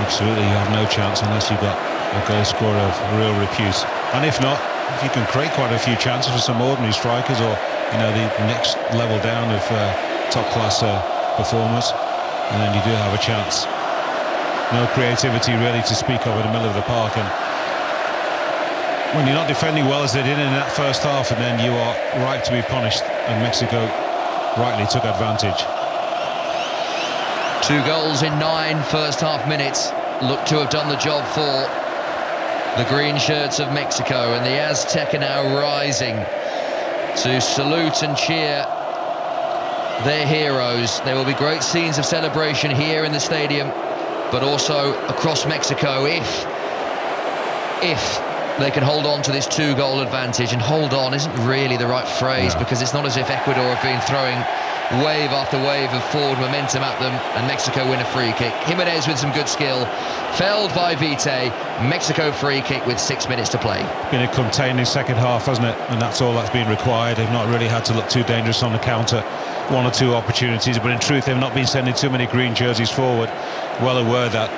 absolutely you have no chance unless you've got a goal scorer of real repute. And if not, if you can create quite a few chances for some ordinary strikers, or the next level down of top class performers, and then you do have a chance. No creativity really to speak of in the middle of the park, and when you're not defending well as they did in that first half, and then you are right to be punished, and Mexico rightly took advantage. 2 goals in 9 first half minutes look to have done the job for the green shirts of Mexico, and the Azteca now rising to salute and cheer their heroes. There will be great scenes of celebration here in the stadium, but also across Mexico if they can hold on to this 2-goal advantage. And hold on isn't really the right phrase, because it's not as if Ecuador have been throwing wave after wave of forward momentum at them, and Mexico win a free kick. Jimenez with some good skill, felled by Vite. Mexico free kick with 6 minutes to play. Been a containing second half, hasn't it? And that's all that's been required. They've not really had to look too dangerous on the counter. 1 or 2 opportunities, but in truth they've not been sending too many green jerseys forward. Well aware that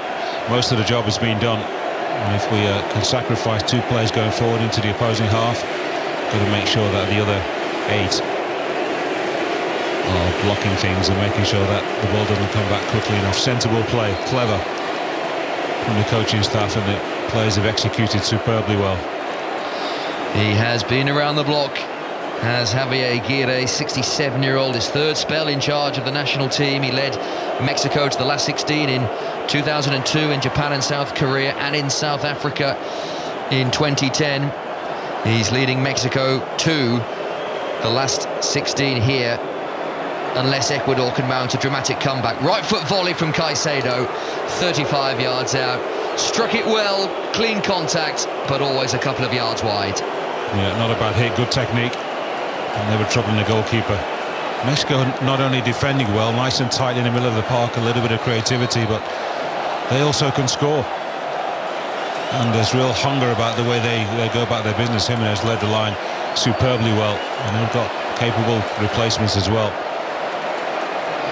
most of the job has been done, and if we can sacrifice 2 players going forward into the opposing half, got to make sure that the other 8 are blocking things and making sure that the ball doesn't come back quickly enough. Sensible play, clever from the coaching staff, and the players have executed superbly well. He has been around the block, as Javier Aguirre, 67-year-old, his 3rd spell in charge of the national team. He led Mexico to the last 16 in 2002 in Japan and South Korea, and in South Africa in 2010. He's leading Mexico to the last 16 here, unless Ecuador can mount a dramatic comeback. Right foot volley from Caicedo, 35 yards out. Struck it well, clean contact, but always a couple of yards wide. Yeah, not a bad hit, good technique, and never troubling the goalkeeper. Mexico not only defending well, nice and tight in the middle of the park, a little bit of creativity, but they also can score. And there's real hunger about the way they go about their business. Jimenez led the line superbly well, and they've got capable replacements as well.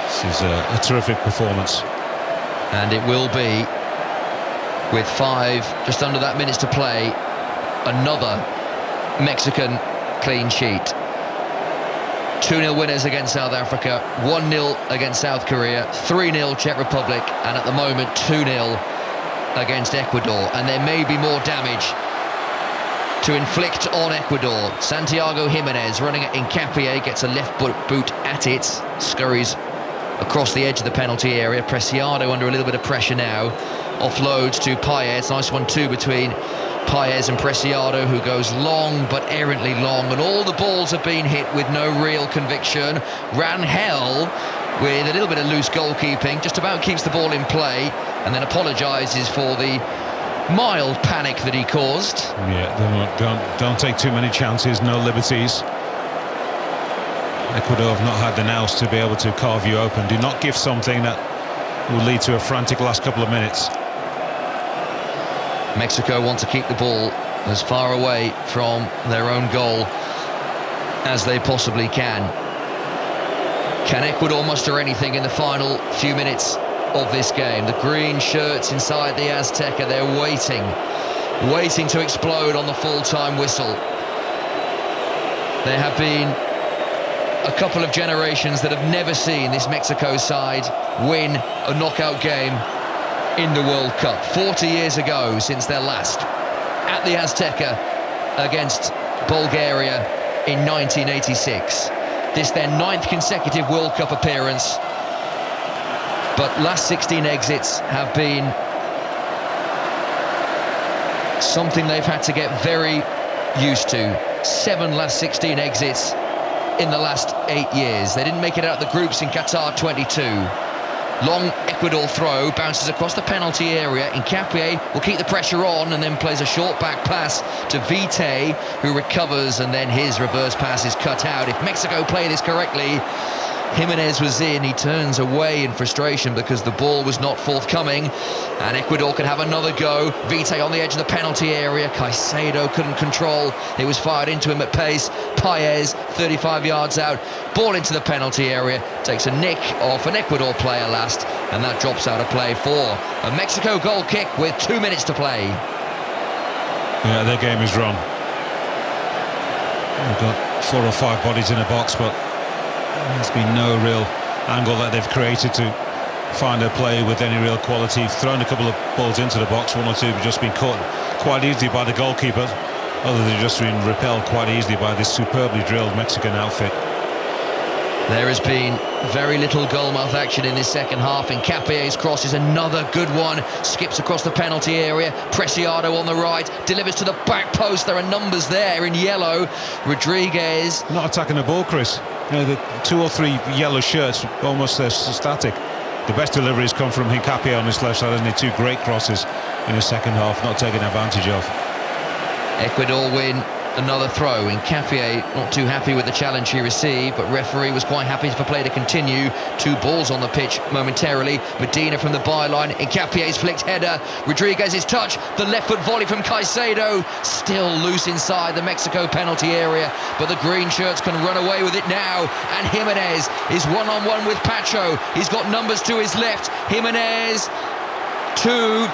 This is a terrific performance. And it will be, with 5, just under that minutes to play, another Mexican clean sheet. 2-0 winners against South Africa, 1-0 against South Korea, 3-0 Czech Republic, and at the moment 2-0 against Ecuador. And there may be more damage to inflict on Ecuador. Santiago Jimenez running at Hincapié, gets a left boot at it, scurries across the edge of the penalty area. Preciado under a little bit of pressure now, offloads to Paez. Nice 1-2 between Paez and Preciado, who goes long but errantly long, and all the balls have been hit with no real conviction. Rangel with a little bit of loose goalkeeping, just about keeps the ball in play, and then apologises for the mild panic that he caused. Yeah, don't take too many chances, no liberties. Ecuador have not had the nous to be able to carve you open. Do not give something that will lead to a frantic last couple of minutes. Mexico want to keep the ball as far away from their own goal as they possibly can. Can Ecuador muster anything in the final few minutes of this game? The green shirts inside the Azteca, they're waiting to explode on the full-time whistle. There have been a couple of generations that have never seen this Mexico side win a knockout game in the World Cup. 40 years ago since their last at the Azteca against Bulgaria in 1986. This their 9th consecutive World Cup appearance, but last 16 exits have been something they've had to get very used to. 7 last 16 exits in the last 8 years. They didn't make it out of the groups in Qatar 22. Long Ecuador throw, bounces across the penalty area. Hincapié will keep the pressure on and then plays a short back pass to Vite, who recovers, and then his reverse pass is cut out. If Mexico play this correctly, Jimenez was in, he turns away in frustration because the ball was not forthcoming, and Ecuador can have another go. Vite on the edge of the penalty area, Caicedo couldn't control, it was fired into him at pace. Paez 35 yards out, ball into the penalty area, takes a nick off an Ecuador player last, and that drops out of play for a Mexico goal kick with 2 minutes to play. Yeah, their game is run. They've got 4 or 5 bodies in the box, but there's been no real angle that they've created to find a play with any real quality. Thrown a couple of balls into the box, 1 or 2 have just been caught quite easily by the goalkeeper. Others have just been repelled quite easily by this superbly drilled Mexican outfit. There has been very little goalmouth action in this second half. Hincapié's cross is another good one. Skips across the penalty area. Preciado on the right. Delivers to the back post. There are numbers there in yellow. Rodriguez. Not attacking the ball, Chris. You know, the 2 or 3 yellow shirts, almost static. The best deliveries come from Hincapié on this left side, and the 2 great crosses in the second half, not taken advantage of. Ecuador win. Another throw. Hincapié not too happy with the challenge he received, but referee was quite happy for play to continue. 2 balls on the pitch momentarily. Medina from the byline. Hincapié's flicked header. Rodriguez's touch. The left foot volley from Caicedo. Still loose inside the Mexico penalty area, but the green shirts can run away with it now. And Jimenez is one-on-one with Pacho. He's got numbers to his left. Jimenez to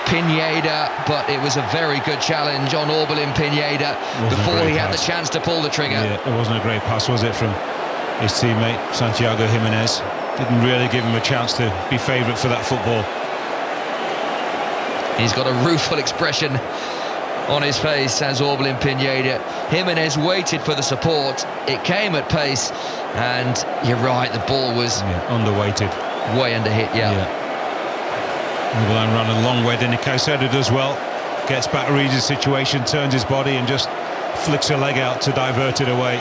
Pineda, but it was a very good challenge on Orbelin Pineda before he had the chance to pull the trigger. Yeah, it wasn't a great pass, was it, from his teammate Santiago Jimenez? Didn't really give him a chance to be favourite for that football. He's got a rueful expression on his face as Orbelin Pineda. Jimenez waited for the support. It came at pace, and you're right, the ball was underweighted, way under hit. Orbelin ran a long way, then Caicedo does well. Gets back, reads the situation, turns his body and just flicks a leg out to divert it away.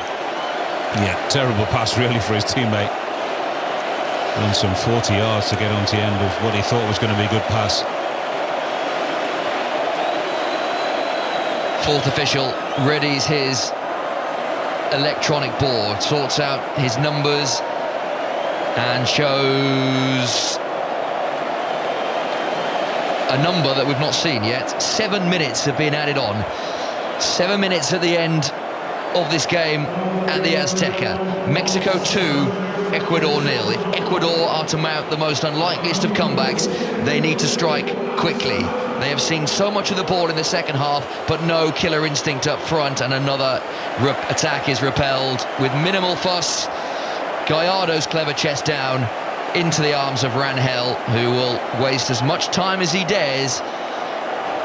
Yeah, terrible pass really for his teammate. Run some 40 yards to get onto the end of what he thought was going to be a good pass. Fourth official readies his electronic board, sorts out his numbers and shows a number that we've not seen yet. 7 minutes have been added on. 7 minutes at the end of this game at the Azteca. Mexico 2, Ecuador 0. If Ecuador are to mount the most unlikeliest of comebacks, they need to strike quickly. They have seen so much of the ball in the second half, but no killer instinct up front, and another attack is repelled with minimal fuss. Gallardo's clever chest down into the arms of Rangel, who will waste as much time as he dares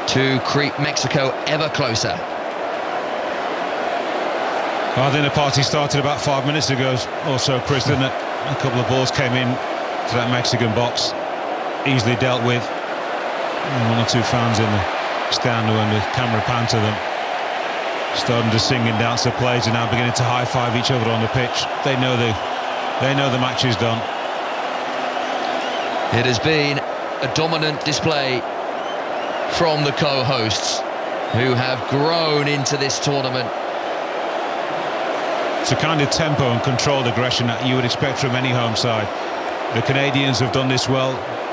to creep Mexico ever closer. I think the party started about 5 minutes ago or so, Chris, didn't it? A couple of balls came in to that Mexican box, easily dealt with. And 1 or 2 fans in the stand when the camera panned to them, starting to sing and dance. The players are now beginning to high-five each other on the pitch. They know the match is done. It has been a dominant display from the co-hosts, who have grown into this tournament. It's a kind of tempo and controlled aggression that you would expect from any home side. The Canadians have done this well,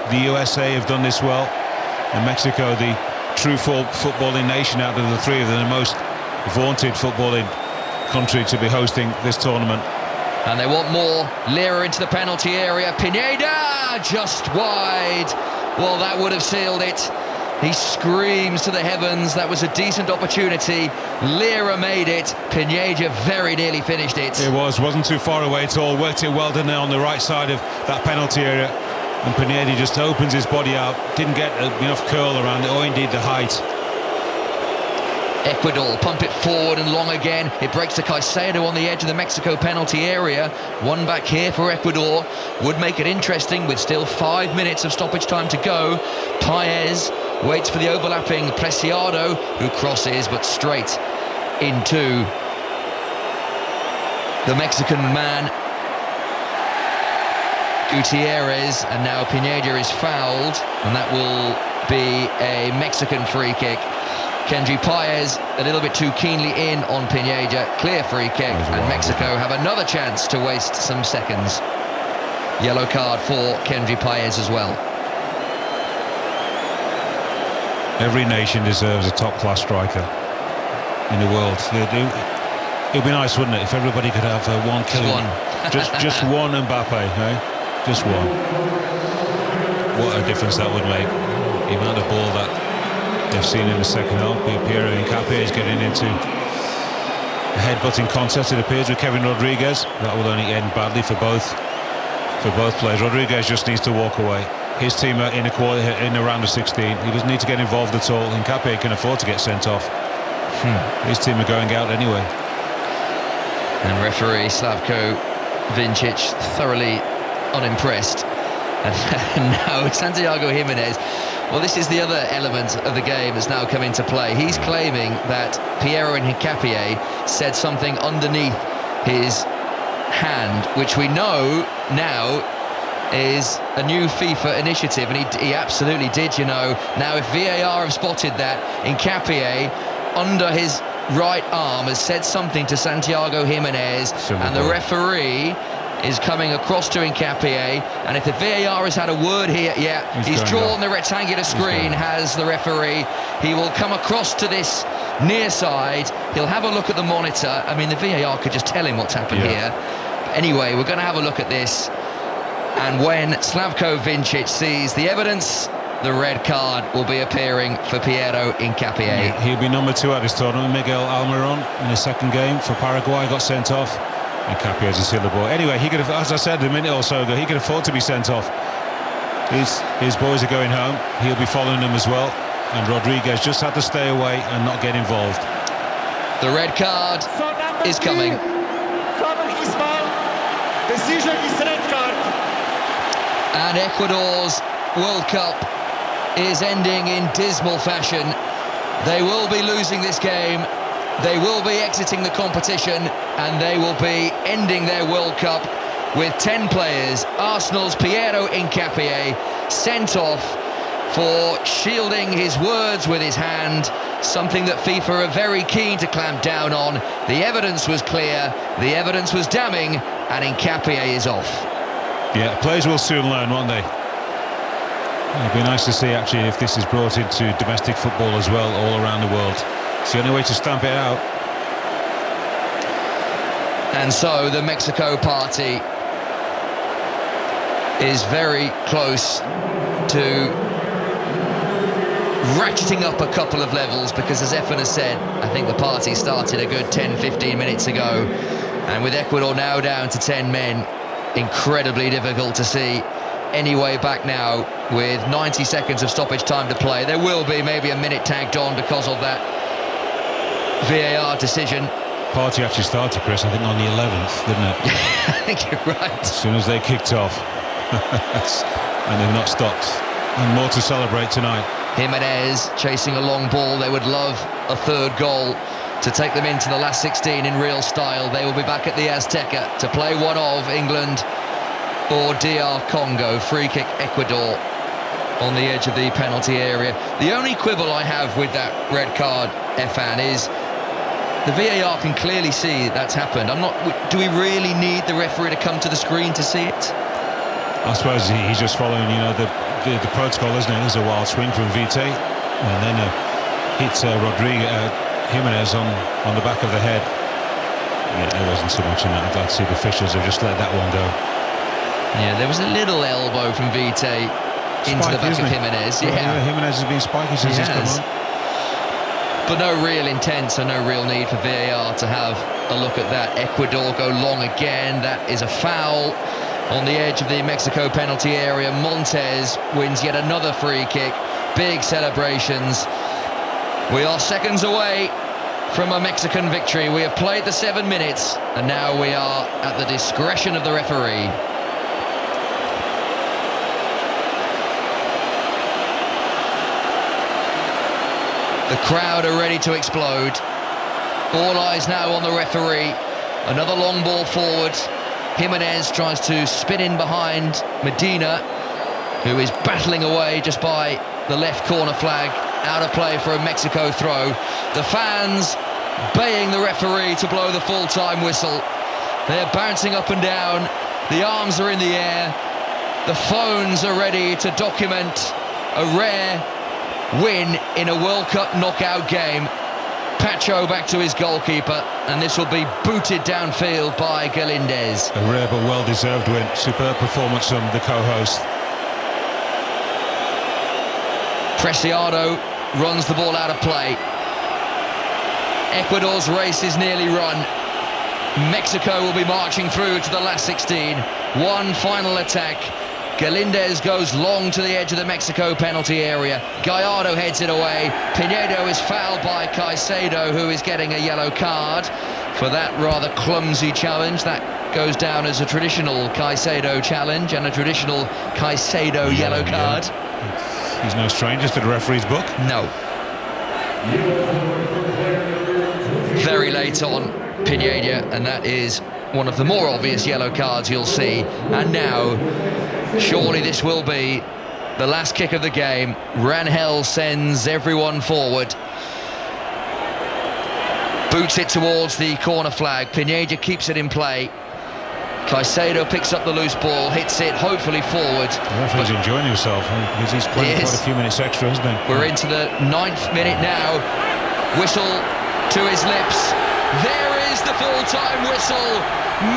the USA have done this well, and Mexico, the true footballing nation out of the 3 of them, the most vaunted footballing country to be hosting this tournament. And they want more. Lira into the penalty area. Pineda just wide. Well, that would have sealed it. He screams to the heavens. That was a decent opportunity. Lira made it. Pineda very nearly finished it. It wasn't too far away at all. Worked it well, didn't it, on the right side of that penalty area. And Pineda just opens his body out. Didn't get enough curl around it, or indeed the height. Ecuador pump it forward and long again. It breaks to Caicedo on the edge of the Mexico penalty area. 1 back here for Ecuador. Would make it interesting with still 5 minutes of stoppage time to go. Paez waits for the overlapping Preciado, who crosses but straight into the Mexican man Gutierrez, and now Pineda is fouled, and that will be a Mexican free kick. Kendry Paez a little bit too keenly in on Pineda. Clear free kick, and Mexico have another chance to waste some seconds. Yellow card for Kendry Paez as well. Every nation deserves a top-class striker in the world. It would be nice, wouldn't it, if everybody could have one killer. just one Mbappe, eh? Just one. What a difference that would make. The amount of ball that they've seen in the second half. Piero Hincapié is getting into A headbutting contest, it appears, with Kevin Rodriguez. That will only end badly for both players. Rodriguez just needs to walk away. His team are in the round of 16. He doesn't need to get involved at all. Hincapié can afford to get sent off. His team are going out anyway. And referee Slavko Vincic thoroughly unimpressed. And now Santiago Jimenez. Well, this is the other element of the game that's now come into play. He's claiming that Piero Hincapié said something underneath his hand, which we know now is a new FIFA initiative, and he absolutely did, you know. Now, if VAR have spotted that, Hincapié under his right arm has said something to Santiago Jimenez, and the referee is coming across to Hincapié, and if the VAR has had a word here, he's drawn the rectangular screen, has the referee. He will come across to this near side, he'll have a look at the monitor. I mean, the VAR could just tell him what's happened here. Anyway, we're going to have a look at this, and when Slavko Vincic sees the evidence, the red card will be appearing for Piero Hincapié. He'll be number 2 at this tournament. Miguel Almiron in his second game for Paraguay got sent off. Hincapié is a silver ball. Anyway, he could have, as I said a minute or so ago, he could afford to be sent off. His boys are going home. He'll be following them as well. And Rodriguez just had to stay away and not get involved. The red card is coming. Decision is red card. And Ecuador's World Cup is ending in dismal fashion. They will be losing this game. They will be exiting the competition, and they will be ending their World Cup with 10 players. Arsenal's Piero Hincapié sent off for shielding his words with his hand, something that FIFA are very keen to clamp down on. The evidence was clear, the evidence was damning, and Hincapié is off. Yeah, players will soon learn, won't they? It'd be nice to see, actually, if this is brought into domestic football as well, all around the world. It's the only way to stamp it out. And so the Mexico party is very close to ratcheting up a couple of levels, because as Efan has said, I think the party started a good 10-15 minutes ago, and with Ecuador now down to 10 men, incredibly difficult to see any way back now with 90 seconds of stoppage time to play. There will be maybe a minute tagged on because of that VAR decision. Party actually started, Chris, I think on the 11th, didn't it? I think you're right. As soon as they kicked off. And they've not stopped. And more to celebrate tonight. Jimenez chasing a long ball. They would love a third goal to take them into the last 16 in real style. They will be back at the Azteca to play one of England or DR Congo. Free kick Ecuador on the edge of the penalty area. The only quibble I have with that red card, Efan, is the VAR can clearly see that's happened. Do we really need the referee to come to the screen to see it? I suppose he's just following, you know, the protocol, isn't it? There's a wild swing from Vite, and then hits Jimenez on the back of the head. Yeah, there wasn't too much in that. I'm glad to see the officials have just let that one go. Yeah, there was a little elbow from Vite into the back of Jimenez. Yeah, Jimenez has been spiky since he's come on. But no real intent, so no real need for VAR to have a look at that. Ecuador go long again. That is a foul on the edge of the Mexico penalty area. Montes wins yet another free kick. Big celebrations. We are seconds away from a Mexican victory. We have played the 7 minutes, and now we are at the discretion of the referee. The crowd are ready to explode. All eyes now on the referee. Another long ball forward. Jimenez tries to spin in behind Medina, who is battling away just by the left corner flag. Out of play for a Mexico throw. The fans baying the referee to blow the full-time whistle. They're bouncing up and down. The arms are in the air. The phones are ready to document a rare win in a World Cup knockout game. Pacho back to his goalkeeper, and this will be booted downfield by Galindez. A rare but well-deserved win. Superb performance from the co-host. Preciado runs the ball out of play. Ecuador's race is nearly run. Mexico will be marching through to the last 16. One final attack. Galindez goes long to the edge of the Mexico penalty area. Gallardo heads it away. Pinedo is fouled by Caicedo, who is getting a yellow card for that rather clumsy challenge. That goes down as a traditional Caicedo challenge and a traditional Caicedo yellow card. He's no stranger to the referee's book. No. Very late on Pineda, and that is one of the more obvious yellow cards you'll see. And now, surely this will be the last kick of the game. Rangel sends everyone forward. Boots it towards the corner flag. Pineda keeps it in play. Caicedo picks up the loose ball, hits it hopefully forward. The referee's enjoying himself because he's playing quite a few minutes extra, isn't he? We're into the 9th minute now. Whistle to his lips. There is the full-time whistle.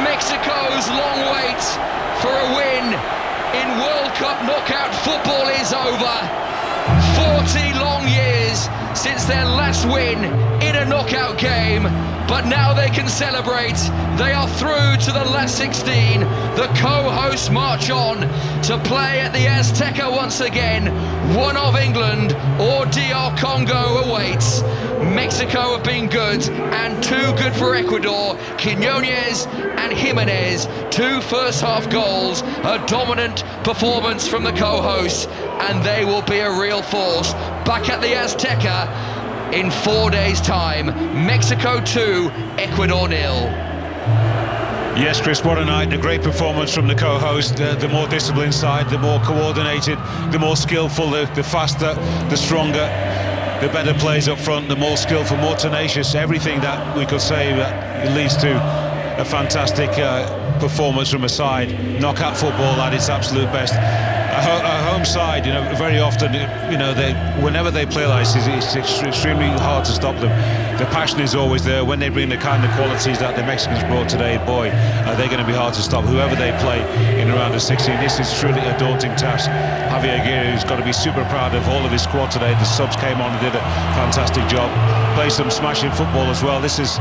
Mexico's long wait for a win in World Cup knockout football is over. 40 long years since their last win in a knockout game, but now they can celebrate. They are through to the last 16. The co-hosts march on to play at the Azteca once again. One of England or DR Congo awaits. Mexico have been good, and too good for Ecuador. Quiñones and Jimenez, 2 first-half goals, a dominant performance from the co-hosts, and they will be a real force. Back at the Azteca in 4 days' time. Mexico 2, Ecuador 0. Yes, Chris, what a night. A great performance from the co-host. The more disciplined side, the more coordinated, the more skillful, the faster, the stronger, the better plays up front, the more skillful, more tenacious. Everything that we could say that leads to a fantastic performance from a side. Knockout football at its absolute best. A home side, very often, whenever they play like this, it's extremely hard to stop them. The passion is always there. When they bring the kind of qualities that the Mexicans brought today, boy, are they going to be hard to stop. Whoever they play in around the 16, this is truly a daunting task. Javier Aguirre's got to be super proud of all of his squad today. The subs came on and did a fantastic job. Played some smashing football as well. This is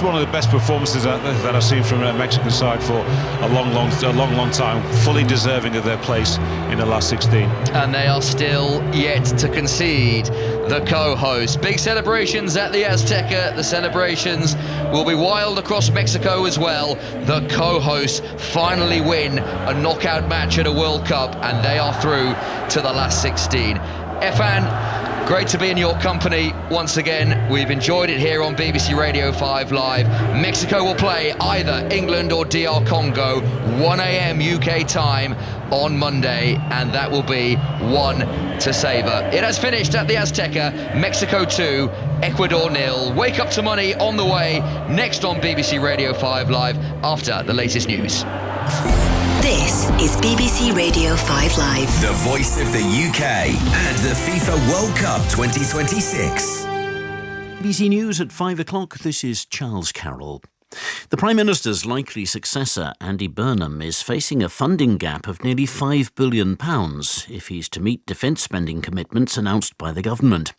one of the best performances that I've seen from a Mexican side for a long time. Fully deserving of their place in the last 16. And they are still yet to concede. The co-hosts. Big celebrations at the Azteca. The celebrations will be wild across Mexico as well. The co-hosts finally win a knockout match at a World Cup, and they are through to the last 16. Efan, great to be in your company once again. We've enjoyed it here on BBC Radio 5 Live. Mexico will play either England or DR Congo, 1 a.m. UK time on Monday, and that will be one to savour. It has finished at the Azteca. Mexico 2, Ecuador 0. Wake Up to Money on the way next on BBC Radio 5 Live after the latest news. This is BBC Radio 5 Live. The voice of the UK and the FIFA World Cup 2026. BBC News at 5 o'clock. This is Charles Carroll. The Prime Minister's likely successor, Andy Burnham, is facing a funding gap of nearly £5 billion if he's to meet defence spending commitments announced by the government.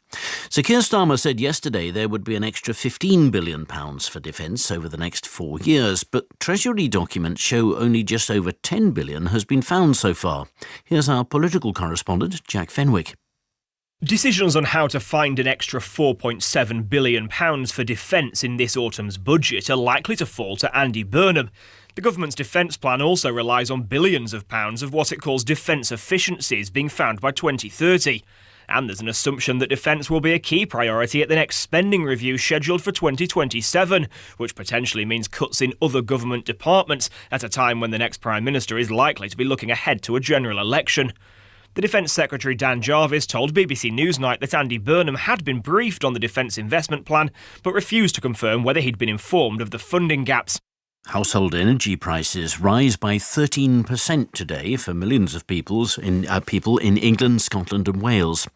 Sir Keir Starmer said yesterday there would be an extra £15 billion for defence over the next 4 years, but Treasury documents show only just over £10 billion has been found so far. Here's our political correspondent, Jack Fenwick. Decisions on how to find an extra £4.7 billion for defence in this autumn's budget are likely to fall to Andy Burnham. The government's defence plan also relies on billions of pounds of what it calls defence efficiencies being found by 2030. And there's an assumption that defence will be a key priority at the next spending review scheduled for 2027, which potentially means cuts in other government departments at a time when the next Prime Minister is likely to be looking ahead to a general election. The Defence Secretary Dan Jarvis told BBC Newsnight that Andy Burnham had been briefed on the defence investment plan, but refused to confirm whether he'd been informed of the funding gaps. Household energy prices rise by 13% today for millions of people in England, Scotland and Wales.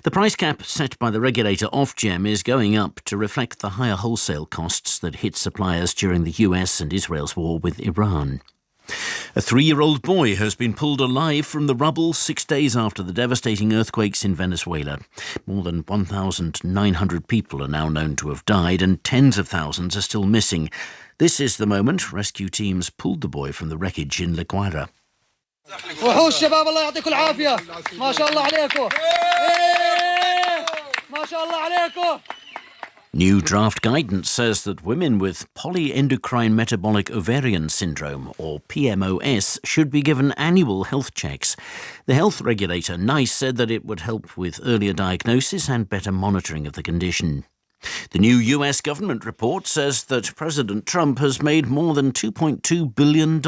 The price cap set by the regulator Ofgem is going up to reflect the higher wholesale costs that hit suppliers during the US and Israel's war with Iran. A 3-year-old boy has been pulled alive from the rubble 6 days after the devastating earthquakes in Venezuela. More than 1,900 people are now known to have died and tens of thousands are still missing. This is the moment rescue teams pulled the boy from the wreckage in La Guaira. وحوش شباب الله يعطيكم العافية ما شاء الله عليكم ما شاء الله عليكم. New draft guidance says that women with polyendocrine metabolic ovarian syndrome, or PMOS, should be given annual health checks. The health regulator, NICE, said that it would help with earlier diagnosis and better monitoring of the condition. The new US government report says that President Trump has made more than $2.2 billion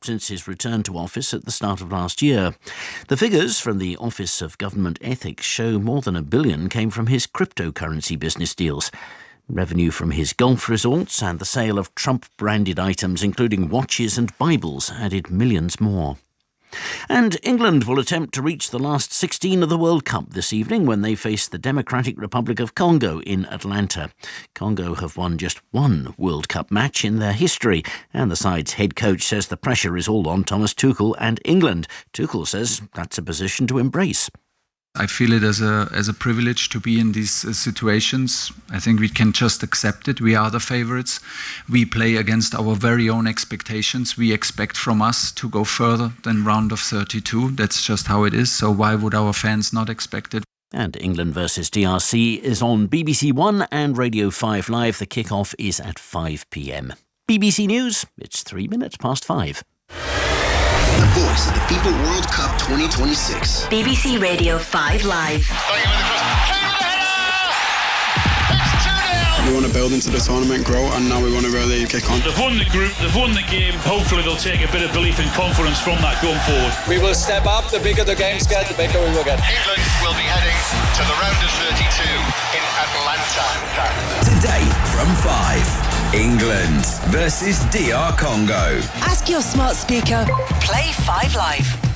since his return to office at the start of last year. The figures from the Office of Government Ethics show more than $1 billion came from his cryptocurrency business deals. Revenue from his golf resorts and the sale of Trump-branded items, including watches and Bibles, added millions more. And England will attempt to reach the last 16 of the World Cup this evening when they face the Democratic Republic of Congo in Atlanta. Congo have won just one World Cup match in their history, and the side's head coach says the pressure is all on Thomas Tuchel and England. Tuchel says that's a position to embrace. I feel it as a privilege to be in these situations. I think we can just accept it. We are the favorites. We play against our very own expectations. We expect from us to go further than round of 32. That's just how it is. So why would our fans not expect it? And England versus DRC is on BBC One and Radio 5 Live. The kick-off is at 5 p.m. BBC News, it's 3 minutes past 5. The voice of the FIFA World Cup 2026. BBC Radio 5 Live. We want to build into the tournament, grow, and now we want to really kick on. They've won the group, they've won the game. Hopefully they'll take a bit of belief and confidence from that going forward. We will step up. The bigger the games get, the bigger we will get. England will be heading to the round of 32 in Atlanta. Today from 5, England versus DR Congo. Ask your smart speaker, play 5 Live.